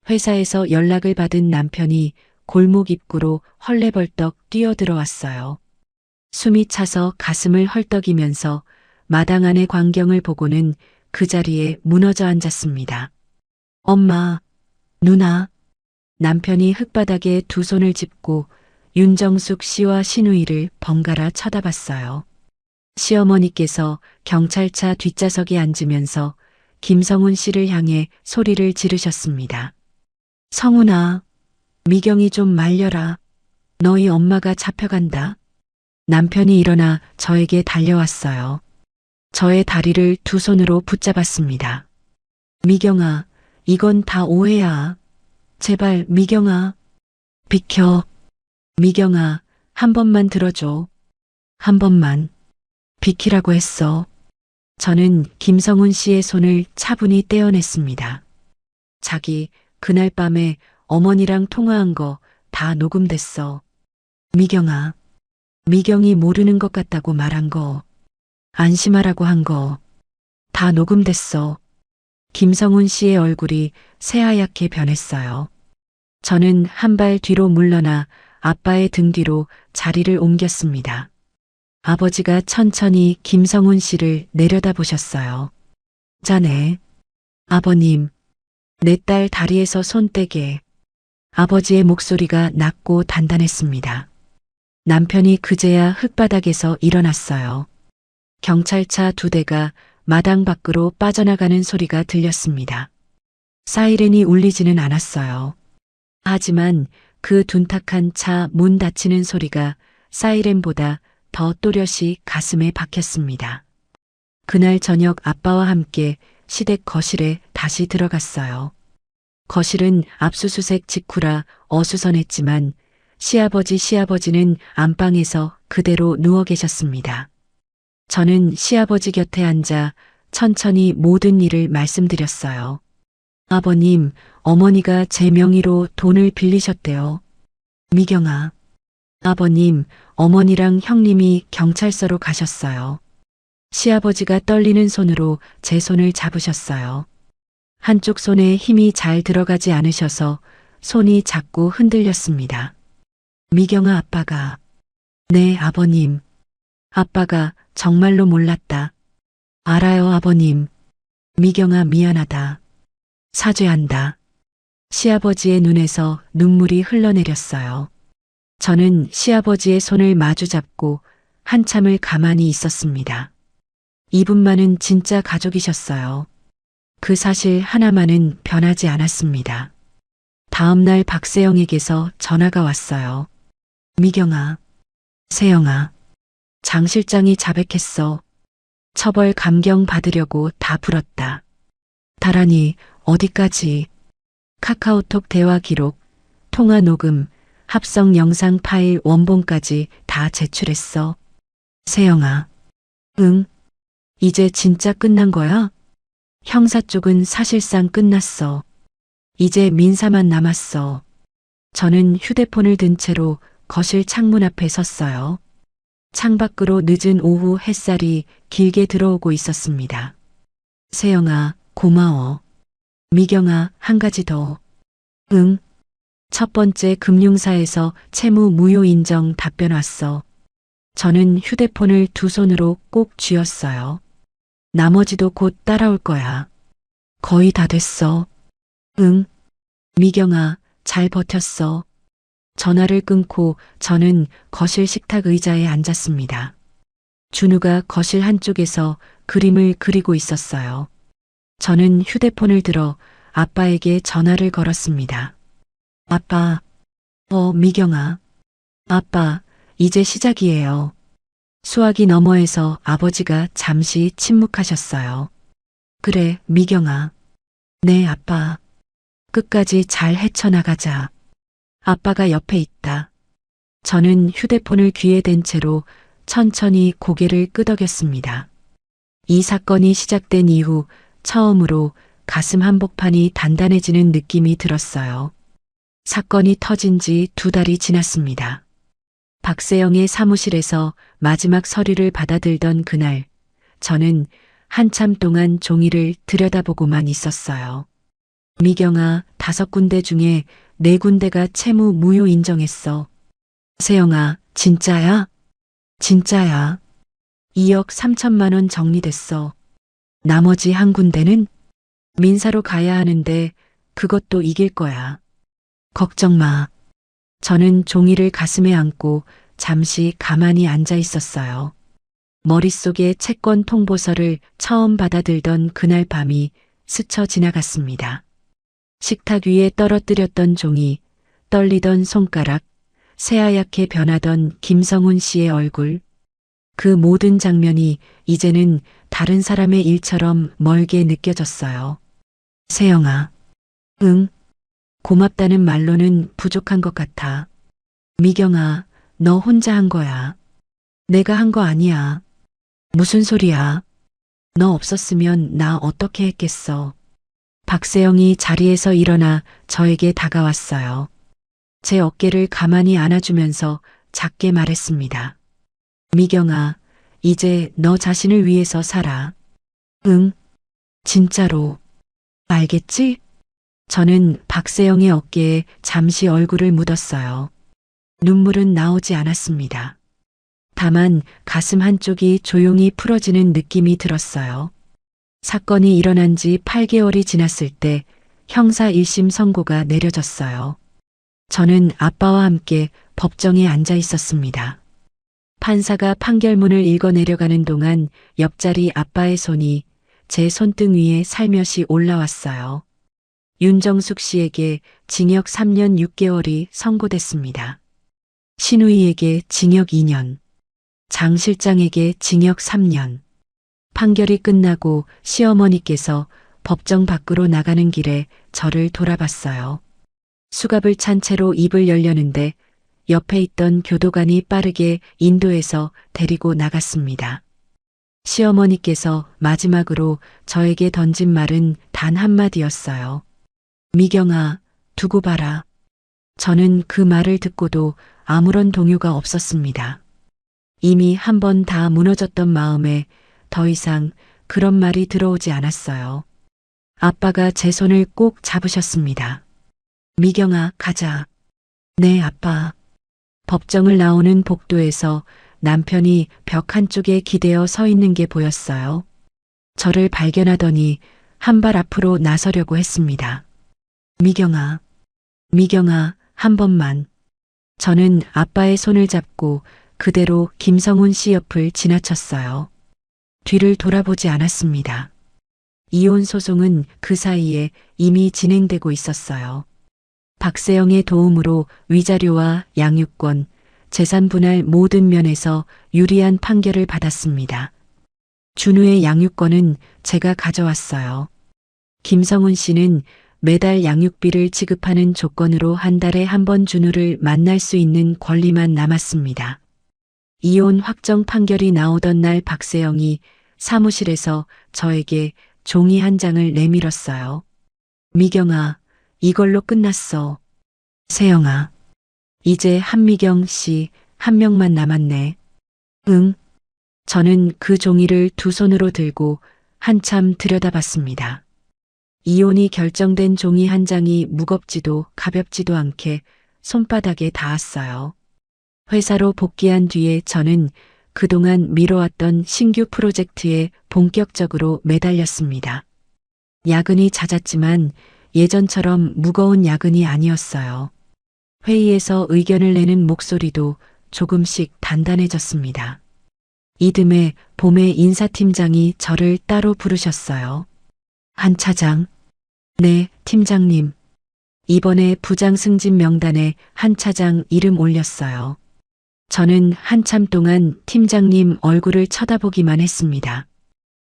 Speaker 1: 회사에서 연락을 받은 남편이 골목 입구로 헐레벌떡 뛰어들어왔어요. 숨이 차서 가슴을 헐떡이면서 마당 안의 광경을 보고는 그 자리에 무너져 앉았습니다. 엄마, 누나. 남편이 흙바닥에 두 손을 짚고 윤정숙 씨와 신우이를 번갈아 쳐다봤어요. 시어머니께서 경찰차 뒷좌석에 앉으면서 김성훈 씨를 향해 소리를 지르셨습니다. 성훈아, 미경이 좀 말려라. 너희 엄마가 잡혀간다. 남편이 일어나 저에게 달려왔어요. 저의 다리를 두 손으로 붙잡았습니다. 미경아, 이건 다 오해야. 제발 미경아. 비켜. 미경아, 한 번만 들어줘. 한 번만. 비키라고 했어. 저는 김성훈 씨의 손을 차분히 떼어냈습니다. 자기, 그날 밤에 어머니랑 통화한 거 다 녹음됐어. 미경아, 미경이 모르는 것 같다고 말한 거, 안심하라고 한 거, 다 녹음됐어. 김성훈 씨의 얼굴이 새하얗게 변했어요. 저는 한 발 뒤로 물러나 아빠의 등 뒤로 자리를 옮겼습니다. 아버지가 천천히 김성훈 씨를 내려다보셨어요. 자네, 아버님, 내 딸 다리에서 손 떼게. 아버지의 목소리가 낮고 단단했습니다. 남편이 그제야 흙바닥에서 일어났어요. 경찰차 두 대가 마당 밖으로 빠져나가는 소리가 들렸습니다. 사이렌이 울리지는 않았어요. 하지만 그 둔탁한 차 문 닫히는 소리가 사이렌보다 더 또렷이 가슴에 박혔습니다. 그날 저녁 아빠와 함께 시댁 거실에 다시 들어갔어요. 거실은 압수수색 직후라 어수선했지만 시아버지는 안방에서 그대로 누워 계셨습니다. 저는 시아버지 곁에 앉아 천천히 모든 일을 말씀드렸어요. 아버님, 어머니가 제 명의로 돈을 빌리셨대요. 미경아. 아버님, 어머니랑 형님이 경찰서로 가셨어요. 시아버지가 떨리는 손으로 제 손을 잡으셨어요. 한쪽 손에 힘이 잘 들어가지 않으셔서 손이 자꾸 흔들렸습니다. 미경아, 아빠가. 네, 아버님. 아빠가 정말로 몰랐다. 알아요, 아버님. 미경아, 미안하다. 사죄한다. 시아버지의 눈에서 눈물이 흘러내렸어요. 저는 시아버지의 손을 마주 잡고 한참을 가만히 있었습니다. 이분만은 진짜 가족이셨어요. 그 사실 하나만은 변하지 않았습니다. 다음 날 박세영에게서 전화가 왔어요. 미경아, 세영아, 장 실장이 자백했어. 처벌 감경 받으려고 다 불었다. 다란이 어디까지? 카카오톡 대화 기록, 통화 녹음, 합성 영상 파일 원본까지 다 제출했어. 세영아, 응? 이제 진짜 끝난 거야? 형사 쪽은 사실상 끝났어. 이제 민사만 남았어. 저는 휴대폰을 든 채로 거실 창문 앞에 섰어요. 창밖으로 늦은 오후 햇살이 길게 들어오고 있었습니다. 세영아, 고마워. 미경아, 한 가지 더. 응. 첫 번째 금융사에서 채무 무효 인정 답변 왔어. 저는 휴대폰을 두 손으로 꼭 쥐었어요. 나머지도 곧 따라올 거야. 거의 다 됐어. 응. 미경아, 잘 버텼어. 전화를 끊고 저는 거실 식탁 의자에 앉았습니다. 준우가 거실 한쪽에서 그림을 그리고 있었어요. 저는 휴대폰을 들어 아빠에게 전화를 걸었습니다. 아빠, 미경아. 아빠, 이제 시작이에요. 수화기 너머에서 아버지가 잠시 침묵하셨어요. 그래, 미경아. 네, 아빠. 끝까지 잘 헤쳐나가자. 아빠가 옆에 있다. 저는 휴대폰을 귀에 댄 채로 천천히 고개를 끄덕였습니다. 이 사건이 시작된 이후 처음으로 가슴 한복판이 단단해지는 느낌이 들었어요. 사건이 터진 지 2달이 지났습니다. 박세영의 사무실에서 마지막 서류를 받아들던 그날, 저는 한참 동안 종이를 들여다보고만 있었어요. 미경아, 5군데 중에 4군데가 채무 무효 인정했어. 세영아, 진짜야? 진짜야. 2억 3천만 원 정리됐어. 나머지 1군데는 민사로 가야 하는데 그것도 이길 거야. 걱정 마. 저는 종이를 가슴에 안고 잠시 가만히 앉아 있었어요. 머릿속에 채권 통보서를 처음 받아들던 그날 밤이 스쳐 지나갔습니다. 식탁 위에 떨어뜨렸던 종이, 떨리던 손가락, 새하얗게 변하던 김성훈 씨의 얼굴. 그 모든 장면이 이제는 다른 사람의 일처럼 멀게 느껴졌어요. 세영아. 응. 고맙다는 말로는 부족한 것 같아. 미경아, 너 혼자 한 거야. 내가 한 거 아니야. 무슨 소리야. 너 없었으면 나 어떻게 했겠어. 박세영이 자리에서 일어나 저에게 다가왔어요. 제 어깨를 가만히 안아주면서 작게 말했습니다. 미경아, 이제 너 자신을 위해서 살아. 응, 진짜로. 알겠지? 저는 박세영의 어깨에 잠시 얼굴을 묻었어요. 눈물은 나오지 않았습니다. 다만 가슴 한쪽이 조용히 풀어지는 느낌이 들었어요. 사건이 일어난 지 8개월이 지났을 때 형사 1심 선고가 내려졌어요. 저는 아빠와 함께 법정에 앉아 있었습니다. 판사가 판결문을 읽어 내려가는 동안 옆자리 아빠의 손이 제 손등 위에 살며시 올라왔어요. 윤정숙 씨에게 징역 3년 6개월이 선고됐습니다. 신우이에게 징역 2년, 장 실장에게 징역 3년. 판결이 끝나고 시어머니께서 법정 밖으로 나가는 길에 저를 돌아봤어요. 수갑을 찬 채로 입을 열려는데 옆에 있던 교도관이 빠르게 인도해서 데리고 나갔습니다. 시어머니께서 마지막으로 저에게 던진 말은 단 한마디였어요. 미경아, 두고 봐라. 저는 그 말을 듣고도 아무런 동요가 없었습니다. 이미 한 번 다 무너졌던 마음에 더 이상 그런 말이 들어오지 않았어요. 아빠가 제 손을 꼭 잡으셨습니다. 미경아, 가자. 네, 아빠. 법정을 나오는 복도에서 남편이 벽 한쪽에 기대어 서 있는 게 보였어요. 저를 발견하더니 한 발 앞으로 나서려고 했습니다. 미경아, 미경아, 한 번만. 저는 아빠의 손을 잡고 그대로 김성훈 씨 옆을 지나쳤어요. 뒤를 돌아보지 않았습니다. 이혼 소송은 그 사이에 이미 진행되고 있었어요. 박세영의 도움으로 위자료와 양육권, 재산 분할 모든 면에서 유리한 판결을 받았습니다. 준우의 양육권은 제가 가져왔어요. 김성훈 씨는 매달 양육비를 지급하는 조건으로 한 달에 한 번 준우를 만날 수 있는 권리만 남았습니다. 이혼 확정 판결이 나오던 날 박세영이 사무실에서 저에게 종이 한 장을 내밀었어요. 미경아, 이걸로 끝났어. 세영아, 이제 한미경 씨 한 명만 남았네. 응. 저는 그 종이를 두 손으로 들고 한참 들여다봤습니다. 이혼이 결정된 종이 한 장이 무겁지도 가볍지도 않게 손바닥에 닿았어요. 회사로 복귀한 뒤에 저는 그동안 미뤄왔던 신규 프로젝트에 본격적으로 매달렸습니다. 야근이 잦았지만 예전처럼 무거운 야근이 아니었어요. 회의에서 의견을 내는 목소리도 조금씩 단단해졌습니다. 이듬해 봄에 인사팀장이 저를 따로 부르셨어요. 한 차장. 네, 팀장님. 이번에 부장 승진 명단에 한 차장 이름 올렸어요. 저는 한참 동안 팀장님 얼굴을 쳐다보기만 했습니다.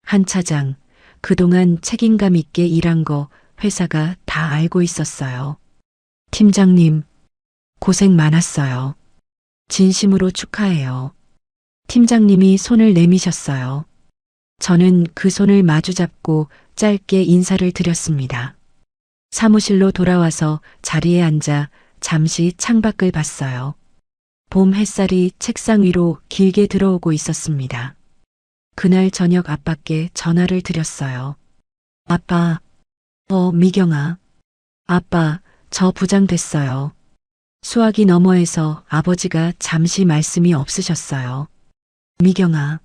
Speaker 1: 한 차장, 그동안 책임감 있게 일한 거 회사가 다 알고 있었어요. 팀장님, 고생 많았어요. 진심으로 축하해요. 팀장님이 손을 내미셨어요. 저는 그 손을 마주잡고 짧게 인사를 드렸습니다. 사무실로 돌아와서 자리에 앉아 잠시 창밖을 봤어요. 봄 햇살이 책상 위로 길게 들어오고 있었습니다. 그날 저녁 아빠께 전화를 드렸어요. 아빠, 미경아. 아빠, 저 부장 됐어요. 수화기 너머에서 아버지가 잠시 말씀이 없으셨어요. 미경아.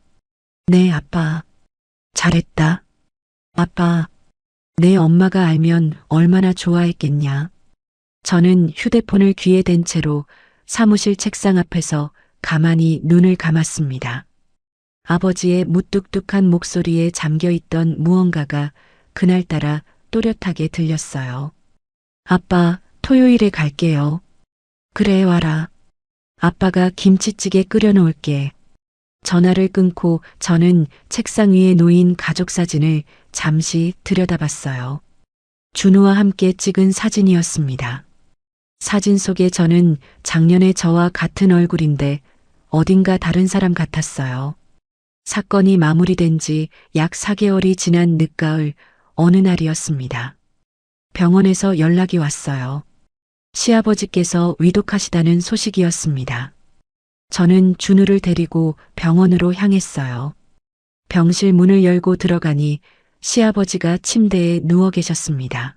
Speaker 1: 네, 아빠. 잘했다. 아빠, 내 엄마가 알면 얼마나 좋아했겠냐. 저는 휴대폰을 귀에 댄 채로 사무실 책상 앞에서 가만히 눈을 감았습니다. 아버지의 무뚝뚝한 목소리에 잠겨있던 무언가가 그날따라 또렷하게 들렸어요. 아빠, 토요일에 갈게요. 그래, 와라. 아빠가 김치찌개 끓여놓을게. 전화를 끊고 저는 책상 위에 놓인 가족 사진을 잠시 들여다봤어요. 준우와 함께 찍은 사진이었습니다. 사진 속의 저는 작년의 저와 같은 얼굴인데 어딘가 다른 사람 같았어요. 사건이 마무리된 지 약 4개월이 지난 늦가을 어느 날이었습니다. 병원에서 연락이 왔어요. 시아버지께서 위독하시다는 소식이었습니다. 저는 준우를 데리고 병원으로 향했어요. 병실 문을 열고 들어가니 시아버지가 침대에 누워 계셨습니다.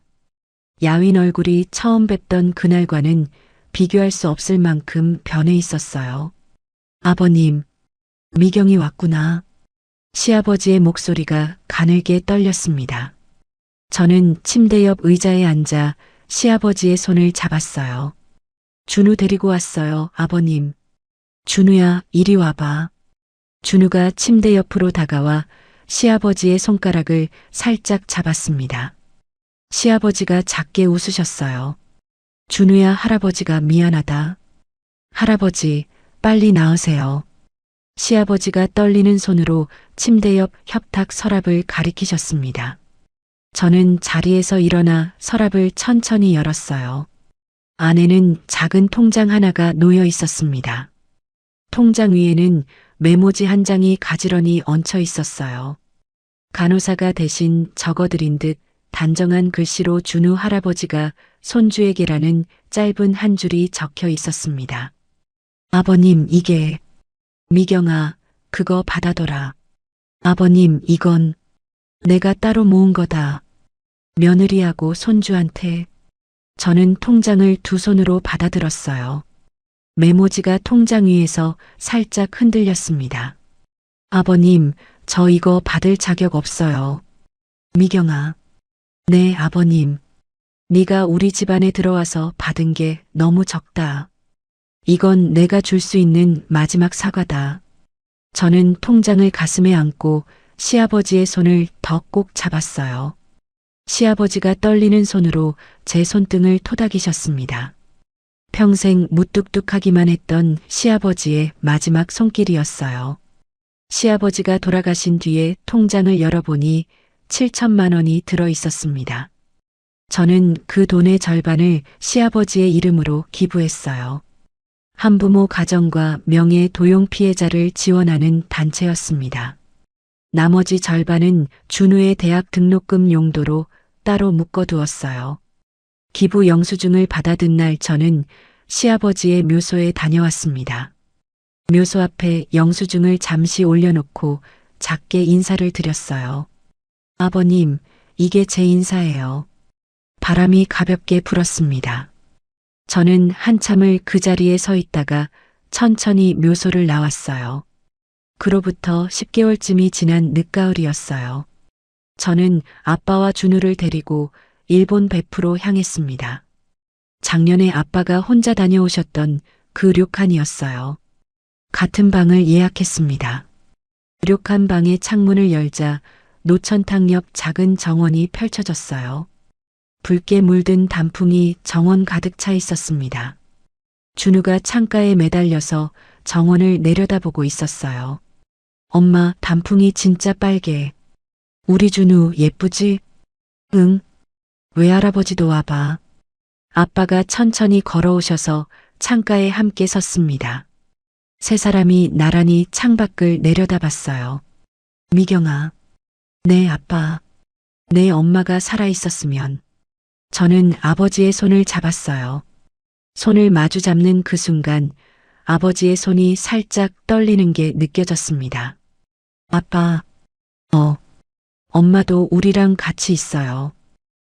Speaker 1: 야윈 얼굴이 처음 뵙던 그날과는 비교할 수 없을 만큼 변해 있었어요. 아버님, 미경이 왔구나. 시아버지의 목소리가 가늘게 떨렸습니다. 저는 침대 옆 의자에 앉아 시아버지의 손을 잡았어요. 준우 데리고 왔어요, 아버님. 준우야, 이리 와봐. 준우가 침대 옆으로 다가와 시아버지의 손가락을 살짝 잡았습니다. 시아버지가 작게 웃으셨어요. 준우야, 할아버지가 미안하다. 할아버지, 빨리 나으세요. 시아버지가 떨리는 손으로 침대 옆 협탁 서랍을 가리키셨습니다. 저는 자리에서 일어나 서랍을 천천히 열었어요. 안에는 작은 통장 하나가 놓여 있었습니다. 통장 위에는 메모지 한 장이 가지런히 얹혀 있었어요. 간호사가 대신 적어드린 듯 단정한 글씨로 준우 할아버지가 손주에게라는 짧은 한 줄이 적혀 있었습니다. 아버님, 이게. 미경아, 그거 받아둬라. 아버님, 이건 내가 따로 모은 거다. 며느리하고 손주한테. 저는 통장을 두 손으로 받아들었어요. 메모지가 통장 위에서 살짝 흔들렸습니다. 아버님, 저 이거 받을 자격 없어요. 미경아. 네, 아버님. 네가 우리 집안에 들어와서 받은 게 너무 적다. 이건 내가 줄 수 있는 마지막 사과다. 저는 통장을 가슴에 안고 시아버지의 손을 더 꼭 잡았어요. 시아버지가 떨리는 손으로 제 손등을 토닥이셨습니다. 평생 무뚝뚝하기만 했던 시아버지의 마지막 손길이었어요. 시아버지가 돌아가신 뒤에 통장을 열어보니 7천만 원이 들어 있었습니다. 저는 그 돈의 절반을 시아버지의 이름으로 기부했어요. 한부모 가정과 명예 도용 피해자를 지원하는 단체였습니다. 나머지 절반은 준우의 대학 등록금 용도로 따로 묶어두었어요. 기부 영수증을 받아든 날 저는 시아버지의 묘소에 다녀왔습니다. 묘소 앞에 영수증을 잠시 올려놓고 작게 인사를 드렸어요. 아버님, 이게 제 인사예요. 바람이 가볍게 불었습니다. 저는 한참을 그 자리에 서 있다가 천천히 묘소를 나왔어요. 그로부터 10개월쯤이 지난 늦가을이었어요. 저는 아빠와 준우를 데리고 일본 베프로 향했습니다. 작년에 아빠가 혼자 다녀오셨던 그 료칸이었어요. 같은 방을 예약했습니다. 료칸 방의 창문을 열자 노천탕 옆 작은 정원이 펼쳐졌어요. 붉게 물든 단풍이 정원 가득 차 있었습니다. 준우가 창가에 매달려서 정원을 내려다보고 있었어요. 엄마, 단풍이 진짜 빨개. 우리 준우 예쁘지? 응. 외할아버지도 와봐. 아빠가 천천히 걸어오셔서 창가에 함께 섰습니다. 세 사람이 나란히 창밖을 내려다봤어요. 미경아. 네, 아빠. 내 엄마가 살아있었으면. 저는 아버지의 손을 잡았어요. 손을 마주 잡는 그 순간 아버지의 손이 살짝 떨리는 게 느껴졌습니다. 아빠, 엄마도 우리랑 같이 있어요.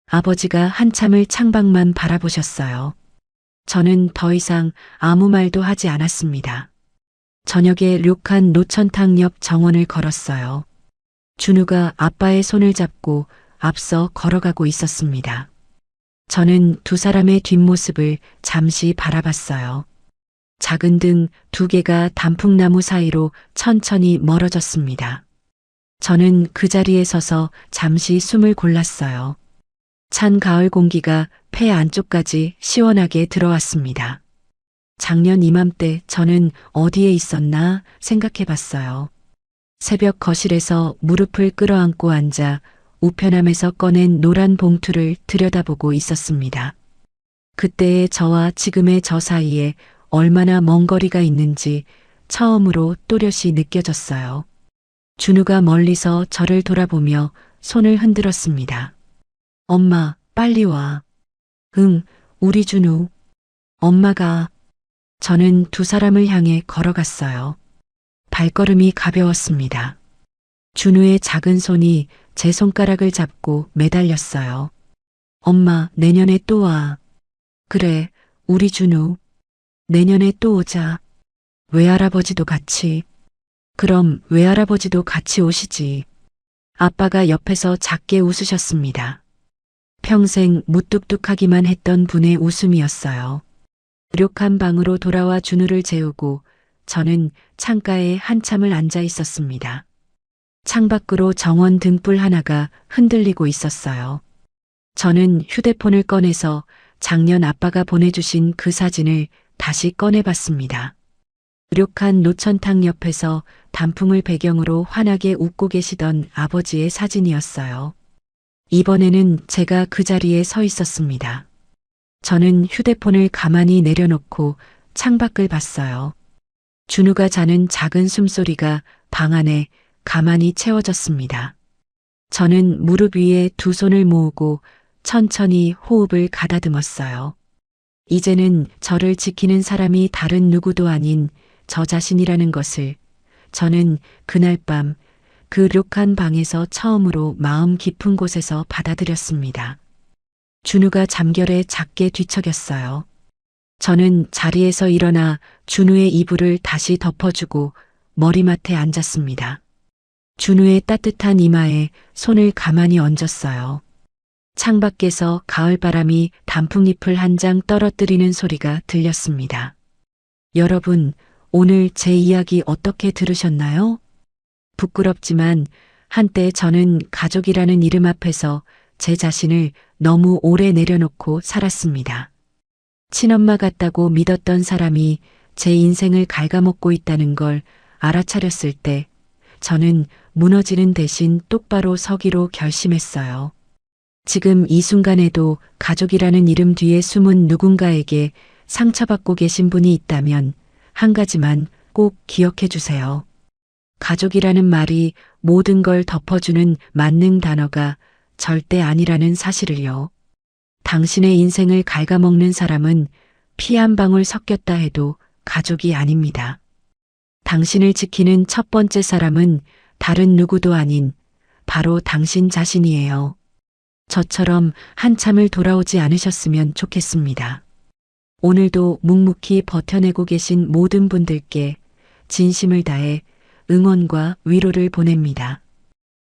Speaker 1: 아버지가 한참을 창밖만 바라보셨어요. 저는 더 이상 아무 말도 하지 않았습니다. 저녁에 료칸 노천탕 옆 정원을 걸었어요. 준우가 아빠의 손을 잡고 앞서 걸어가고 있었습니다. 저는 두 사람의 뒷모습을 잠시 바라봤어요. 작은 등 두 개가 단풍나무 사이로 천천히 멀어졌습니다. 저는 그 자리에 서서 잠시 숨을 골랐어요. 찬 가을 공기가 폐 안쪽까지 시원하게 들어왔습니다. 작년 이맘때 저는 어디에 있었나 생각해 봤어요. 새벽 거실에서 무릎을 끌어안고 앉아 우편함에서 꺼낸 노란 봉투를 들여다보고 있었습니다. 그때의 저와 지금의 저 사이에 얼마나 먼 거리가 있는지 처음으로 또렷이 느껴졌어요. 준우가 멀리서 저를 돌아보며 손을 흔들었습니다. 엄마, 빨리 와. 응, 우리 준우. 엄마가. 저는 두 사람을 향해 걸어갔어요. 발걸음이 가벼웠습니다. 준우의 작은 손이 제 손가락을 잡고 매달렸어요. 엄마, 내년에 또 와. 그래, 우리 준우. 내년에 또 오자. 외할아버지도 같이. 그럼 외할아버지도 같이 오시지. 아빠가 옆에서 작게 웃으셨습니다. 평생 무뚝뚝하기만 했던 분의 웃음이었어요. 료칸 방으로 돌아와 준우를 재우고 저는 창가에 한참을 앉아 있었습니다. 창밖으로 정원 등불 하나가 흔들리고 있었어요. 저는 휴대폰을 꺼내서 작년 아빠가 보내주신 그 사진을 다시 꺼내봤습니다. 료칸 노천탕 옆에서 단풍을 배경으로 환하게 웃고 계시던 아버지의 사진이었어요. 이번에는 제가 그 자리에 서 있었습니다. 저는 휴대폰을 가만히 내려놓고 창밖을 봤어요. 준우가 자는 작은 숨소리가 방 안에 가만히 채워졌습니다. 저는 무릎 위에 두 손을 모으고 천천히 호흡을 가다듬었어요. 이제는 저를 지키는 사람이 다른 누구도 아닌 저 자신이라는 것을 저는 그날 밤 그 료칸 방에서 처음으로 마음 깊은 곳에서 받아들였습니다. 준우가 잠결에 작게 뒤척였어요. 저는 자리에서 일어나 준우의 이불을 다시 덮어주고 머리맡에 앉았습니다. 준우의 따뜻한 이마에 손을 가만히 얹었어요. 창밖에서 가을바람이 단풍잎을 한 장 떨어뜨리는 소리가 들렸습니다. 여러분, 오늘 제 이야기 어떻게 들으셨나요? 부끄럽지만 한때 저는 가족이라는 이름 앞에서 제 자신을 너무 오래 내려놓고 살았습니다. 친엄마 같다고 믿었던 사람이 제 인생을 갉아먹고 있다는 걸 알아차렸을 때 저는 무너지는 대신 똑바로 서기로 결심했어요. 지금 이 순간에도 가족이라는 이름 뒤에 숨은 누군가에게 상처받고 계신 분이 있다면 한 가지만 꼭 기억해 주세요. 가족이라는 말이 모든 걸 덮어주는 만능 단어가 절대 아니라는 사실을요. 당신의 인생을 갉아먹는 사람은 피 한 방울 섞였다 해도 가족이 아닙니다. 당신을 지키는 첫 번째 사람은 다른 누구도 아닌 바로 당신 자신이에요. 저처럼 한참을 돌아오지 않으셨으면 좋겠습니다. 오늘도 묵묵히 버텨내고 계신 모든 분들께 진심을 다해 응원과 위로를 보냅니다.